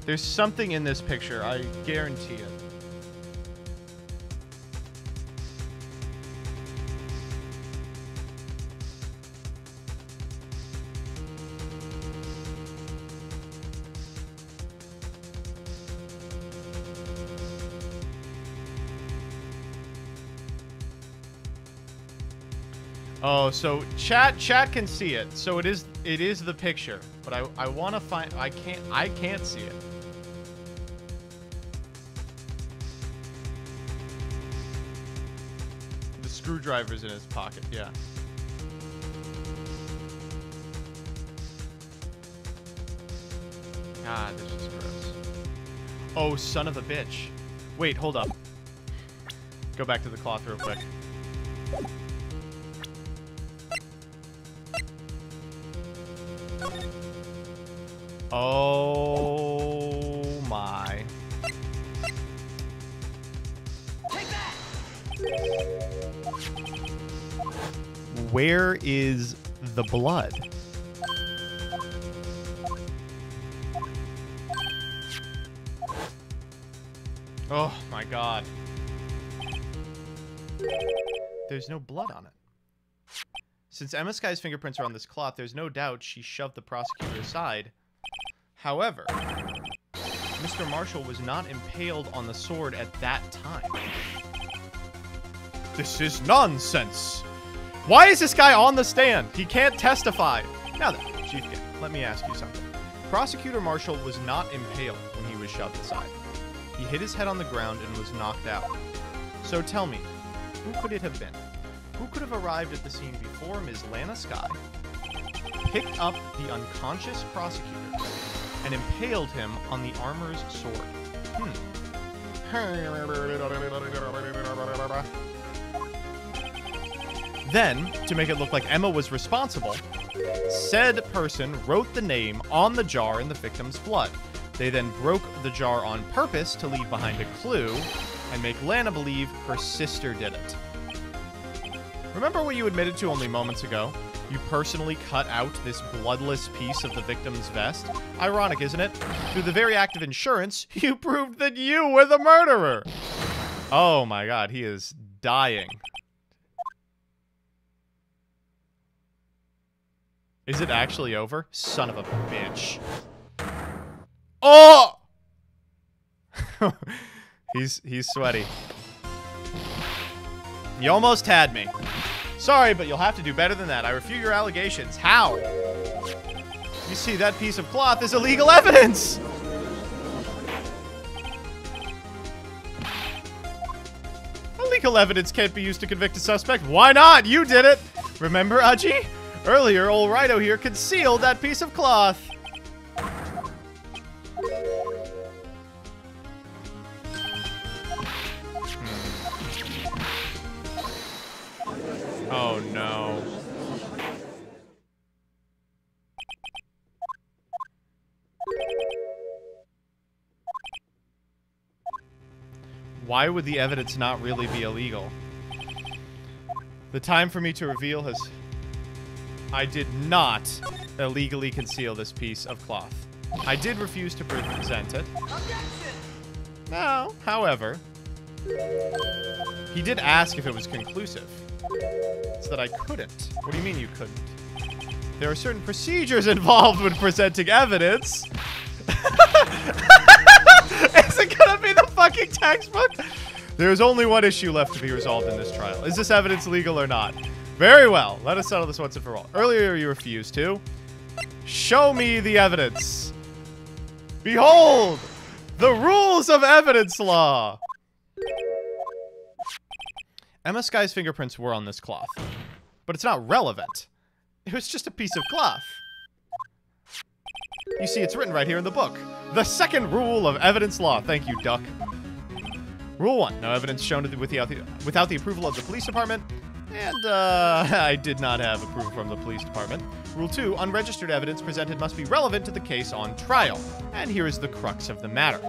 There's something in this picture, I guarantee it. Oh, so chat can see it. So it is the picture, but I want to find I can't see it. The screwdriver's in his pocket, yeah. God, this is gross. Oh, son of a bitch. Wait, hold up. Go back to the cloth real quick. Oh my. Take that! Where is the blood? Oh my god. There's no blood on it. Since Emma Sky's fingerprints are on this cloth, there's no doubt she shoved the prosecutor aside. However, Mr. Marshall was not impaled on the sword at that time. This is nonsense! Why is this guy on the stand? He can't testify. Now then, Chief, let me ask you something. Prosecutor Marshall was not impaled when he was shoved aside. He hit his head on the ground and was knocked out. So tell me, who could it have been? Who could have arrived at the scene before Ms. Lana Sky, picked up the unconscious prosecutor, and impaled him on the armor's sword? Then, to make it look like Emma was responsible, said person wrote the name on the jar in the victim's blood. They then broke the jar on purpose to leave behind a clue and make Lana believe her sister did it. Remember what you admitted to only moments ago? You personally cut out this bloodless piece of the victim's vest? Ironic, isn't it? Through the very act of insurance, you proved that you were the murderer! Oh my god, he is dying. Is it actually over? Son of a bitch. Oh! He's sweaty. You almost had me. Sorry, but you'll have to do better than that. I refute your allegations. How? You see, that piece of cloth is illegal evidence! Illegal evidence can't be used to convict a suspect. Why not? You did it! Remember, Aji? Earlier, old Rido here concealed that piece of cloth. Oh no. Why would the evidence not really be illegal? The time for me to reveal has... I did not illegally conceal this piece of cloth. I did refuse to present it. Objection! No, however, He did ask if it was conclusive. It's that I couldn't. What do you mean you couldn't? There are certain procedures involved when presenting evidence. Is it gonna be the fucking textbook? There's only one issue left to be resolved in this trial. Is this evidence legal or not? Very well. Let us settle this once and for all. Earlier you refused to. Show me the evidence. Behold, the rules of evidence law. Emma Sky's fingerprints were on this cloth, but it's not relevant. It was just a piece of cloth. You see, it's written right here in the book. The second rule of evidence law. Thank you, Duck. Rule 1. No evidence shown without the approval of the police department. And, I did not have approval from the police department. Rule 2. Unregistered evidence presented must be relevant to the case on trial. And here is the crux of the matter.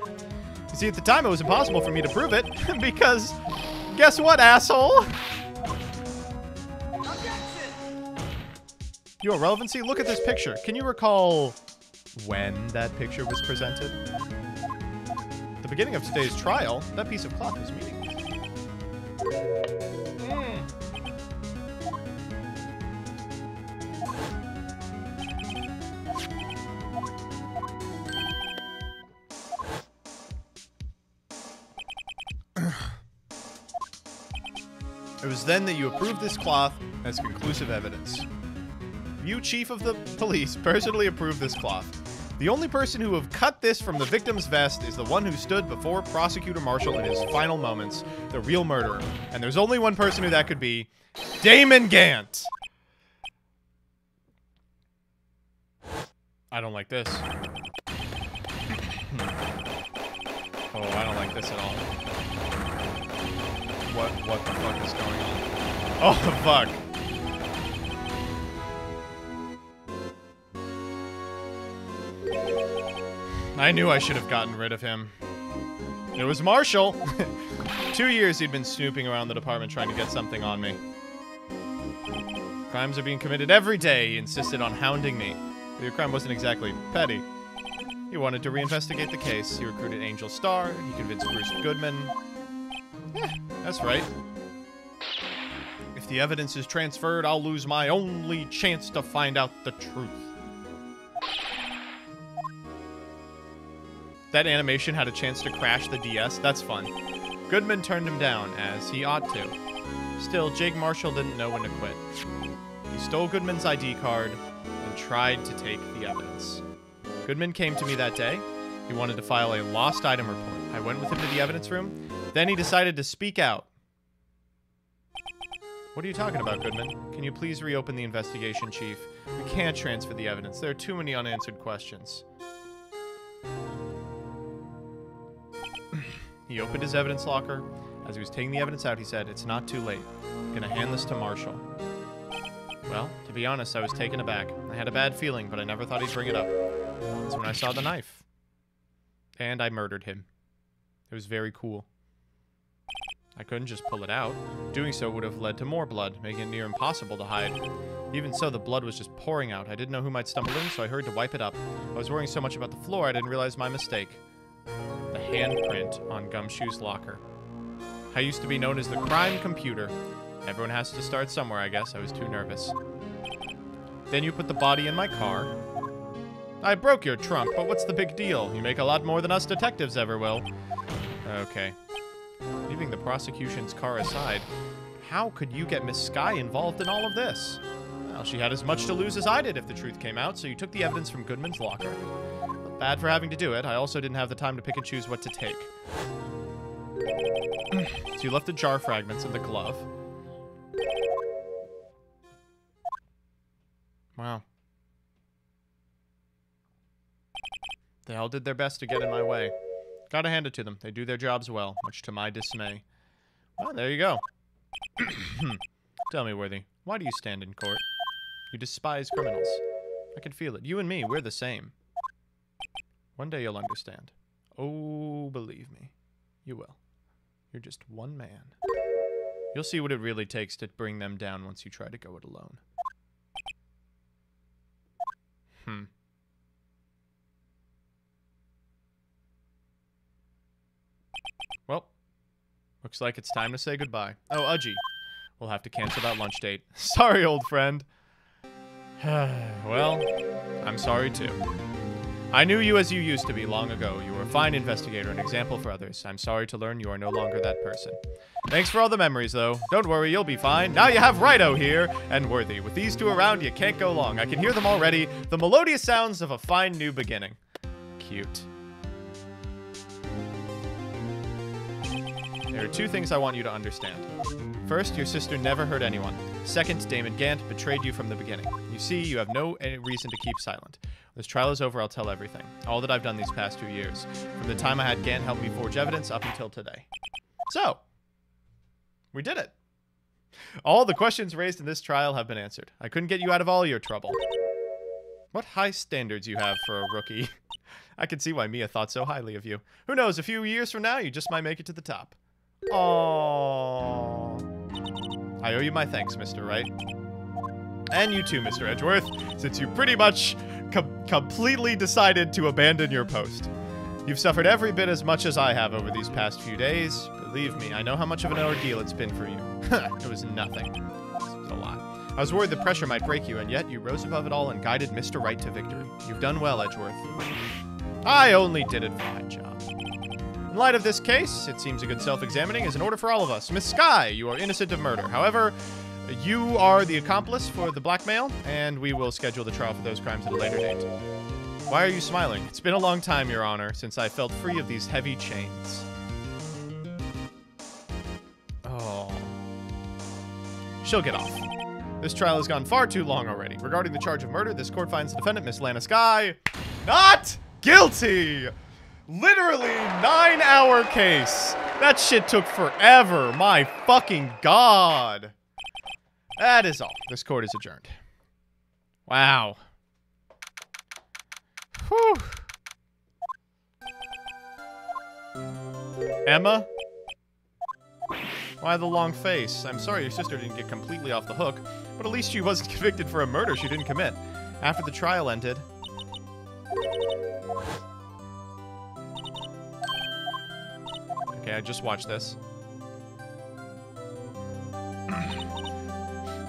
You see, at the time, it was impossible for me to prove it, because guess what, asshole? Your relevancy? Look at this picture. Can you recall when that picture was presented? At the beginning of today's trial, that piece of cloth was meaningless. It was then that you approved this cloth as conclusive evidence. You, Chief of the Police, personally approved this cloth. The only person who have cut this from the victim's vest is the one who stood before Prosecutor Marshall in his final moments, the real murderer. And there's only one person who that could be, Damon Gant. I don't like this. Oh, I don't like this at all. What the fuck is going on? Oh, fuck. I knew I should have gotten rid of him. It was Marshall. 2 years he'd been snooping around the department trying to get something on me. Crimes are being committed every day, he insisted on hounding me. But your crime wasn't exactly petty. He wanted to reinvestigate the case. He recruited Angel Starr. He convinced Bruce Goodman. Yeah, that's right. If the evidence is transferred, I'll lose my only chance to find out the truth. That animation had a chance to crash the DS. That's fun. Goodman turned him down, as he ought to. Still, Jake Marshall didn't know when to quit. He stole Goodman's ID card and tried to take the evidence. Goodman came to me that day. He wanted to file a lost item report. I went with him to the evidence room. Then he decided to speak out. What are you talking about, Goodman? Can you please reopen the investigation, Chief? We can't transfer the evidence. There are too many unanswered questions. He opened his evidence locker. As he was taking the evidence out, he said, "It's not too late. I'm gonna hand this to Marshall." Well, to be honest, I was taken aback. I had a bad feeling, but I never thought he'd bring it up. That's when I saw the knife. And I murdered him. It was very cool. I couldn't just pull it out. Doing so would have led to more blood, making it near impossible to hide. Even so, the blood was just pouring out. I didn't know who might stumble in, so I hurried to wipe it up. I was worrying so much about the floor, I didn't realize my mistake. The handprint on Gumshoe's locker. I used to be known as the crime computer. Everyone has to start somewhere, I guess. I was too nervous. Then you put the body in my car. I broke your trunk, but what's the big deal? You make a lot more than us detectives ever will. Okay. Leaving the prosecution's car aside, how could you get Miss Sky involved in all of this? Well, she had as much to lose as I did if the truth came out, so you took the evidence from Goodman's locker. Bad for having to do it. I also didn't have the time to pick and choose what to take. So you left the jar fragments in the glove. Wow. They all did their best to get in my way. Gotta hand it to them. They do their jobs well, much to my dismay. Well, there you go. Tell me, Worthy, why do you stand in court? You despise criminals. I can feel it. You and me, we're the same. One day you'll understand. Oh, believe me, you will. You're just one man. You'll see what it really takes to bring them down once you try to go it alone. Looks like it's time to say goodbye. Oh, Udgy. We'll have to cancel that lunch date. Sorry, old friend. Well, I'm sorry too. I knew you as you used to be long ago. You were a fine investigator, an example for others. I'm sorry to learn you are no longer that person. Thanks for all the memories, though. Don't worry, you'll be fine. Now you have Rido here, and Worthy. With these two around, you can't go long. I can hear them already. The melodious sounds of a fine new beginning. Cute. There are two things I want you to understand. First, your sister never hurt anyone. Second, Damon Gant betrayed you from the beginning. You see, you have no reason to keep silent. When this trial is over, I'll tell everything. All that I've done these past 2 years. From the time I had Gant help me forge evidence up until today. So, we did it. All the questions raised in this trial have been answered. I couldn't get you out of all your trouble. What high standards you have for a rookie. I can see why Mia thought so highly of you. Who knows, a few years from now, you just might make it to the top. Aww. I owe you my thanks, Mr. Wright. And you too, Mr. Edgeworth, since you pretty much completely decided to abandon your post. You've suffered every bit as much as I have over these past few days. Believe me, I know how much of an ordeal it's been for you. It was nothing. It's a lot. I was worried the pressure might break you, and yet you rose above it all and guided Mr. Wright to victory. You've done well, Edgeworth. I only did it for my job. In light of this case, it seems a good self-examining is in order for all of us. Miss Sky, you are innocent of murder. However, you are the accomplice for the blackmail, and we will schedule the trial for those crimes at a later date. Why are you smiling? It's been a long time, Your Honor, since I felt free of these heavy chains. Oh. She'll get off. This trial has gone far too long already. Regarding the charge of murder, this court finds the defendant, Miss Lana Sky, not guilty! Literally 9-hour case. That shit took forever. My fucking god. That is all. This court is adjourned. Wow. Whew. Emma? Why the long face? I'm sorry your sister didn't get completely off the hook, but at least she wasn't convicted for a murder she didn't commit. After the trial ended... Okay, I just watched this.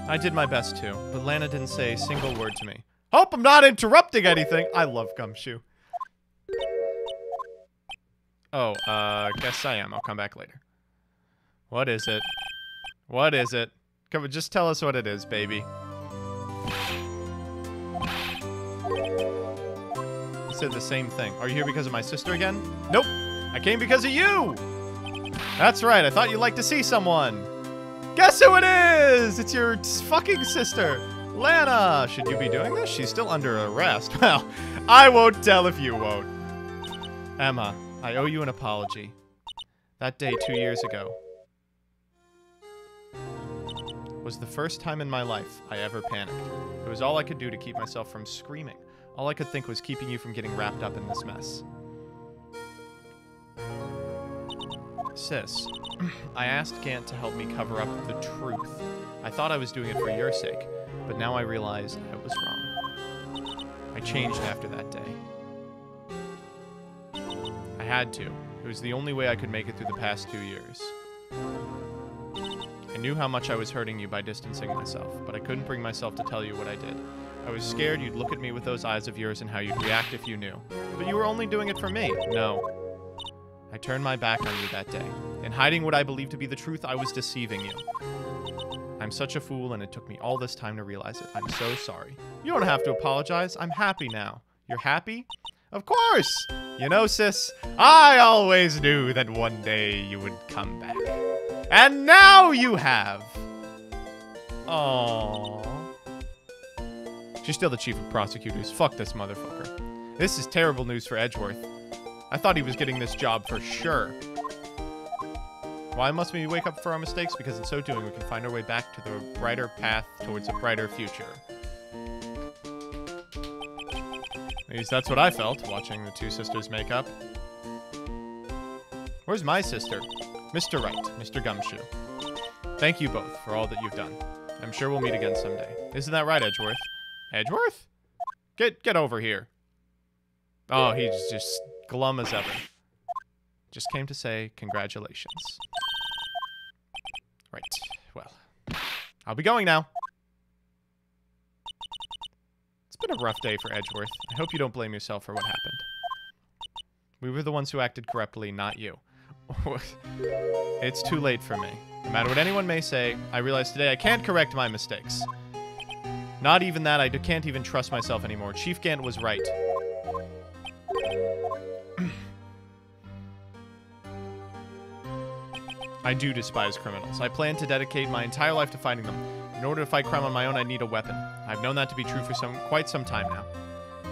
I did my best too, but Lana didn't say a single word to me. Hope I'm not interrupting anything! I love Gumshoe. Oh, guess I am. I'll come back later. What is it? What is it? Come on, just tell us what it is, baby. He said the same thing. Are you here because of my sister again? Nope! I came because of you! That's right, I thought you'd like to see someone. Guess who it is? It's your fucking sister, Lana. Should you be doing this? She's still under arrest. Well, I won't tell if you won't. Emma, I owe you an apology. That day 2 years ago was the first time in my life I ever panicked. It was all I could do to keep myself from screaming. All I could think was keeping you from getting wrapped up in this mess. Sis, I asked Gant to help me cover up the truth. I thought I was doing it for your sake, but now I realize I was wrong. I changed after that day. I had to. It was the only way I could make it through the past 2 years. I knew how much I was hurting you by distancing myself, but I couldn't bring myself to tell you what I did. I was scared you'd look at me with those eyes of yours and how you'd react if you knew. But you were only doing it for me. No. I turned my back on you that day. In hiding what I believed to be the truth, I was deceiving you. I'm such a fool, and it took me all this time to realize it. I'm so sorry. You don't have to apologize. I'm happy now. You're happy? Of course! You know, sis, I always knew that one day you would come back. And now you have! Aww. She's still the chief of prosecutors. Fuck this motherfucker. This is terrible news for Edgeworth. I thought he was getting this job for sure. Why must we wake up for our mistakes? Because in so doing, we can find our way back to the brighter path towards a brighter future. At least that's what I felt, watching the two sisters make up. Where's my sister? Mr. Wright, Mr. Gumshoe. Thank you both for all that you've done. I'm sure we'll meet again someday. Isn't that right, Edgeworth? Edgeworth? Get over here. Oh, he's just glum as ever. Just came to say congratulations. I'll be going now. It's been a rough day for Edgeworth. I hope you don't blame yourself for what happened. We were the ones who acted corruptly, not you. It's too late for me. No matter what anyone may say, I realize today I can't correct my mistakes. Not even that, I can't even trust myself anymore. Chief Gant was right. I do despise criminals. I plan to dedicate my entire life to fighting them. In order to fight crime on my own, I need a weapon. I've known that to be true for quite some time now.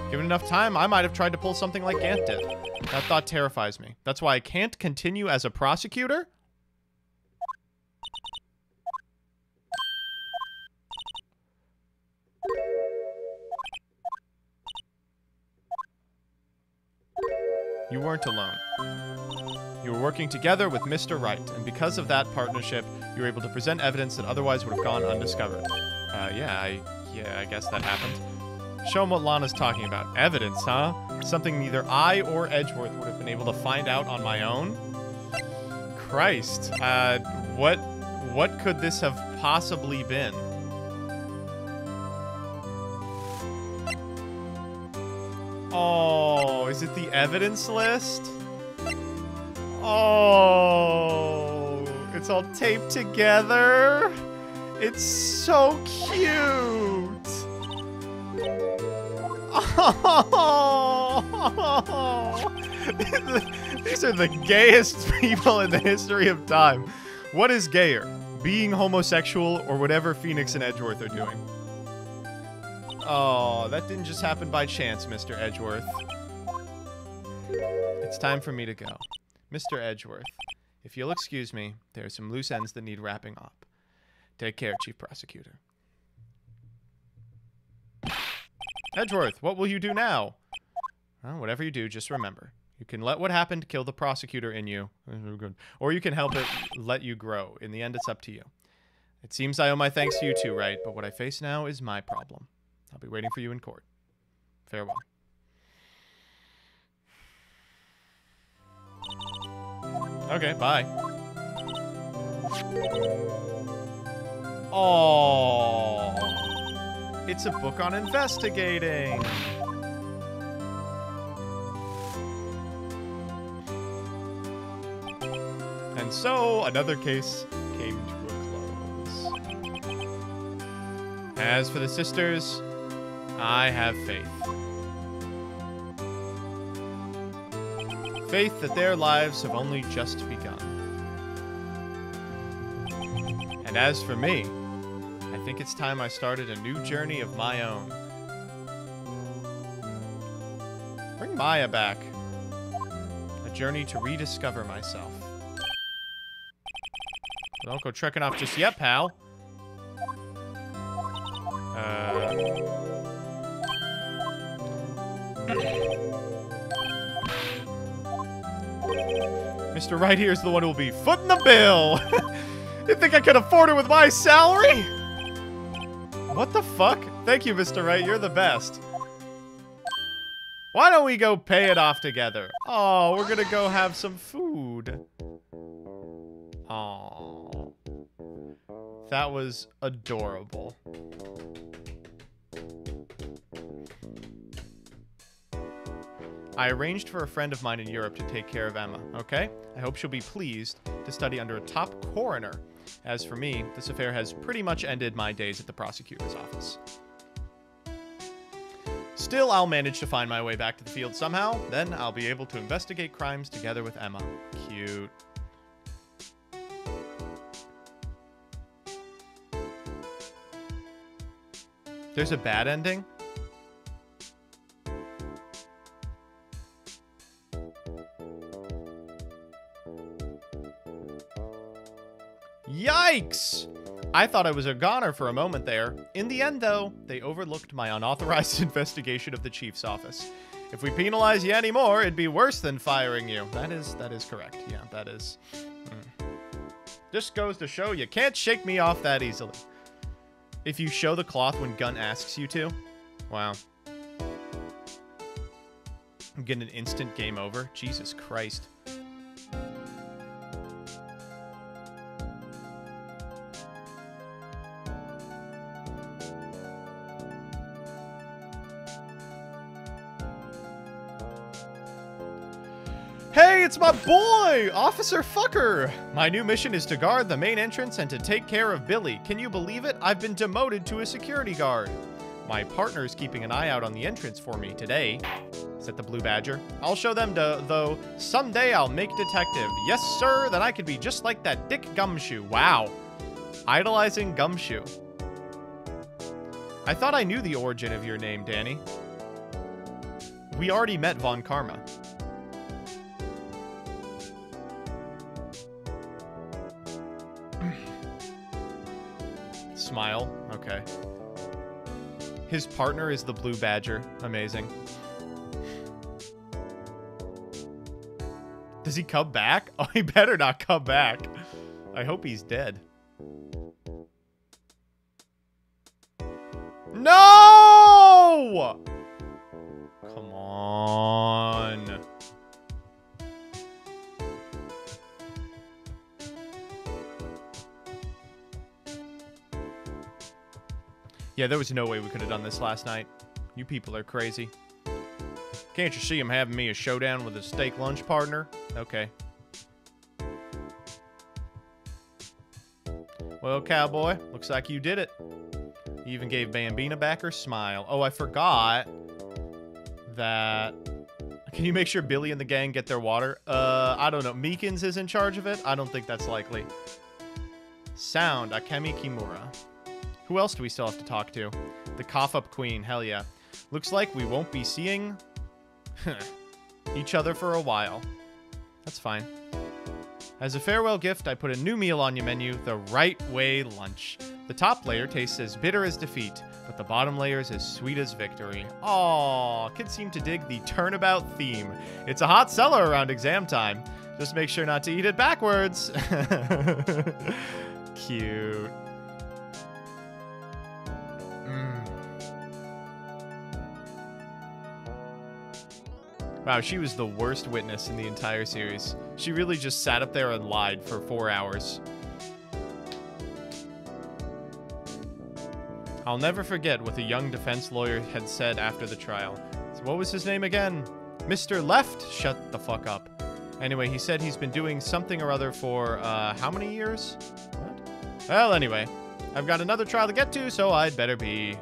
Given enough time, I might have tried to pull something like Gant did. That thought terrifies me. That's why I can't continue as a prosecutor? You weren't alone. You were working together with Mr. Right, and because of that partnership, you were able to present evidence that otherwise would have gone undiscovered. Yeah, I guess that happened. Show him what Lana's talking about. Evidence, huh? Something neither I or Edgeworth would have been able to find out on my own? Christ. What could this have possibly been? Oh, is it the evidence list? Oh, it's all taped together. It's so cute. Oh, these are the gayest people in the history of time. What is gayer? Being homosexual or whatever Phoenix and Edgeworth are doing? Oh, that didn't just happen by chance, Mr. Edgeworth. It's time for me to go. Mr. Edgeworth, if you'll excuse me, there are some loose ends that need wrapping up. Take care, Chief Prosecutor. Edgeworth, what will you do now? Well, whatever you do, just remember. You can let what happened kill the prosecutor in you, or you can help it let you grow. In the end, it's up to you. It seems I owe my thanks to you too, right? But what I face now is my problem. I'll be waiting for you in court. Farewell. Okay, bye. Oh, it's a book on investigating. And so, another case came to a close. As for the sisters, I have faith. Faith that their lives have only just begun. And as for me, I think it's time I started a new journey of my own. Bring Maya back. A journey to rediscover myself. Don't go trekking off just yet, pal. Mr. Right here is the one who will be footing the bill. You think I could afford it with my salary? What the fuck? Thank you, Mr. Right. You're the best. Why don't we go pay it off together? Oh, we're gonna go have some food. Oh, that was adorable. I arranged for a friend of mine in Europe to take care of Emma, okay? I hope she'll be pleased to study under a top coroner. As for me, this affair has pretty much ended my days at the prosecutor's office. Still, I'll manage to find my way back to the field somehow. Then I'll be able to investigate crimes together with Emma. Cute. There's a bad ending? Yikes! I thought I was a goner for a moment there. In the end, though, they overlooked my unauthorized investigation of the chief's office. If we penalize you anymore, it'd be worse than firing you. That is correct. Yeah, that is. Just goes to show you can't shake me off that easily. If you show the cloth when Gun asks you to. Wow. I'm getting an instant game over. Jesus Christ. Hey, it's my boy, Officer Fucker! My new mission is to guard the main entrance and to take care of Billy. Can you believe it? I've been demoted to a security guard. My partner's keeping an eye out on the entrance for me today. Is that the Blue Badger? I'll show them, though. Someday I'll make detective. Yes, sir, then I could be just like that Dick Gumshoe. Wow. Idolizing Gumshoe. I thought I knew the origin of your name, Danny. We already met Von Karma. Smile. Okay. His partner is the Blue Badger. Amazing. Does he come back? Oh, he better not come back. I hope he's dead. No! Come on. Yeah, there was no way we could have done this last night. You people are crazy. Can't you see him having me a showdown with a steak lunch partner? Okay. Well, cowboy, looks like you did it. You even gave Bambina back her smile. Oh, I forgot that... Can you make sure Billy and the gang get their water? I don't know. Meekins is in charge of it? I don't think that's likely. Sound, Akemi Kimura. Who else do we still have to talk to? The cough-up queen, hell yeah. Looks like we won't be seeing each other for a while. That's fine. As a farewell gift, I put a new meal on your menu, the Right Way Lunch. The top layer tastes as bitter as defeat, but the bottom layer is as sweet as victory. Aww, kids seem to dig the turnabout theme. It's a hot seller around exam time. Just make sure not to eat it backwards. Cute. Wow, she was the worst witness in the entire series. She really just sat up there and lied for 4 hours. I'll never forget what the young defense lawyer had said after the trial. So what was his name again? Mr. Left? Shut the fuck up. Anyway, he said he's been doing something or other for, how many years? What? Well, anyway, I've got another trial to get to, so I'd better be...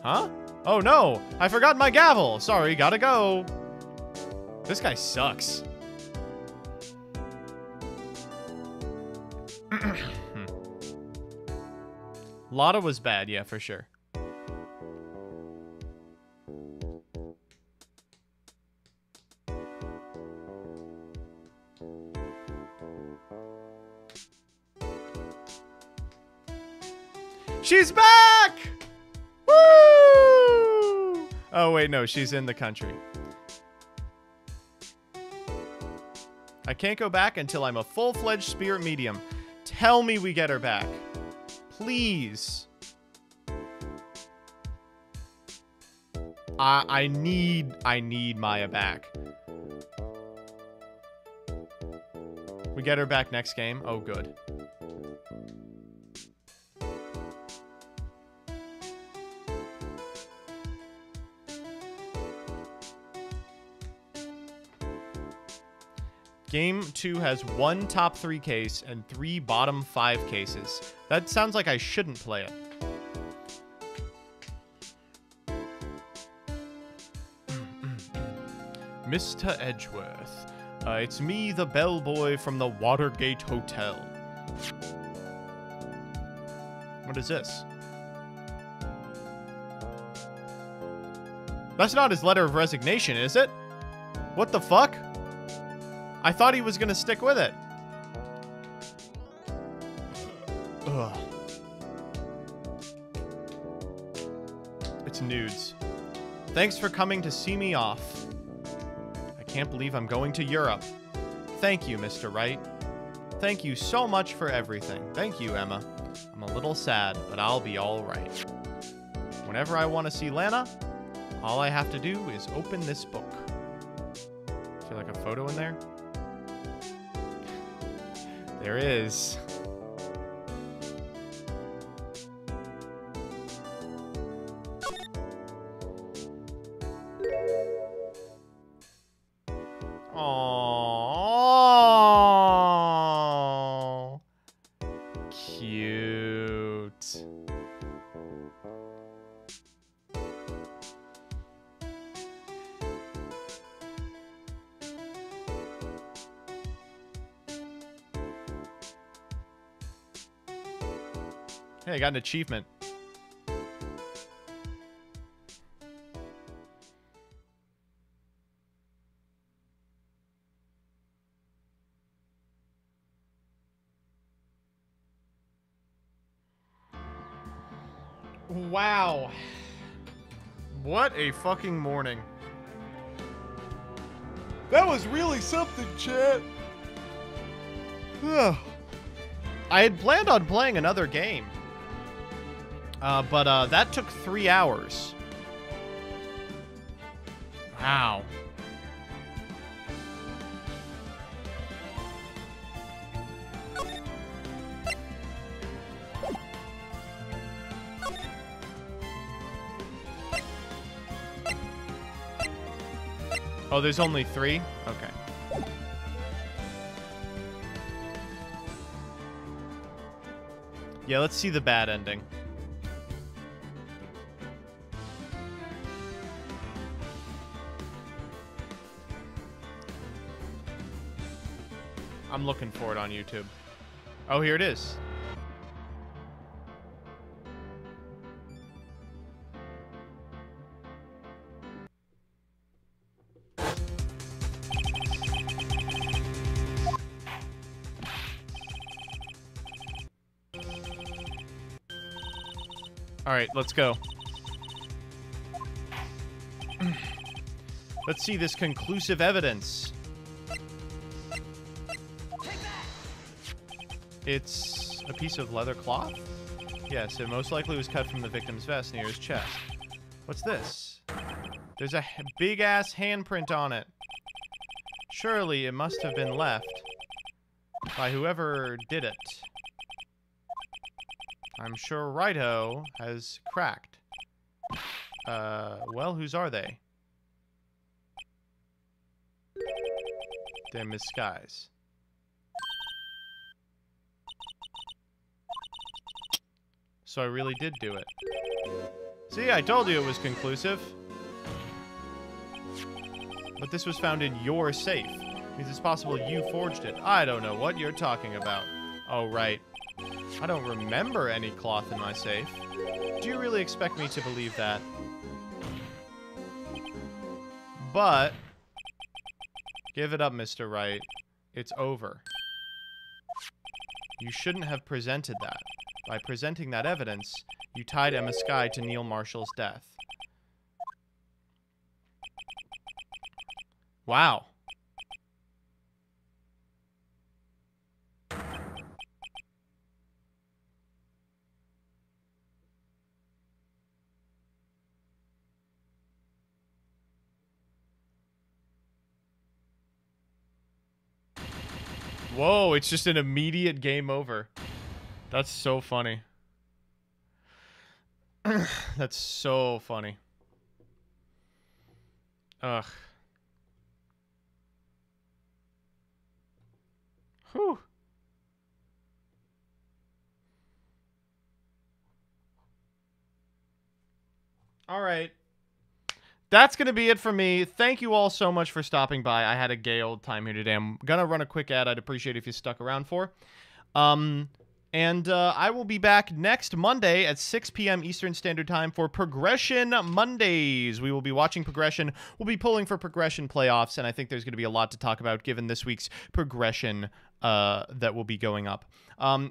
Huh? Oh no, I forgot my gavel. Sorry, gotta go. This guy sucks. Lotta was bad, yeah, for sure. She's back! Woo! Oh, wait, no, she's in the country. I can't go back until I'm a full-fledged spirit medium. Tell me we get her back. Please. I need Maya back. We get her back next game? Oh, good. Game 2 has 1 top 3 case and 3 bottom 5 cases. That sounds like I shouldn't play it. Mr. Edgeworth. It's me, the bellboy from the Watergate Hotel. What is this? That's not his letter of resignation, is it? What the fuck? I thought he was gonna stick with it. Ugh. It's nudes. Thanks for coming to see me off. I can't believe I'm going to Europe. Thank you, Mr. Wright. Thank you so much for everything. Thank you, Emma. I'm a little sad, but I'll be all right. Whenever I want to see Lana, all I have to do is open this book. Is there like a photo in there? There is. Aww. Hey, I got an achievement. Wow. What a fucking morning. That was really something, chat. I had planned on playing another game. But that took 3 hours. Wow. Oh, there's only 3? Okay. Yeah, let's see the bad ending. I'm looking for it on YouTube. Oh, here it is. All right, let's go. Let's see this conclusive evidence. It's a piece of leather cloth? Yes, it most likely was cut from the victim's vest near his chest. What's this? There's a big-ass handprint on it. Surely it must have been left by whoever did it. I'm sure Righto has cracked. Well, whose are they? They're Miss Skies. So I really did do it. See, I told you it was conclusive. But this was found in your safe. Means it's possible you forged it. I don't know what you're talking about. Oh, right. I don't remember any cloth in my safe. Do you really expect me to believe that? But give it up, Mr. Wright. It's over. You shouldn't have presented that. By presenting that evidence, you tied Emma Sky to Neil Marshall's death. Wow. Whoa, it's just an immediate game over. That's so funny. That's so funny. Ugh. Whew. All right. That's going to be it for me. Thank you all so much for stopping by. I had a gay old time here today. I'm going to run a quick ad I'd appreciate if you stuck around for. And I will be back next Monday at 6 p.m. Eastern Standard Time for Progression Mondays. We will be watching Progression. We'll be pulling for Progression playoffs, and I think there's going to be a lot to talk about given this week's Progression that will be going up.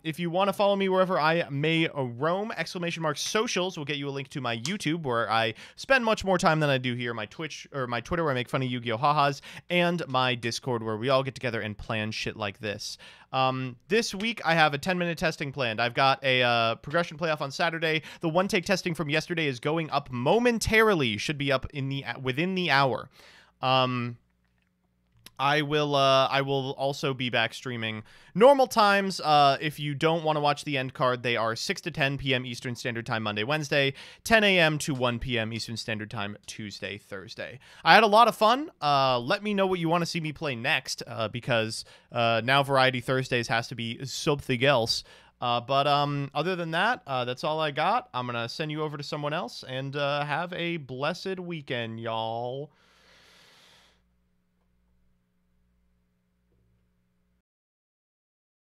If you want to follow me wherever I may roam, !socials will get you a link to my YouTube, where I spend much more time than I do here, my Twitch or my Twitter, where I make funny Yu-Gi-Oh ha-has, and my Discord, where we all get together and plan shit like this. This week I have a 10-minute testing planned. I've got a progression playoff on Saturday. The one-take testing from yesterday is going up momentarily. Should be up in within the hour. I will also be back streaming normal times. If you don't want to watch the end card, they are 6 to 10 p.m. Eastern Standard Time Monday, Wednesday, 10 a.m. to 1 p.m. Eastern Standard Time Tuesday, Thursday. I had a lot of fun. Let me know what you want to see me play next, because now Variety Thursdays has to be something else. But other than that, that's all I got. I'm going to send you over to someone else, and have a blessed weekend, y'all.